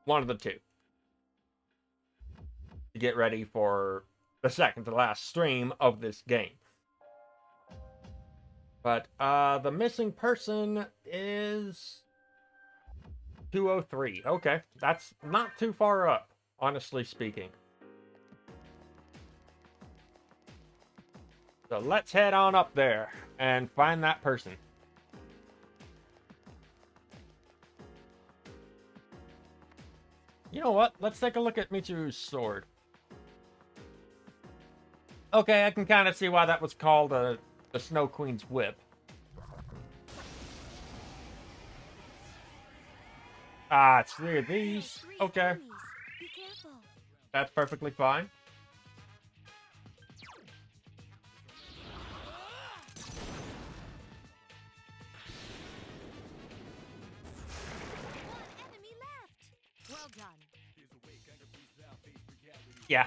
One of the two. To get ready for the second to last stream of this game. But the missing person is 203. Okay, that's not too far up, honestly speaking. So let's head on up there and find that person. You know what? Let's take a look at Mitsuru's sword. Okay, I can kind of see why that was called the Snow Queen's Whip. Ah, it's 3 of these. Okay. That's perfectly fine. Well done. Yeah.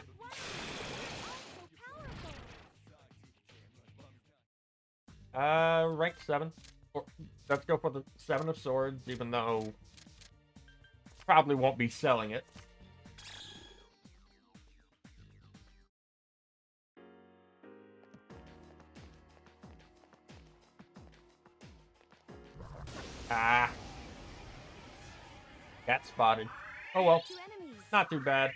Rank 7. Let's go for the 7 of Swords, even though probably won't be selling it. Ah. Got spotted. Oh well. Not too bad.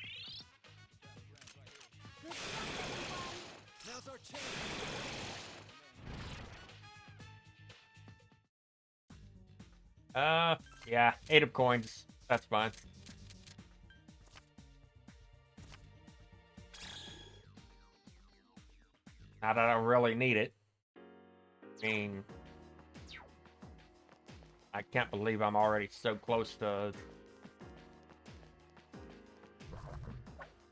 Yeah, 8 of coins. That's fine. Not that I really need it. I mean, I can't believe I'm already so close to...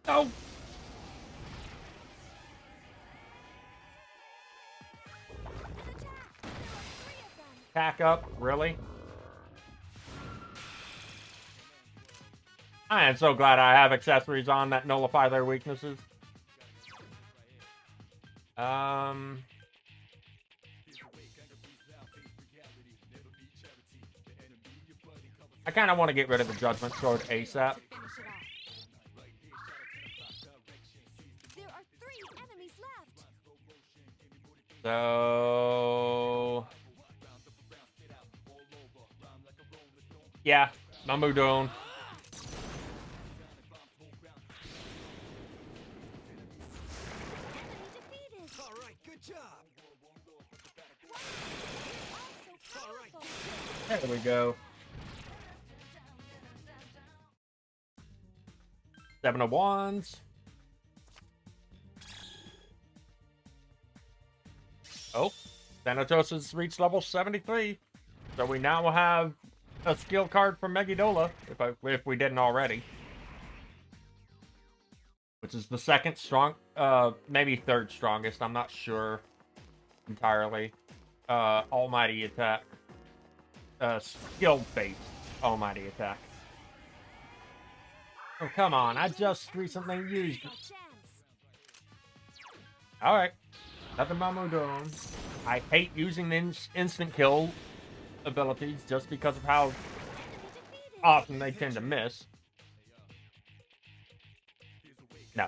No! Pack up, really? I am so glad I have accessories on that nullify their weaknesses. I kind of want to get rid of the Judgment Sword ASAP. There are 3 enemies left. So... yeah, Mamudon. There we go. 7 of Wands. Oh, Thanatos has reached level 73. So we now have a skill card from Megidola, if we didn't already. Which is the second strong, maybe third strongest, I'm not sure entirely. Almighty attack. Skill-based Almighty attack. Oh, come on, I just recently used it. Alright. Nothing Mamudon. I hate using the instant kill abilities just because of how often they tend to miss. No.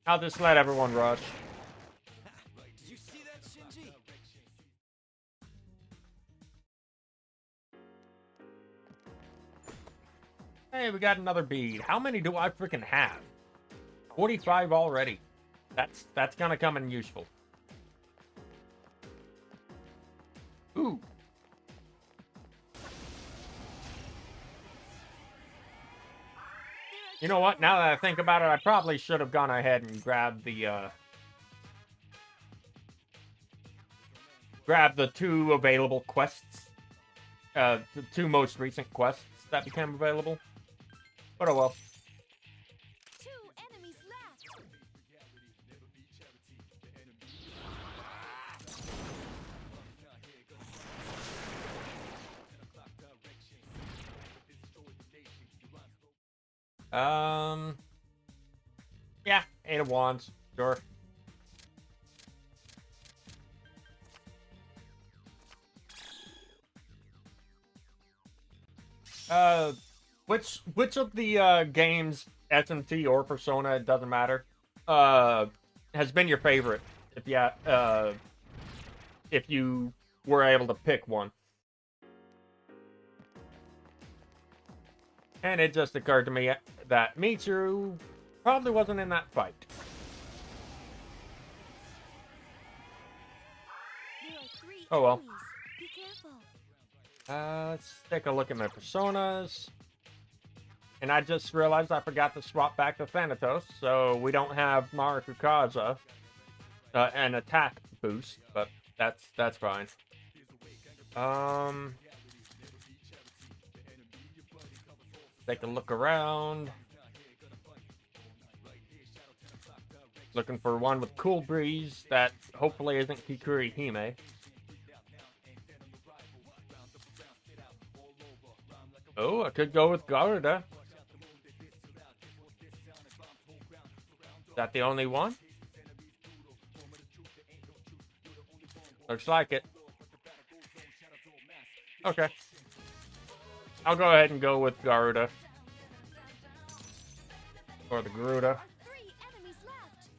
I'll just let everyone rush. Did you see that, Shinji? Hey, we got another bead. How many do I freaking have? 45 already. That's gonna come in useful. Ooh. You know what? Now that I think about it, I probably should have gone ahead and grabbed the two available quests. The two most recent quests that became available. But oh well. 2 enemies left. Yeah, 8 of Wands, sure. Which of the games, SMT or Persona, it doesn't matter, has been your favorite? If you were able to pick one. And it just occurred to me that Mitsuru probably wasn't in that fight. There are 3 Oh well. enemies. Be careful. Let's take a look at my Personas. And I just realized I forgot to swap back to Thanatos, so we don't have Marufukaza, an attack boost, but that's fine. Take a look around. Looking for one with Cool Breeze that hopefully isn't Kikuri Hime. Oh, I could go with Garuda. Is that the only one? Looks like it. Okay. I'll go ahead and go with Garuda. Or the Garuda. 3 enemies left.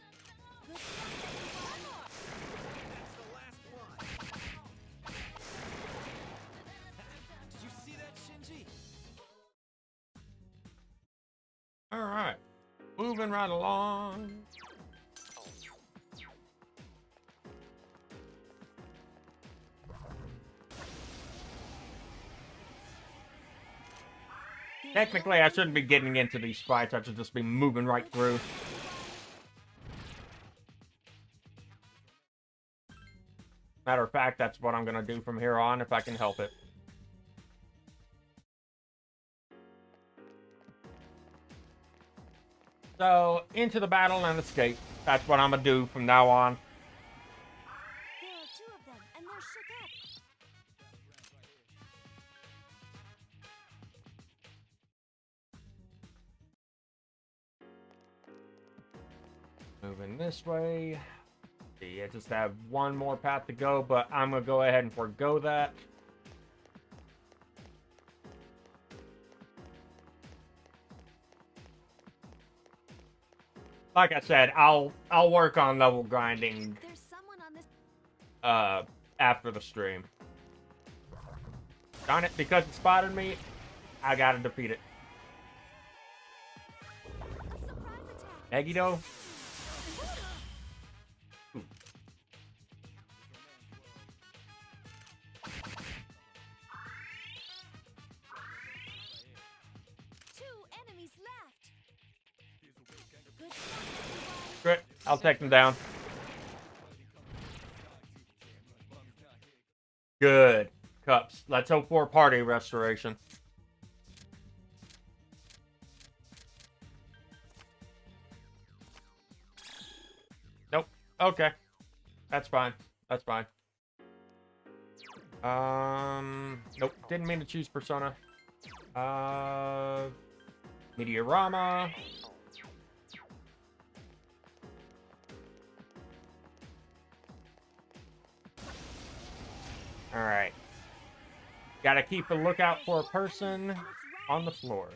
Did you see that, Shinji? Alright. Moving right along. Technically, I shouldn't be getting into these fights. I should just be moving right through. Matter of fact, that's what I'm going to do from here on if I can help it. So, into the battle and escape. That's what I'm going to do from now on. There are 2 of them, and they're shook up. Moving this way. See, I just have one more path to go, but I'm going to go ahead and forego that. Like I said, I'll work on level grinding There's someone on this. after the stream. Darn it, because it spotted me, I gotta defeat it. Surprise attack. Megiddo? Ooh. Two enemies left. Good job, everyone. Great, I'll take them down. Good. Cups. Let's hope for party restoration. Nope. Okay. That's fine. That's fine. Nope. Didn't mean to choose Persona. Meteorama. Alright. Gotta keep a lookout for a person on the floor.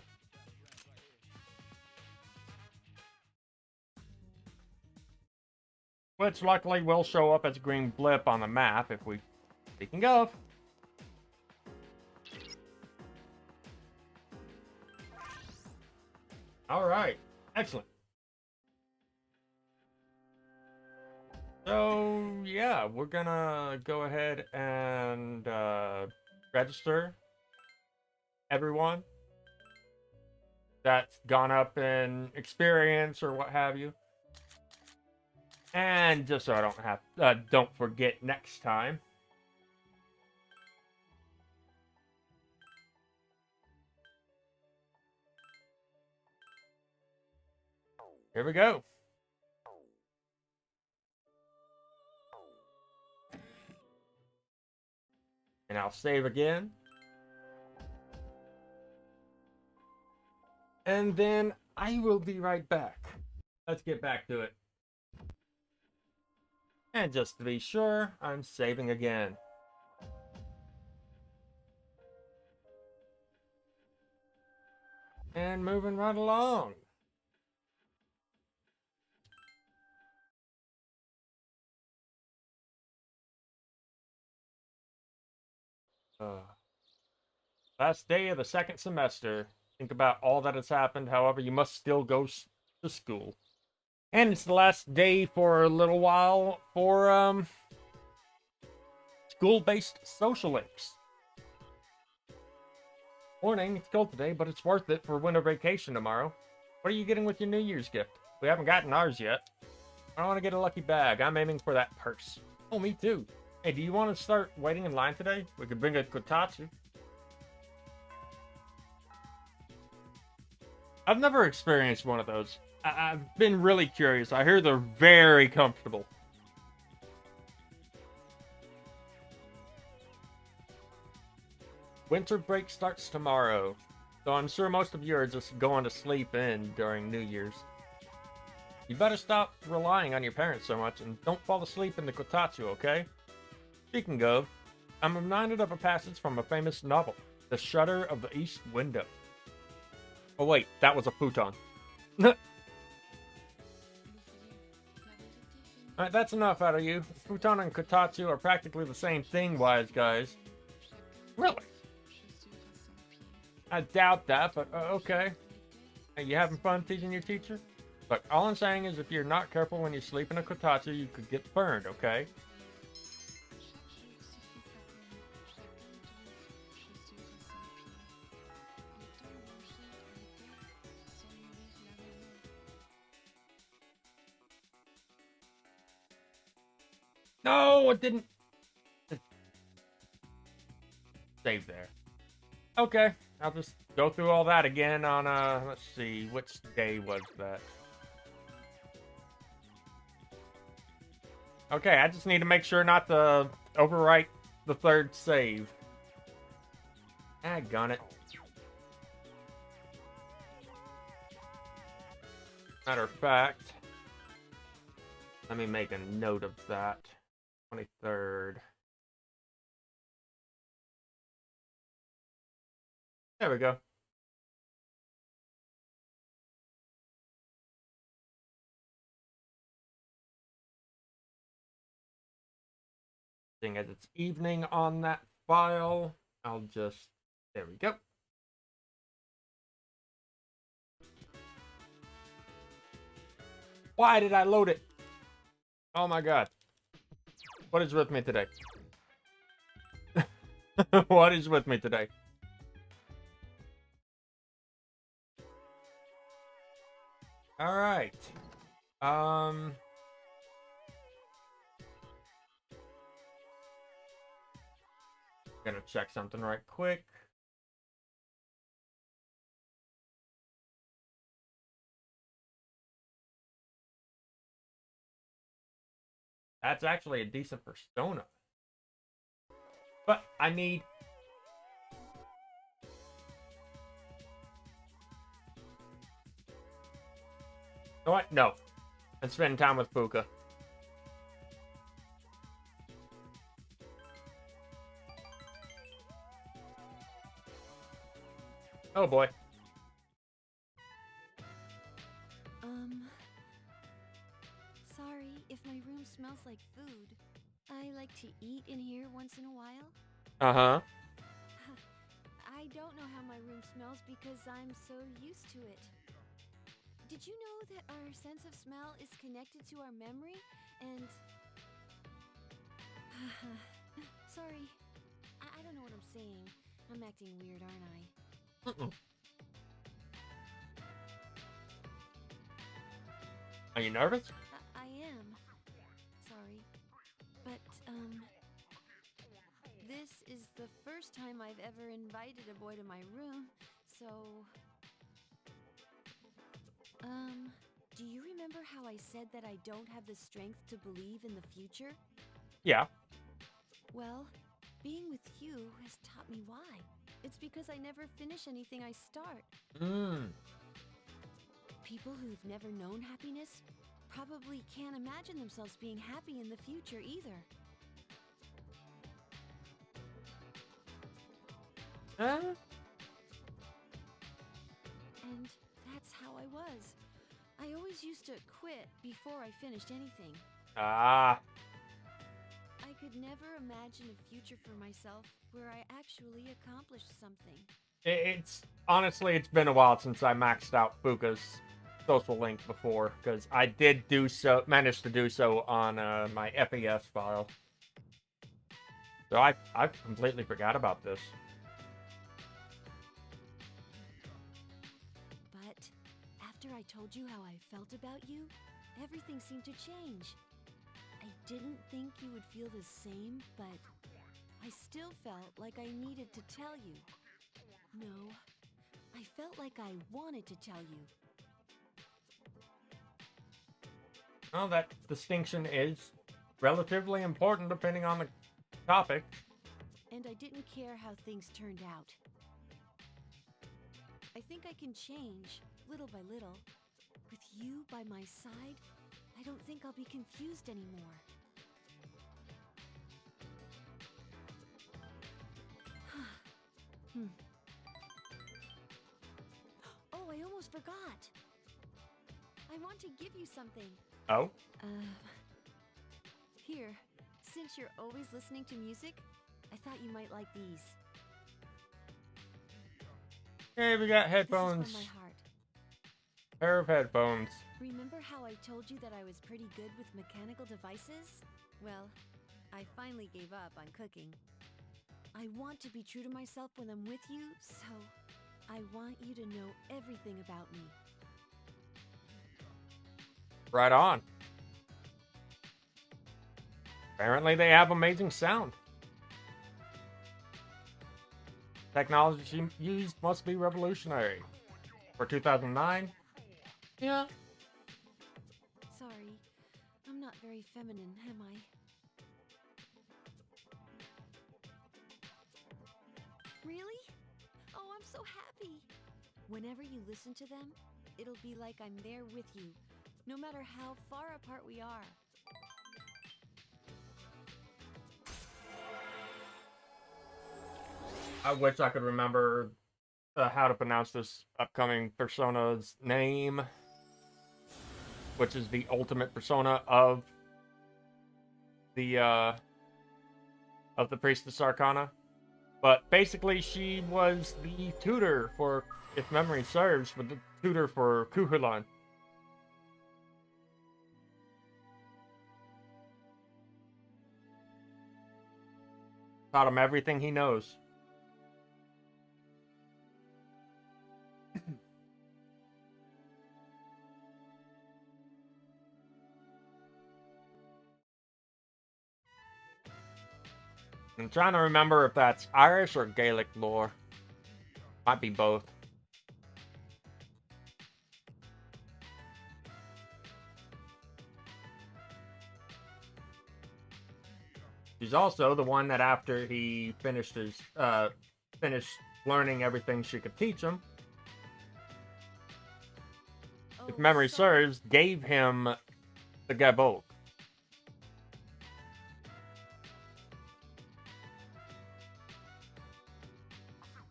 which luckily will show up as a green blip on the map if we... Speaking of... Alright, excellent. So, yeah, we're gonna go ahead and register everyone that's gone up in experience or what have you. And just so I don't have, don't forget next time. Here we go. And I'll save again. And then I will be right back. Let's get back to it. And just to be sure, I'm saving again. And moving right along. Last day of the second semester. Think about all that has happened. However, you must still go to school. And it's the last day for a little while for, school-based social links. Morning, it's cold today, but it's worth it for winter vacation tomorrow. What are you getting with your New Year's gift? We haven't gotten ours yet. I want to get a lucky bag. I'm aiming for that purse. Oh, me too. Hey, do you want to start waiting in line today? We could bring a kotatsu. I've never experienced one of those. I've been really curious. I hear they're very comfortable. Winter break starts tomorrow, so I'm sure most of you are just going to sleep in during New Year's. You better stop relying on your parents so much and don't fall asleep in the kotatsu, okay? Speaking of, I'm reminded of a passage from a famous novel, The Shutter of the East Window. Oh wait, that was a futon. Alright, that's enough out of you. Futon and kotatsu are practically the same thing, wise guys. Really? I doubt that, but okay. Hey, you having fun teaching your teacher? Look, all I'm saying is if you're not careful when you sleep in a kotatsu, you could get burned, okay? No, it didn't. Save there. Okay, I'll just go through all that again on, let's see, which day was that? Okay, I just need to make sure not to overwrite the third save. Daggone it. Matter of fact, let me make a note of that. 23rd. There we go. Seeing as it's evening on that file, I'll just... There we go. Why did I load it? Oh my god. What is with me today? What is with me today? Alright. Gonna check something right quick. That's actually a decent persona. But I need... You know what? No. I'm spending time with Fuka. Oh boy. Sorry if my room to eat in here once in a while? Uh-huh. I don't know how my room smells because I'm so used to it. Did you know that our sense of smell is connected to our memory and... Sorry, I don't know what I'm saying. I'm acting weird, aren't I? Are you nervous? I am. Sorry. But, this is the first time I've ever invited a boy to my room, so... do you remember how I said that I don't have the strength to believe in the future? Yeah. Well, being with you has taught me why. It's because I never finish anything I start. People who've never known happiness probably can't imagine themselves being happy in the future either. And that's how I was. I always used to quit before I finished anything. Ah. I could never imagine a future for myself where I actually accomplished something. It's honestly, it's been a while since I maxed out Fuka's social link before, because I did manage to do so on my FES file. So I completely forgot about this. But after I told you how I felt about you, everything seemed to change. I didn't think you would feel the same, but I still felt like I needed to tell you. No, I felt like I wanted to tell you. Well, that distinction is relatively important depending on the topic. And I didn't care how things turned out. I think I can change, little by little. With you by my side, I don't think I'll be confused anymore. Oh, I almost forgot. I want to give you something. Oh? Here, since you're always listening to music, I thought you might like these. Hey, we got headphones. This is from my heart. Pair of headphones. Remember how I told you that I was pretty good with mechanical devices? Well, I finally gave up on cooking. I want to be true to myself when I'm with you, so I want you to know everything about me. Right on. Apparently they have amazing sound. Technology used must be revolutionary. For 2009? Yeah. Sorry, I'm not very feminine, am I? Really? Oh, I'm so happy! Whenever you listen to them, it'll be like I'm there with you, no matter how far apart we are. I wish I could remember how to pronounce this upcoming persona's name, which is the ultimate persona of the Priestess Arcana. But basically, she was the tutor for, if memory serves, the tutor for Kuhulan. Taught him everything he knows. I'm trying to remember if that's Irish or Gaelic lore. Might be both. She's also the one that after he finished learning everything she could teach him, if memory serves, gave him the Gabok.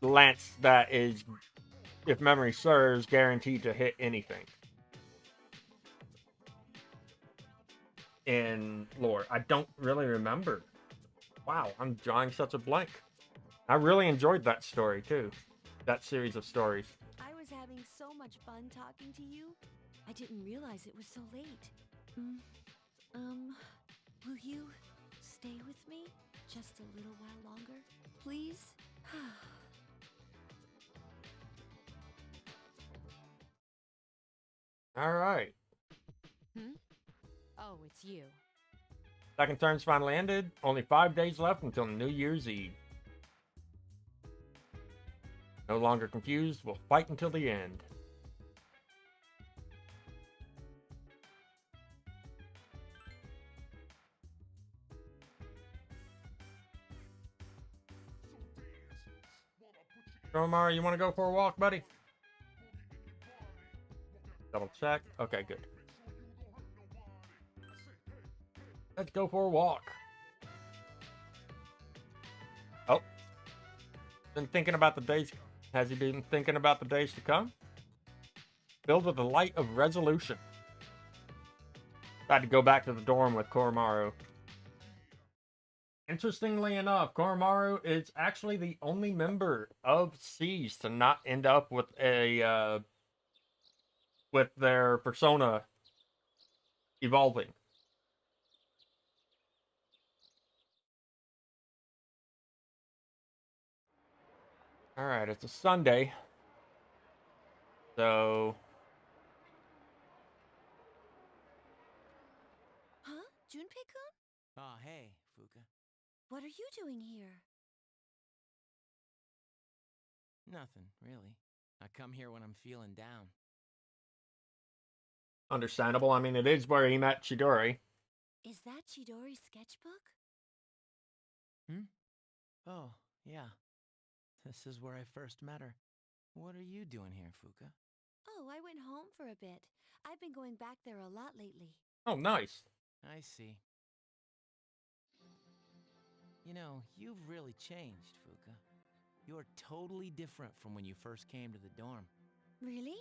Lance that is, if memory serves, guaranteed to hit anything. In lore. I don't really remember Wow, I'm drawing such a blank. I really enjoyed that story, too. That series of stories. I was having so much fun talking to you. I didn't realize it was so late. Will you stay with me just a little while longer, please? Alright. Oh, it's you. Second turn's finally ended. Only 5 days left until New Year's Eve. No longer confused. We'll fight until the end. Romar, you want to go for a walk, buddy? Double check. Okay, good. Let's go for a walk. Oh. Been thinking about the days. Has he been thinking about the days to come? Filled with the light of resolution. Tried to go back to the dorm with Koromaru. Interestingly enough, Koromaru is actually the only member of Siege to not end up with a with their persona evolving. Alright, it's a Sunday. So... Huh? Junpei-kun? Oh, hey, Fuka. What are you doing here? Nothing, really. I come here when I'm feeling down. Understandable. I mean, it is where he met Chidori. Is that Chidori's sketchbook? Oh, yeah. This is where I first met her. What are you doing here, Fuka? Oh, I went home for a bit. I've been going back there a lot lately. Oh, nice. I see. You know, you've really changed, Fuka. You're totally different from when you first came to the dorm. Really?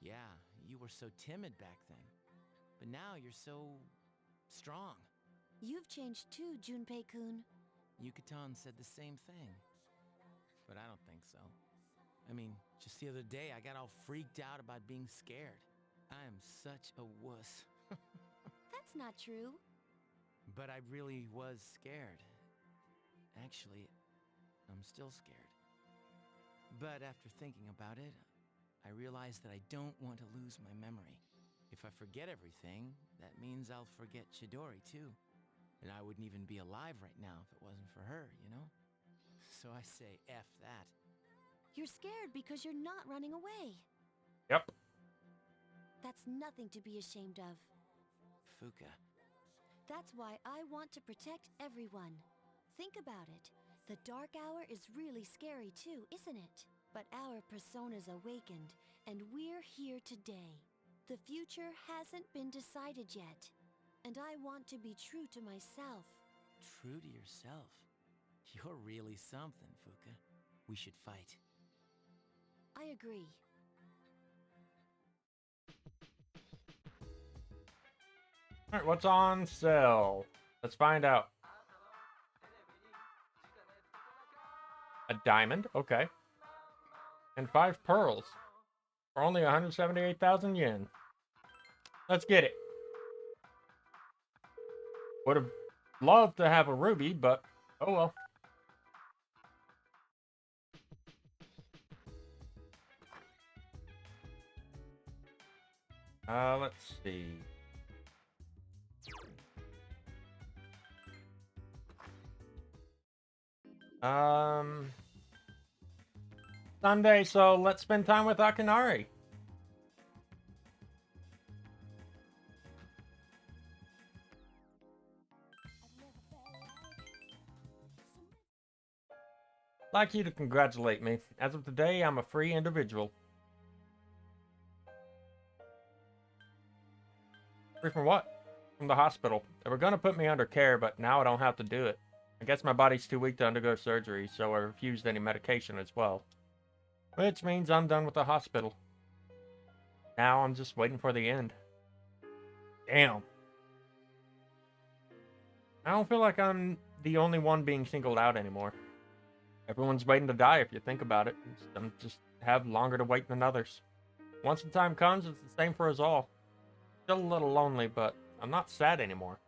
Yeah, you were so timid back then. But now you're so... strong. You've changed too, Junpei-kun. Yukaton said the same thing. But I don't think so. I mean, just the other day I got all freaked out about being scared. I am such a wuss. That's not true. But I really was scared. Actually, I'm still scared. But after thinking about it, I realized that I don't want to lose my memory. If I forget everything, that means I'll forget Chidori too. And I wouldn't even be alive right now if it wasn't for her, you know? So I say F that. You're scared because you're not running away. Yep. That's nothing to be ashamed of. Fuka. That's why I want to protect everyone. Think about it. The dark hour is really scary too, isn't it? But our persona's awakened, and we're here today. The future hasn't been decided yet. And I want to be true to myself. True to yourself? You're really something, Fuka. We should fight. I agree. Alright, what's on sale? Let's find out. A diamond, okay. And 5 pearls. For only 178,000 yen. Let's get it. Would have loved to have a ruby, but oh well. Let's see. Sunday, so let's spend time with Akinari. I'd like you to congratulate me. As of today, I'm a free individual. Free from what? From the hospital. They were gonna put me under care, but now I don't have to do it. I guess my body's too weak to undergo surgery, so I refused any medication as well. Which means I'm done with the hospital. Now I'm just waiting for the end. Damn. I don't feel like I'm the only one being singled out anymore. Everyone's waiting to die if you think about it. Some just have longer to wait than others. Once the time comes, it's the same for us all. Still a little lonely, but I'm not sad anymore.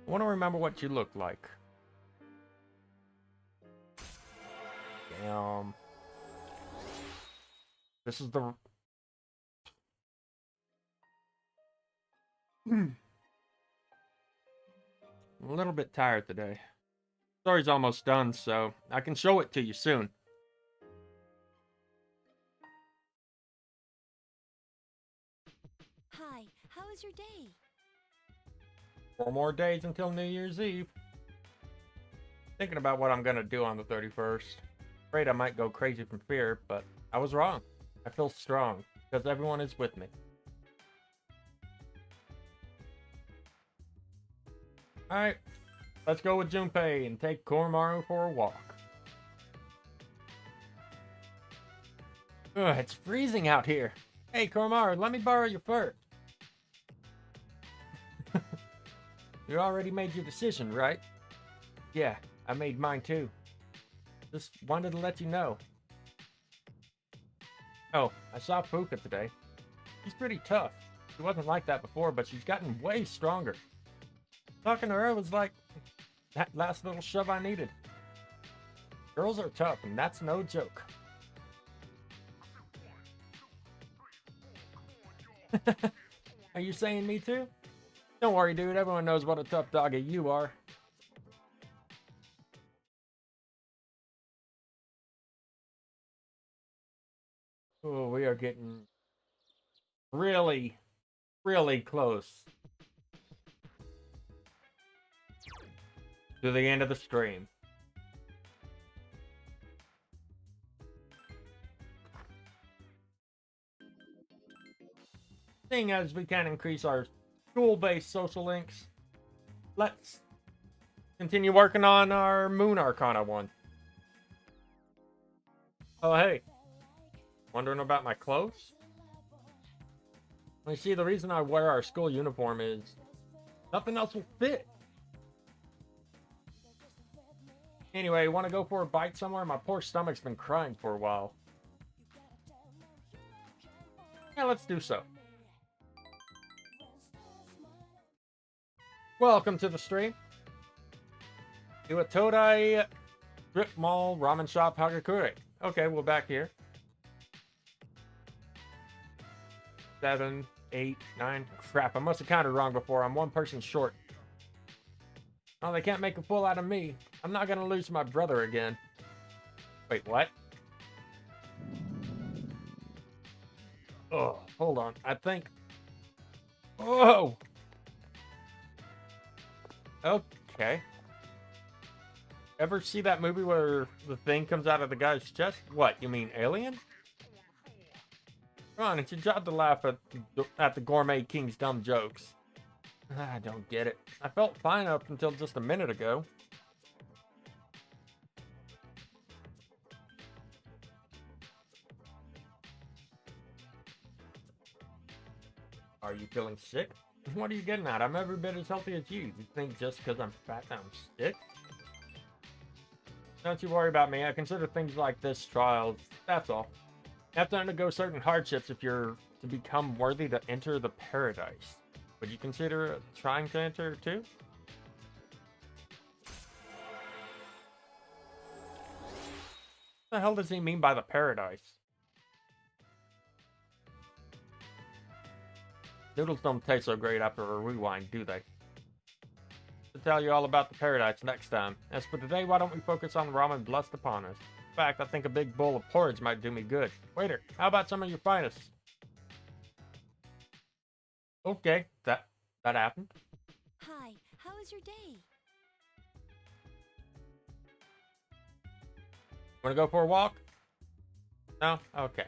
I want to remember what you look like. Damn. This is the... I'm a little bit tired today. Story's almost done, so I can show it to you soon. Hi, how was your day? 4 more days until New Year's Eve. Thinking about what I'm gonna do on the 31st. Afraid I might go crazy from fear, but I was wrong. I feel strong, because everyone is with me. Alright, let's go with Junpei and take Koromaru for a walk. Ugh, it's freezing out here. Hey Koromaru, let me borrow your fur. You already made your decision, right? Yeah, I made mine too. Just wanted to let you know. Oh, I saw Fuka today. She's pretty tough. She wasn't like that before, but she's gotten way stronger. Talking to her was like that last little shove I needed. Girls are tough, and that's no joke. Are you saying me too? Don't worry, dude. Everyone knows what a tough doggy you are. Oh, we are getting really, really close to the end of the stream. Seeing as we can increase our school-based social links, let's continue working on our Moon Arcana one. Oh, hey. Wondering about my clothes? You see, the reason I wear our school uniform is nothing else will fit. Anyway, want to go for a bite somewhere? My poor stomach's been crying for a while. Yeah, let's do so. Welcome to the stream. Do a Todai Strip Mall Ramen Shop Hagakure. Okay, we're back here. 7, 8, 9. Crap, I must have counted wrong before. I'm one person short. Oh, they can't make a fool out of me. I'm not gonna lose my brother again. Wait, what? Oh, hold on. I think... Oh! Okay. Ever see that movie where the thing comes out of the guy's chest? What, you mean Alien? Come on, it's your job to laugh at the Gourmet King's dumb jokes. I don't get it. I felt fine up until just a minute ago. Are you feeling sick? What are you getting at? I'm every bit as healthy as you. You think just because I'm fat that I'm sick? Don't you worry about me. I consider things like this trials. That's all. You have to undergo certain hardships if you're to become worthy to enter the paradise. Would you consider trying to enter too? What the hell does he mean by the paradise? Noodles don't taste so great after a rewind, do they? I'll tell you all about the paradise next time. As for today, why don't we focus on ramen blessed upon us? In fact, I think a big bowl of porridge might do me good. Waiter, how about some of your finest? Okay, that happened. Hi, how was your day? Wanna go for a walk? No? Okay.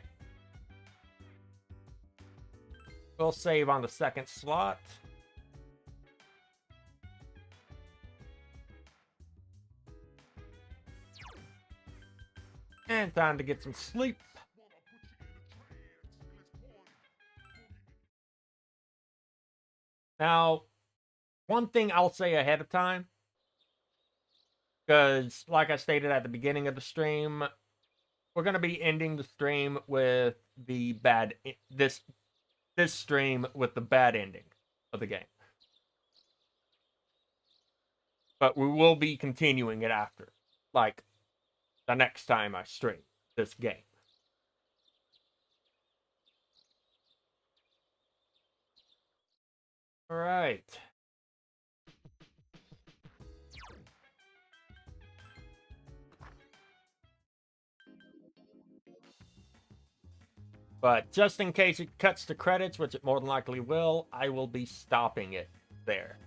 We'll save on the second slot. And time to get some sleep. Now, one thing I'll say ahead of time, because like I stated at the beginning of the stream, we're gonna be ending the stream with the bad this stream with the bad ending of the game. But we will be continuing it after, like the next time I stream this game. All right. But just in case it cuts to credits, which it more than likely will, I will be stopping it there.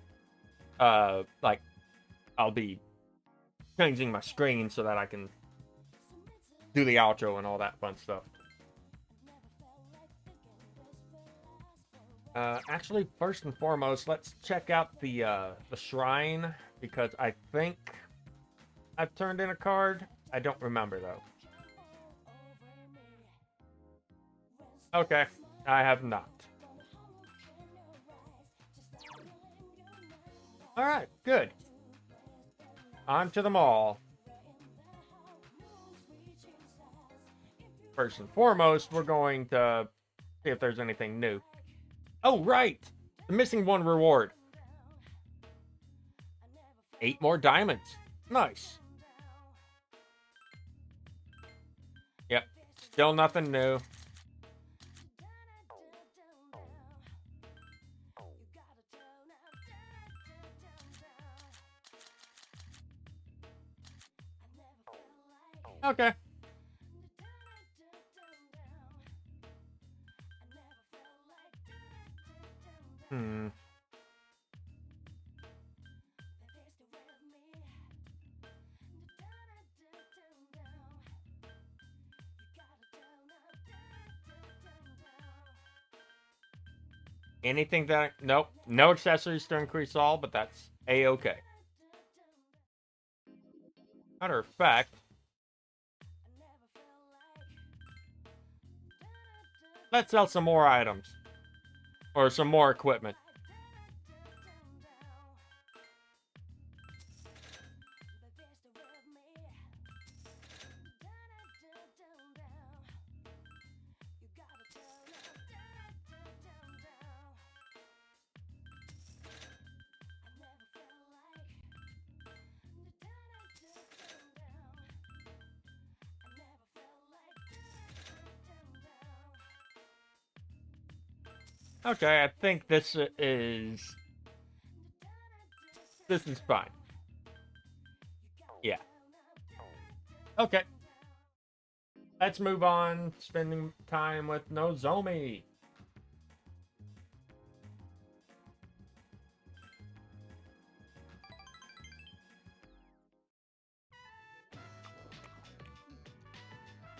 Like, I'll be changing my screen so that I can do the outro and all that fun stuff. Actually, first and foremost, let's check out the shrine, because I think I've turned in a card. I don't remember, though. Okay, I have not. Alright, good. On to the mall. First and foremost, we're going to see if there's anything new. Oh, right! The missing one reward. 8 more diamonds. Nice. Yep, still nothing new. Okay. Anything that... Nope. No accessories to increase all, but that's A-okay. Matter of fact... let's sell some more items. Or some more equipment. Okay, I think this is fine. Yeah. Okay. Let's move on. Spending time with Nozomi.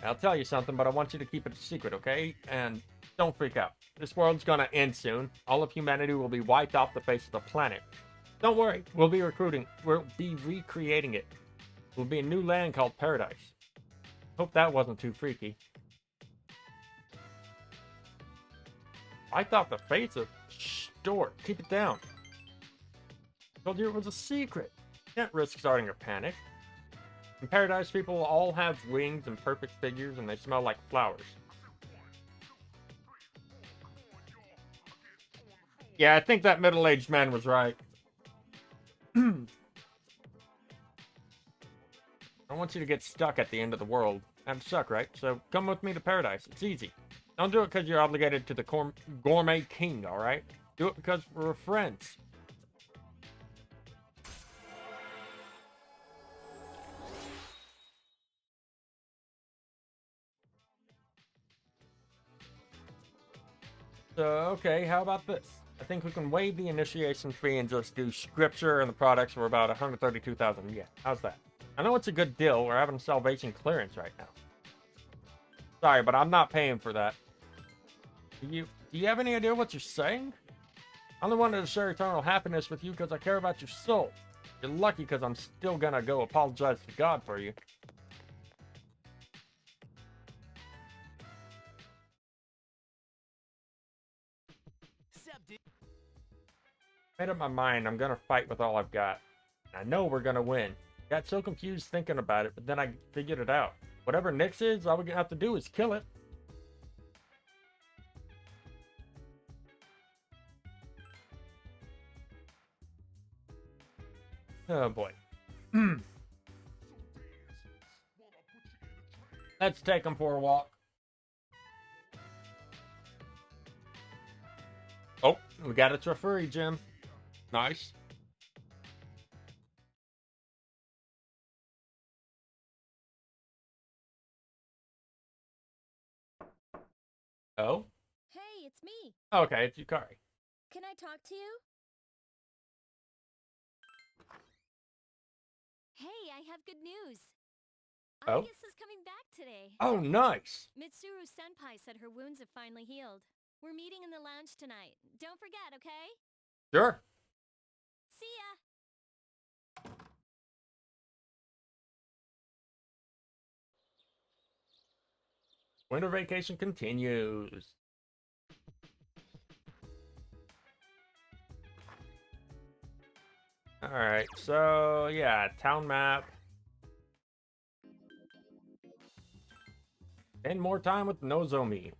I'll tell you something, but I want you to keep it a secret, okay? And don't freak out. This world's gonna end soon. All of humanity will be wiped off the face of the planet. Don't worry, we'll be recreating it. It will be a new land called Paradise. Hope that wasn't too freaky. I thought the face of... Shh, door, keep it down. Told you it was a secret. Can't risk starting a panic. In Paradise, people all have wings and perfect figures, and they smell like flowers. Yeah, I think that middle-aged man was right. I want you to get stuck at the end of the world. That'd suck, right? So come with me to Paradise. It's easy. Don't do it because you're obligated to the gourmet king, alright? Do it because we're friends. So, okay, how about this? I think we can waive the initiation fee and just do scripture and the products for about 132,000 yen. How's that? I know it's a good deal. We're having salvation clearance right now. Sorry, but I'm not paying for that. Do you have any idea what you're saying? I only wanted to share eternal happiness with you because I care about your soul. You're lucky because I'm still gonna go apologize to God for you. Made up my mind. I'm gonna fight with all I've got. I know we're gonna win. Got so confused thinking about it, but then I figured it out. Whatever Nyx is, all we have to do is kill it. Oh boy. Let's take him for a walk. Oh, we got a Trafuri gem. Nice. Oh? Hey, it's me. Okay, it's Yukari. Can I talk to you? Hey, I have good news. Oh? Aigis is coming back today. Oh, nice. Mitsuru Senpai said her wounds have finally healed. We're meeting in the lounge tonight. Don't forget, okay? Sure. See ya! Winter vacation continues. Alright, so yeah, town map. And more time with Nozomi.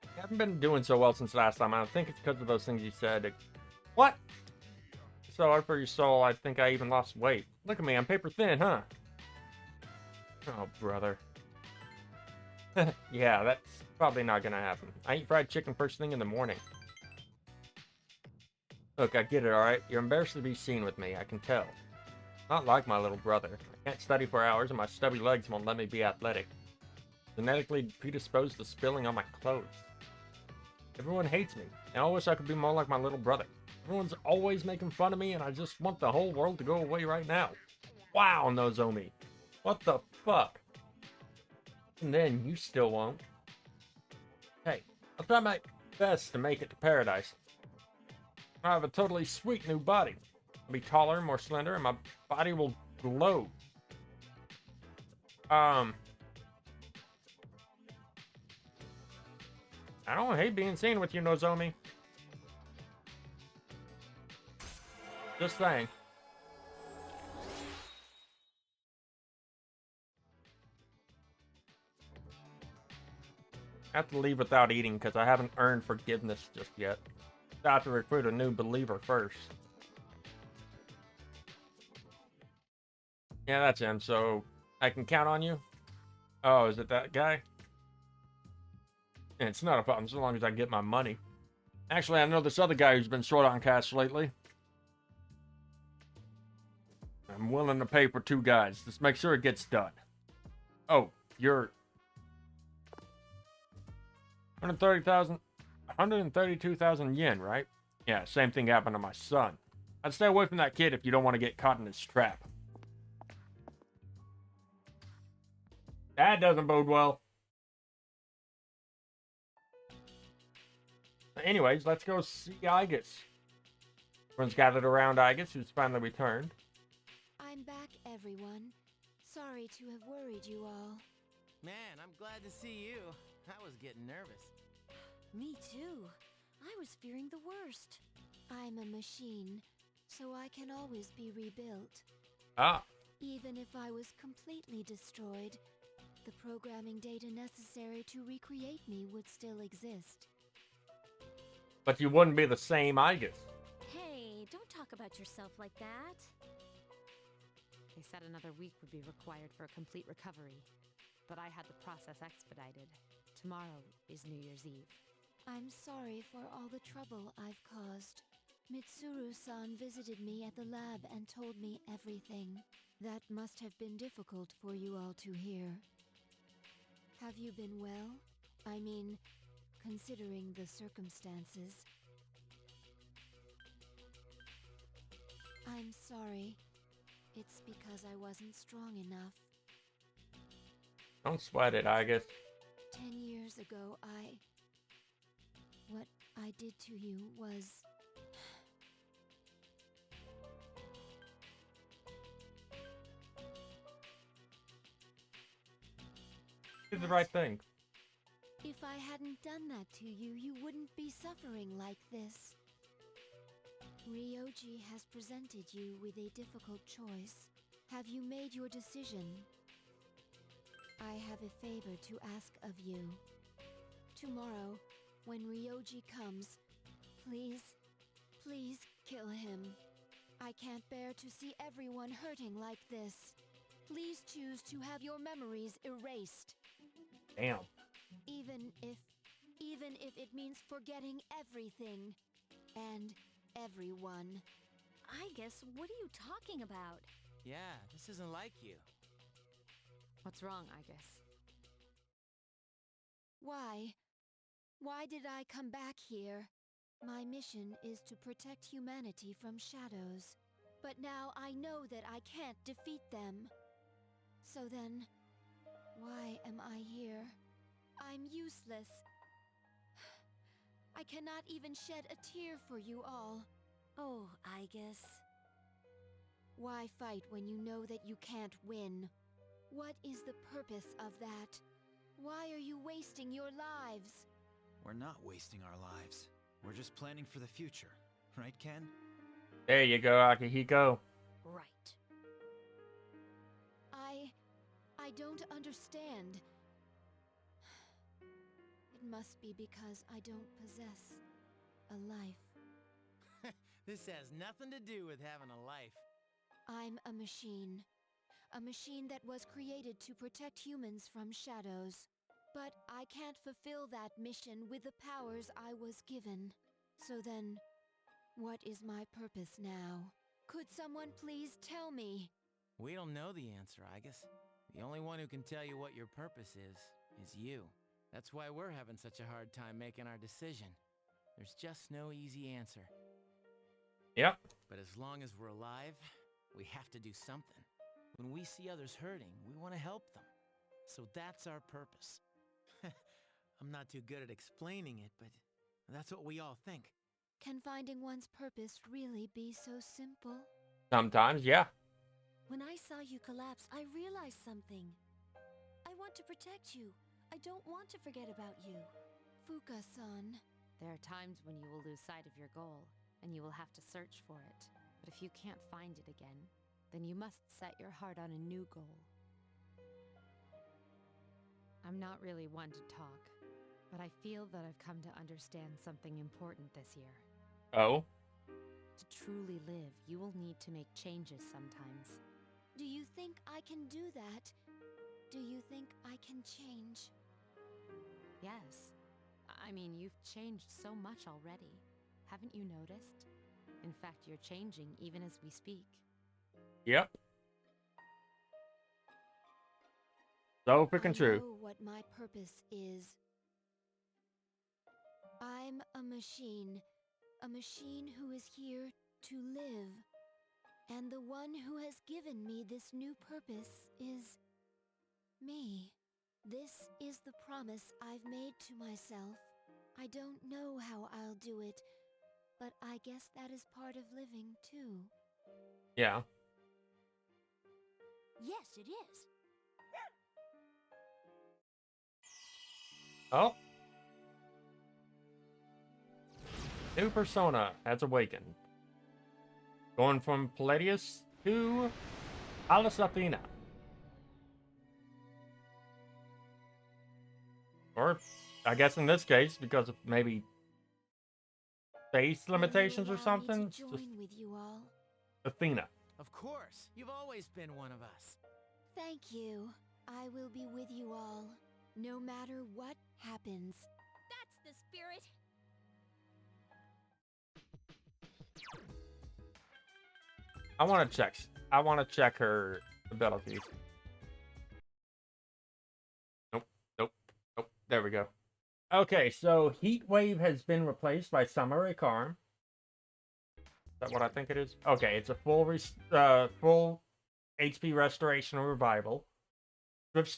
I haven't been doing so well since last time. I think it's because of those things you said. What? So hard for your soul, I think I even lost weight. Look at me, I'm paper thin, huh? Oh, brother. Yeah, that's probably not gonna happen. I eat fried chicken first thing in the morning. Look, I get it, alright? You're embarrassed to be seen with me, I can tell. Not like my little brother. I can't study for hours and my stubby legs won't let me be athletic. Genetically predisposed to spilling on my clothes. Everyone hates me. I always wish I could be more like my little brother. Everyone's always making fun of me and I just want the whole world to go away right now. Wow, Nozomi. What the fuck? And then you still won't. Hey, I'll try my best to make it to paradise. I have a totally sweet new body. I'll be taller, more slender, and my body will glow. I don't hate being seen with you, Nozomi. Just saying. I have to leave without eating because I haven't earned forgiveness just yet. I have to recruit a new believer first. Yeah, that's him, so I can count on you? Oh, is it that guy? It's not a problem so long as I get my money. Actually, I know this other guy who's been short on cash lately. I'm willing to pay for 2 guys. Just make sure it gets done. Oh, you're 132,000 yen, right? Yeah, same thing happened to my son. I'd stay away from that kid if you don't want to get caught in his trap. That doesn't bode well. Anyways, let's go see Aigis. Everyone's gathered around Aigis, who's finally returned. I'm back, everyone. Sorry to have worried you all. Man, I'm glad to see you. I was getting nervous. Me too. I was fearing the worst. I'm a machine, so I can always be rebuilt. Ah. Even if I was completely destroyed, the programming data necessary to recreate me would still exist. But you wouldn't be the same Aigis. Hey, don't talk about yourself like that. They said another week would be required for a complete recovery, but I had the process expedited. Tomorrow is New Year's Eve. I'm sorry for all the trouble I've caused. Mitsuru-san visited me at the lab and told me everything. That must have been difficult for you all to hear. Have you been well? I mean, considering the circumstances. I'm sorry. It's because I wasn't strong enough. Don't sweat it, Aigis. 10 years ago, what I did to you was... Do the right thing. If I hadn't done that to you, you wouldn't be suffering like this. Ryoji has presented you with a difficult choice. Have you made your decision? I have a favor to ask of you. Tomorrow, when Ryoji comes, please kill him. I can't bear to see everyone hurting like this. Please choose to have your memories erased. Damn. Even if it means forgetting everything and everyone. Aigis, what are you talking about? Yeah, this isn't like you. What's wrong, Aigis? Why did I come back here? My mission is to protect humanity from shadows. But now I know that I can't defeat them. So then, why am I here? I'm useless. I cannot even shed a tear for you all. Oh, Aigis. Why fight when you know that you can't win? What is the purpose of that? Why are you wasting your lives? We're not wasting our lives. We're just planning for the future. Right, Ken? There you go, Akihiko. Right. I don't understand. It must be because I don't possess a life. This has nothing to do with having a life. I'm a machine. A machine that was created to protect humans from shadows. But I can't fulfill that mission with the powers I was given. So then, what is my purpose now? Could someone please tell me? We don't know the answer, Aigis. The only one who can tell you what your purpose is you. That's why we're having such a hard time making our decision. There's just no easy answer. Yep. But as long as we're alive, we have to do something. When we see others hurting, we want to help them. So that's our purpose. I'm not too good at explaining it, but that's what we all think. Can finding one's purpose really be so simple? Sometimes, yeah. When I saw you collapse, I realized something. I want to protect you. I don't want to forget about you. Fuka-san. There are times when you will lose sight of your goal, and you will have to search for it. But if you can't find it again, then you must set your heart on a new goal. I'm not really one to talk, but I feel that I've come to understand something important this year. Oh? To truly live, you will need to make changes sometimes. Do you think I can do that? Do you think I can change? Yes. I mean, you've changed so much already. Haven't you noticed? In fact, you're changing even as we speak. Yep. So freaking true. I know what my purpose is. I'm a machine who is here to live. And the one who has given me this new purpose is me. This is the promise I've made to myself. I don't know how I'll do it, but I guess that is part of living too. Yeah. Yes, it is. Oh. New persona has awakened. Going from Palladius to Alice Athena. Or, I guess in this case, because of maybe space limitations or something, Will you allow me to join with you all? Athena. Of course, you've always been one of us. Thank you. I will be with you all, no matter what happens. That's the spirit! I want to check her abilities. Nope. There we go. Okay, so Heat Wave has been replaced by Samurai Charm. Is that what I think it is? Okay, it's a full HP restoration and revival. Swift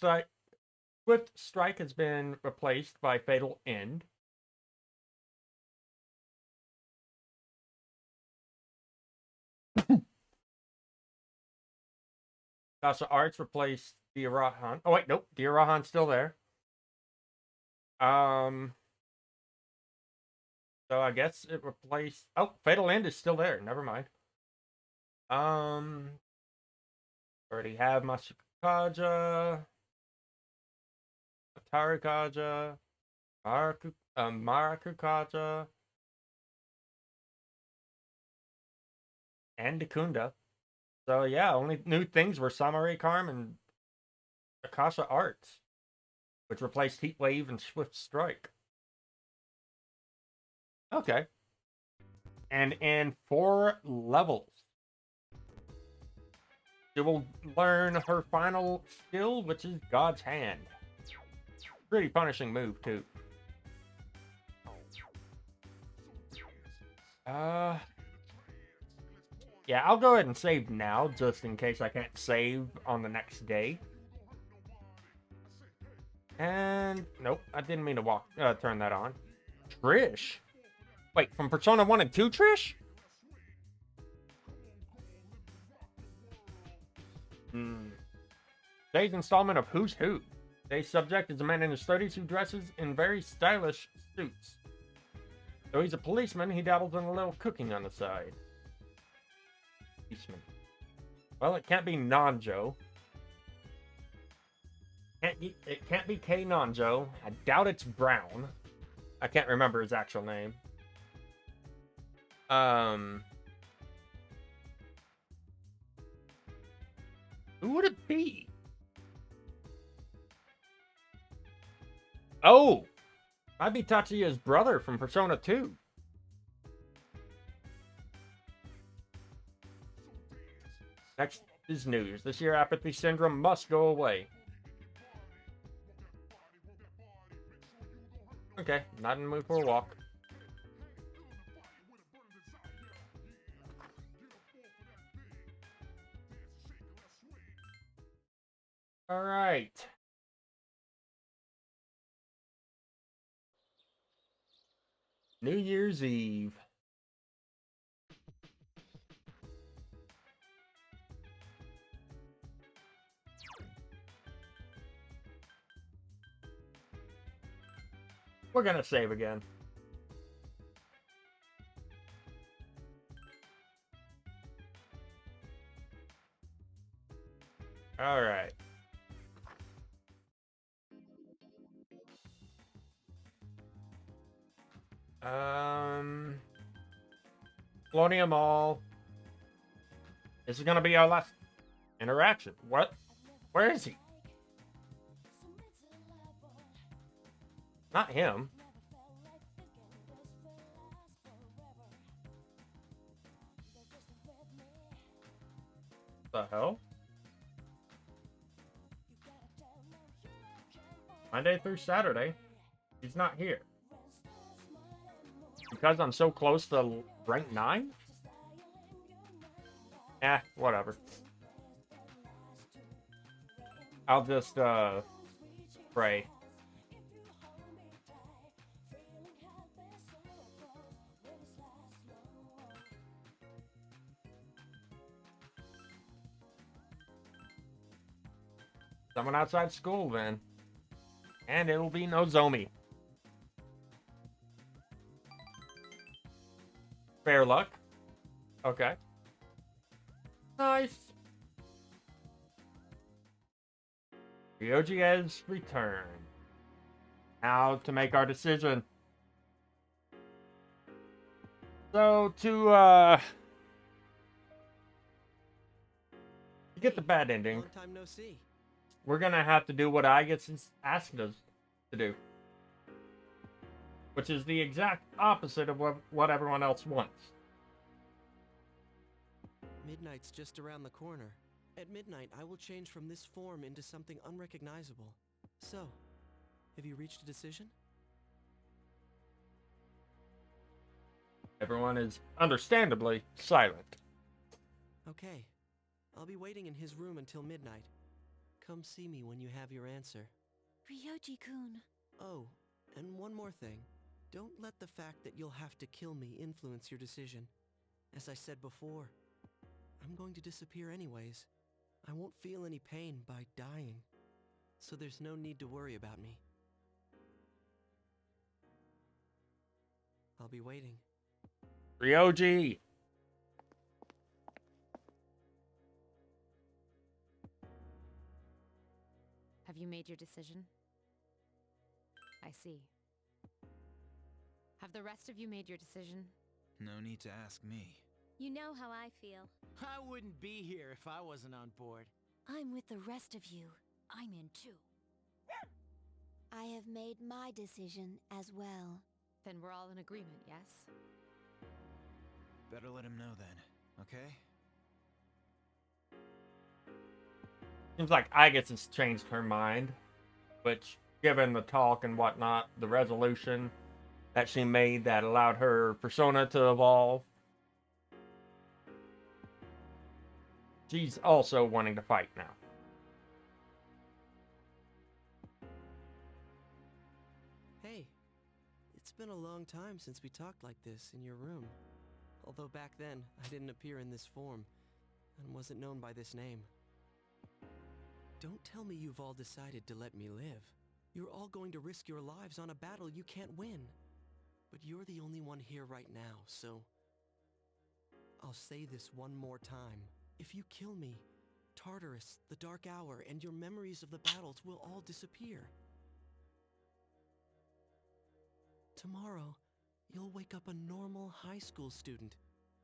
Strike has been replaced by Fatal End. Kasha Arts replaced Diarahan. Oh wait, nope, Diarahan's still there. So I guess it replaced. Oh, Fatal End is still there. Never mind. Already have Masakaja, Atarikaja, Marakukaja, and Dekunda. So yeah, only new things were Samurai Karm and Akasha Arts, which replaced Heat Wave and Swift Strike. Okay. And in 4 levels, she will learn her final skill, which is God's Hand. Pretty punishing move, too. Yeah, I'll go ahead and save now, just in case I can't save on the next day. And, nope, I didn't mean to turn that on. Trish? Wait, from Persona 1 and 2, Trish? Today's installment of Who's Who. Today's subject is a man in his 30s who dresses in very stylish suits. Though he's a policeman, he dabbles in a little cooking on the side. Policeman. Well, it can't be Nanjo. It can't be K Nanjo. I doubt it's Brown. I can't remember his actual name. Who would it be? Oh! Might be Tatsuya's brother from Persona 2. Next is news. This year, apathy syndrome must go away. Okay, not in the mood for a walk. Alright. New Year's Eve. We're gonna save again. Alright. Colonial Mall. This is gonna be our last interaction. What? Where is he? Not him. The hell? Monday through Saturday. He's not here. Because I'm so close to rank 9? Eh, whatever. I'll just, pray. Someone outside school, then. And it'll be Nozomi. Fair luck. Okay. Nice. Ryoji has returned. Now to make our decision. So to get the bad ending, Long time no see. we're gonna have to do what Aigis is asking us to do. Which is the exact opposite of what everyone else wants. Midnight's just around the corner. At midnight, I will change from this form into something unrecognizable. So, have you reached a decision? Everyone is understandably silent. Okay. I'll be waiting in his room until midnight. Come see me when you have your answer. Ryoji-kun. Oh, and one more thing. Don't let the fact that you'll have to kill me influence your decision. As I said before, I'm going to disappear anyways. I won't feel any pain by dying. So there's no need to worry about me. I'll be waiting. Ryoji! Have you made your decision? I see. Have the rest of you made your decision? No need to ask me. You know how I feel. I wouldn't be here if I wasn't on board. I'm with the rest of you. I'm in too. I have made my decision as well. Then we're all in agreement, yes? Better let him know then, okay? Seems like Aigis has changed her mind, which, given the talk and whatnot, the resolution that she made that allowed her persona to evolve, she's also wanting to fight now. Hey, it's been a long time since we talked like this in your room. Although back then, I didn't appear in this form, and wasn't known by this name. Don't tell me you've all decided to let me live. You're all going to risk your lives on a battle you can't win. But you're the only one here right now, so... I'll say this one more time. If you kill me, Tartarus, the Dark Hour, and your memories of the battles will all disappear. Tomorrow, you'll wake up a normal high school student.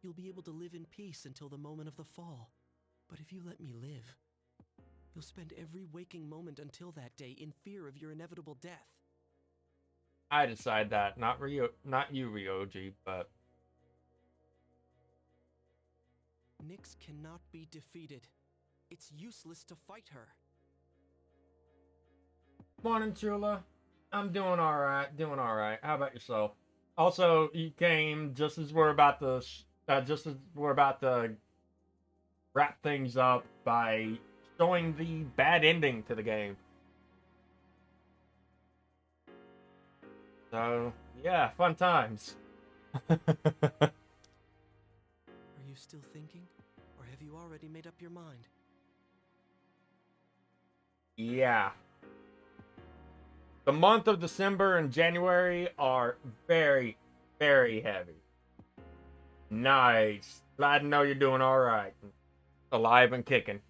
You'll be able to live in peace until the moment of the fall. But if you let me live, you'll spend every waking moment until that day in fear of your inevitable death. I decide that, not you, Ryoji, but... Nyx cannot be defeated. It's useless to fight her. Morning, Chula. I'm doing alright. How about yourself? Also, you came just as we're about to wrap things up by showing the bad ending to the game. So, yeah, fun times. Are you still thinking? Or have you already made up your mind? Yeah. The month of December and January are very, very heavy. Nice. Glad to know you're doing alright. Alive and kicking.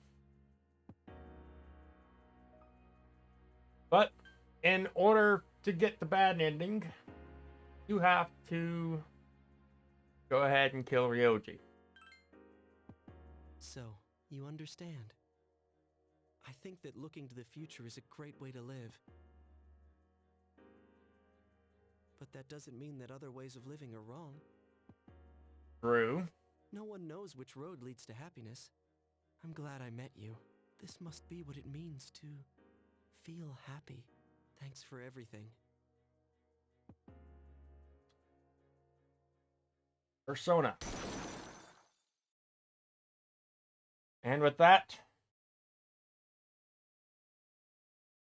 But, in order to get the bad ending, you have to go ahead and kill Ryoji. So, you understand. I think that looking to the future is a great way to live. But that doesn't mean that other ways of living are wrong. True. No one knows which road leads to happiness. I'm glad I met you. This must be what it means to feel happy. Thanks for everything. Persona. And with that,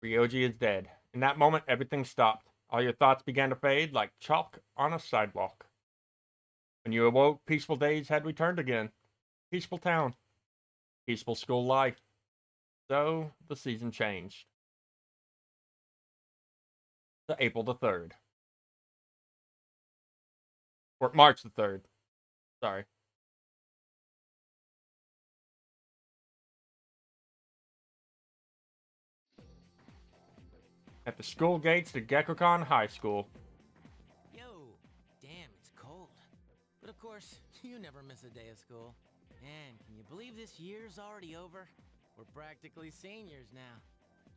Ryoji is dead. In that moment, everything stopped. All your thoughts began to fade like chalk on a sidewalk. When you awoke, peaceful days had returned again. Peaceful town. Peaceful school life. So, the season changed. To April the 3rd. Or March the 3rd. Sorry. At the school gates to Gekkokan High School. Yo, damn, it's cold. But of course, you never miss a day of school. Man, can you believe this year's already over? We're practically seniors now.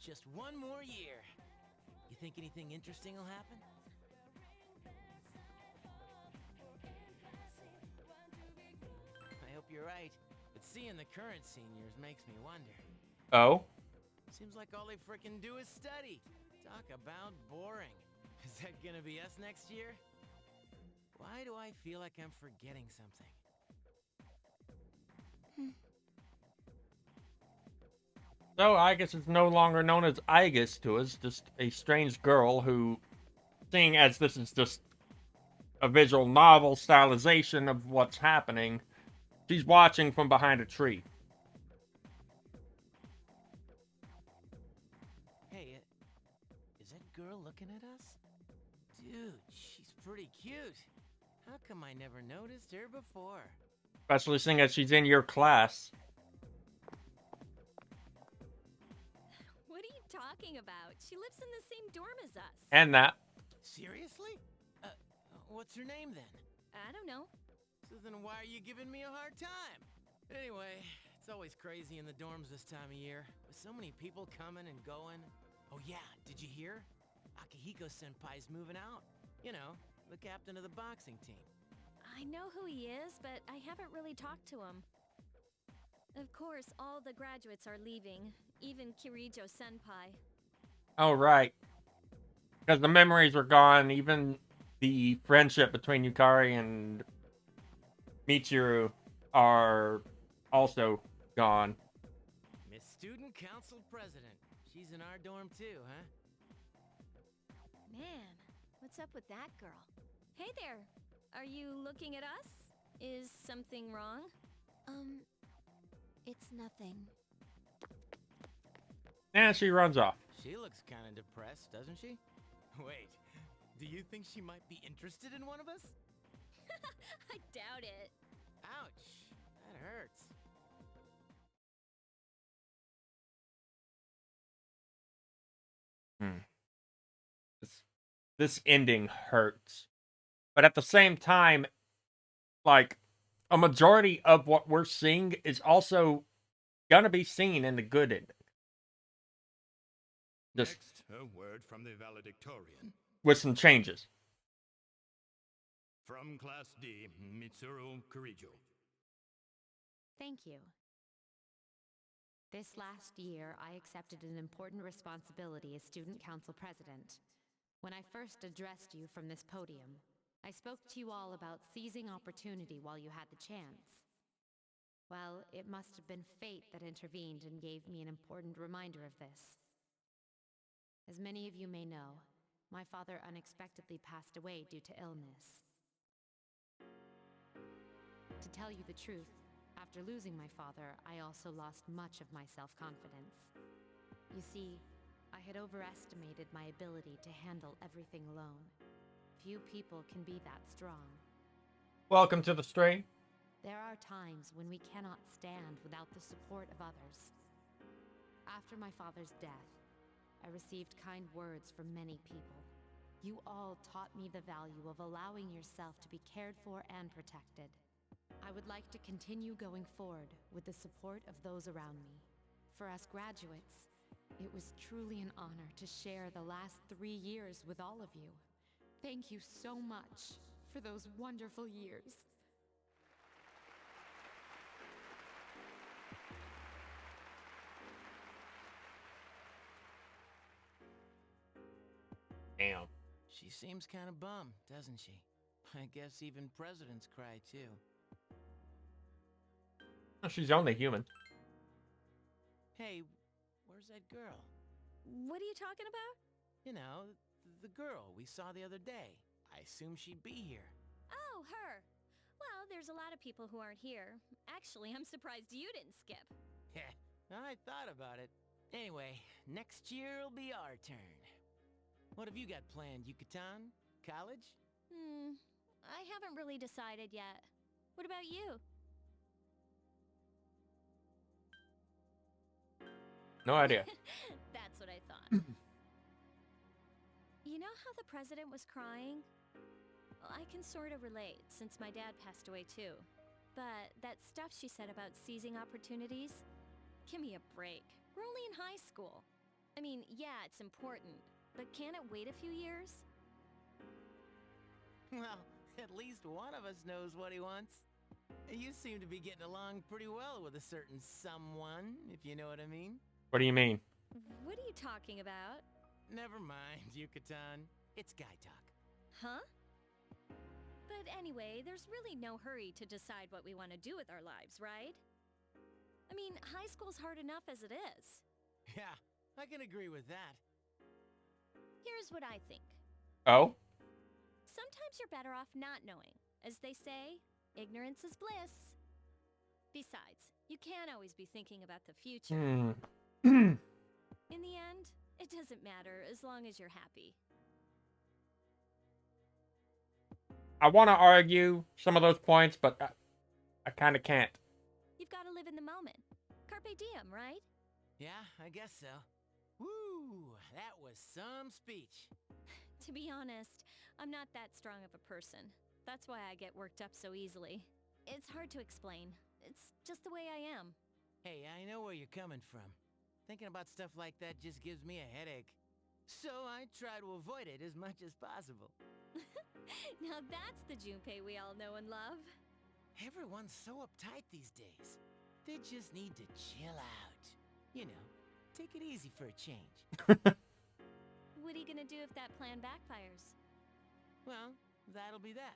Just one more year. You think anything interesting will happen? I hope you're right, but seeing the current seniors makes me wonder. Oh? Seems like all they frickin' do is study. Talk about boring. Is that gonna be us next year? Why do I feel like I'm forgetting something? So, Aigis is no longer known as Aigis to us, just a strange girl who, seeing as this is just a visual novel stylization of what's happening, she's watching from behind a tree. Hey, is that girl looking at us? Dude, she's pretty cute. How come I never noticed her before? Especially seeing as she's in your class. What are you talking about? She lives in the same dorm as us. And that. Seriously? What's her name then? I don't know. So then why are you giving me a hard time? Anyway, it's always crazy in the dorms this time of year, with so many people coming and going. Oh yeah, did you hear? Akihiko-senpai's moving out. You know, the captain of the boxing team. I know who he is, but I haven't really talked to him. Of course, all the graduates are leaving, even Kirijo-senpai. Oh, right. Because the memories are gone, even the friendship between Yukari and Michiru are also gone. Miss Student Council President. She's in our dorm too, huh? Man, what's up with that girl? Hey there! Are you looking at us? Is something wrong? It's nothing. And she runs off. She looks kind of depressed, doesn't she? Wait, do you think she might be interested in one of us? I doubt it. Ouch, that hurts. This ending hurts. But at the same time, like, a majority of what we're seeing is also gonna be seen in the good ending. Just Next, a word from the valedictorian. with some changes. From Class D, Mitsuru Kurijo. Thank you. This last year, I accepted an important responsibility as Student Council President. When I first addressed you from this podium, I spoke to you all about seizing opportunity while you had the chance. Well, it must have been fate that intervened and gave me an important reminder of this. As many of you may know, my father unexpectedly passed away due to illness. To tell you the truth, after losing my father, I also lost much of my self-confidence. You see, I had overestimated my ability to handle everything alone. Few people can be that strong. Welcome to the stream. There are times when we cannot stand without the support of others. After my father's death, I received kind words from many people. You all taught me the value of allowing yourself to be cared for and protected. I would like to continue going forward with the support of those around me. For us graduates, it was truly an honor to share the last 3 years with all of you. Thank you so much for those wonderful years. Damn. She seems kind of bummed, doesn't she? I guess even presidents cry too. She's only human. Hey, where's that girl? What are you talking about? You know, the girl we saw the other day. I assume she'd be here. Oh, her. Well, there's a lot of people who aren't here. Actually, I'm surprised you didn't skip. Heh, I thought about it. Anyway, next year'll be our turn. What have you got planned, Yucatan? College? I haven't really decided yet. What about you? No idea. That's what I thought. You know how the president was crying? Well, I can sort of relate, since my dad passed away too. But that stuff she said about seizing opportunities? Give me a break. We're only in high school. I mean, yeah, it's important, but can't it wait a few years? Well, at least one of us knows what he wants. You seem to be getting along pretty well with a certain someone, if you know what I mean. What do you mean? What are you talking about? Never mind, Yucatan. It's guy talk. Huh? But anyway, there's really no hurry to decide what we want to do with our lives, right? I mean, high school's hard enough as it is. Yeah, I can agree with that. Here's what I think. Oh? Sometimes you're better off not knowing. As they say, ignorance is bliss. Besides, you can't always be thinking about the future. In the end, it doesn't matter as long as you're happy. I want to argue some of those points, but I kind of can't. You've got to live in the moment. Carpe diem, right? Yeah, I guess so. Woo! That was some speech. To be honest, I'm not that strong of a person. That's why I get worked up so easily. It's hard to explain. It's just the way I am. Hey, I know where you're coming from. Thinking about stuff like that just gives me a headache. So I try to avoid it as much as possible. Now that's the Junpei we all know and love. Everyone's so uptight these days. They just need to chill out. You know, take it easy for a change. What are you gonna do if that plan backfires? Well, that'll be that.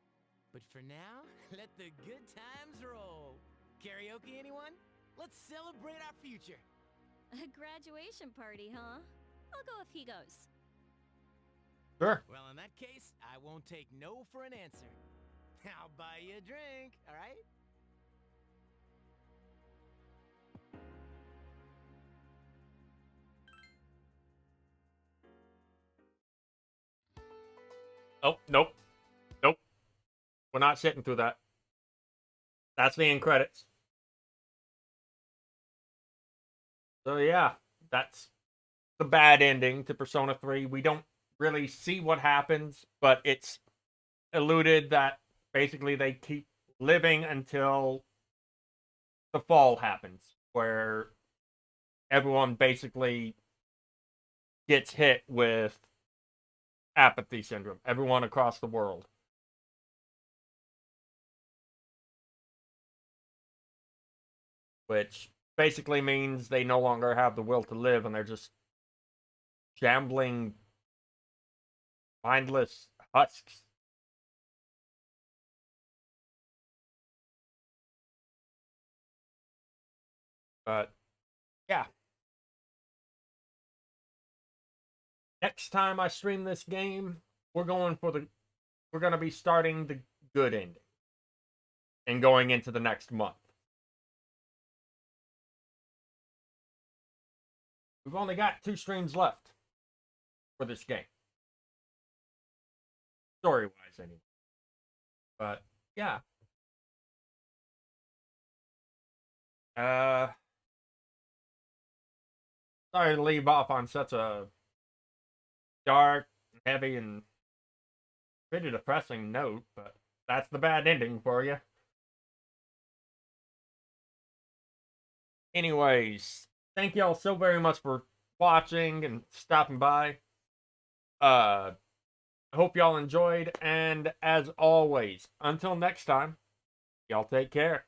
But for now, let the good times roll. Karaoke, anyone? Let's celebrate our future. A graduation party, huh? I'll go if he goes. Sure. Well, in that case, I won't take no for an answer. I'll buy you a drink, all right? Oh, nope. Nope. We're not sitting through that. That's the end credits. So yeah, that's the bad ending to Persona 3. We don't really see what happens, but it's alluded that basically they keep living until the fall happens, where everyone basically gets hit with apathy syndrome. Everyone across the world. Which basically means they no longer have the will to live and they're just shambling, mindless husks. But yeah. Next time I stream this game, we're going to be starting the good ending and going into the next month. We've only got 2 streams left for this game. Story-wise, anyway. But, yeah. Sorry to leave off on such a dark, heavy, and pretty depressing note, but that's the bad ending for you. Anyways, thank y'all so very much for watching and stopping by. I hope y'all enjoyed, and as always, until next time, y'all take care.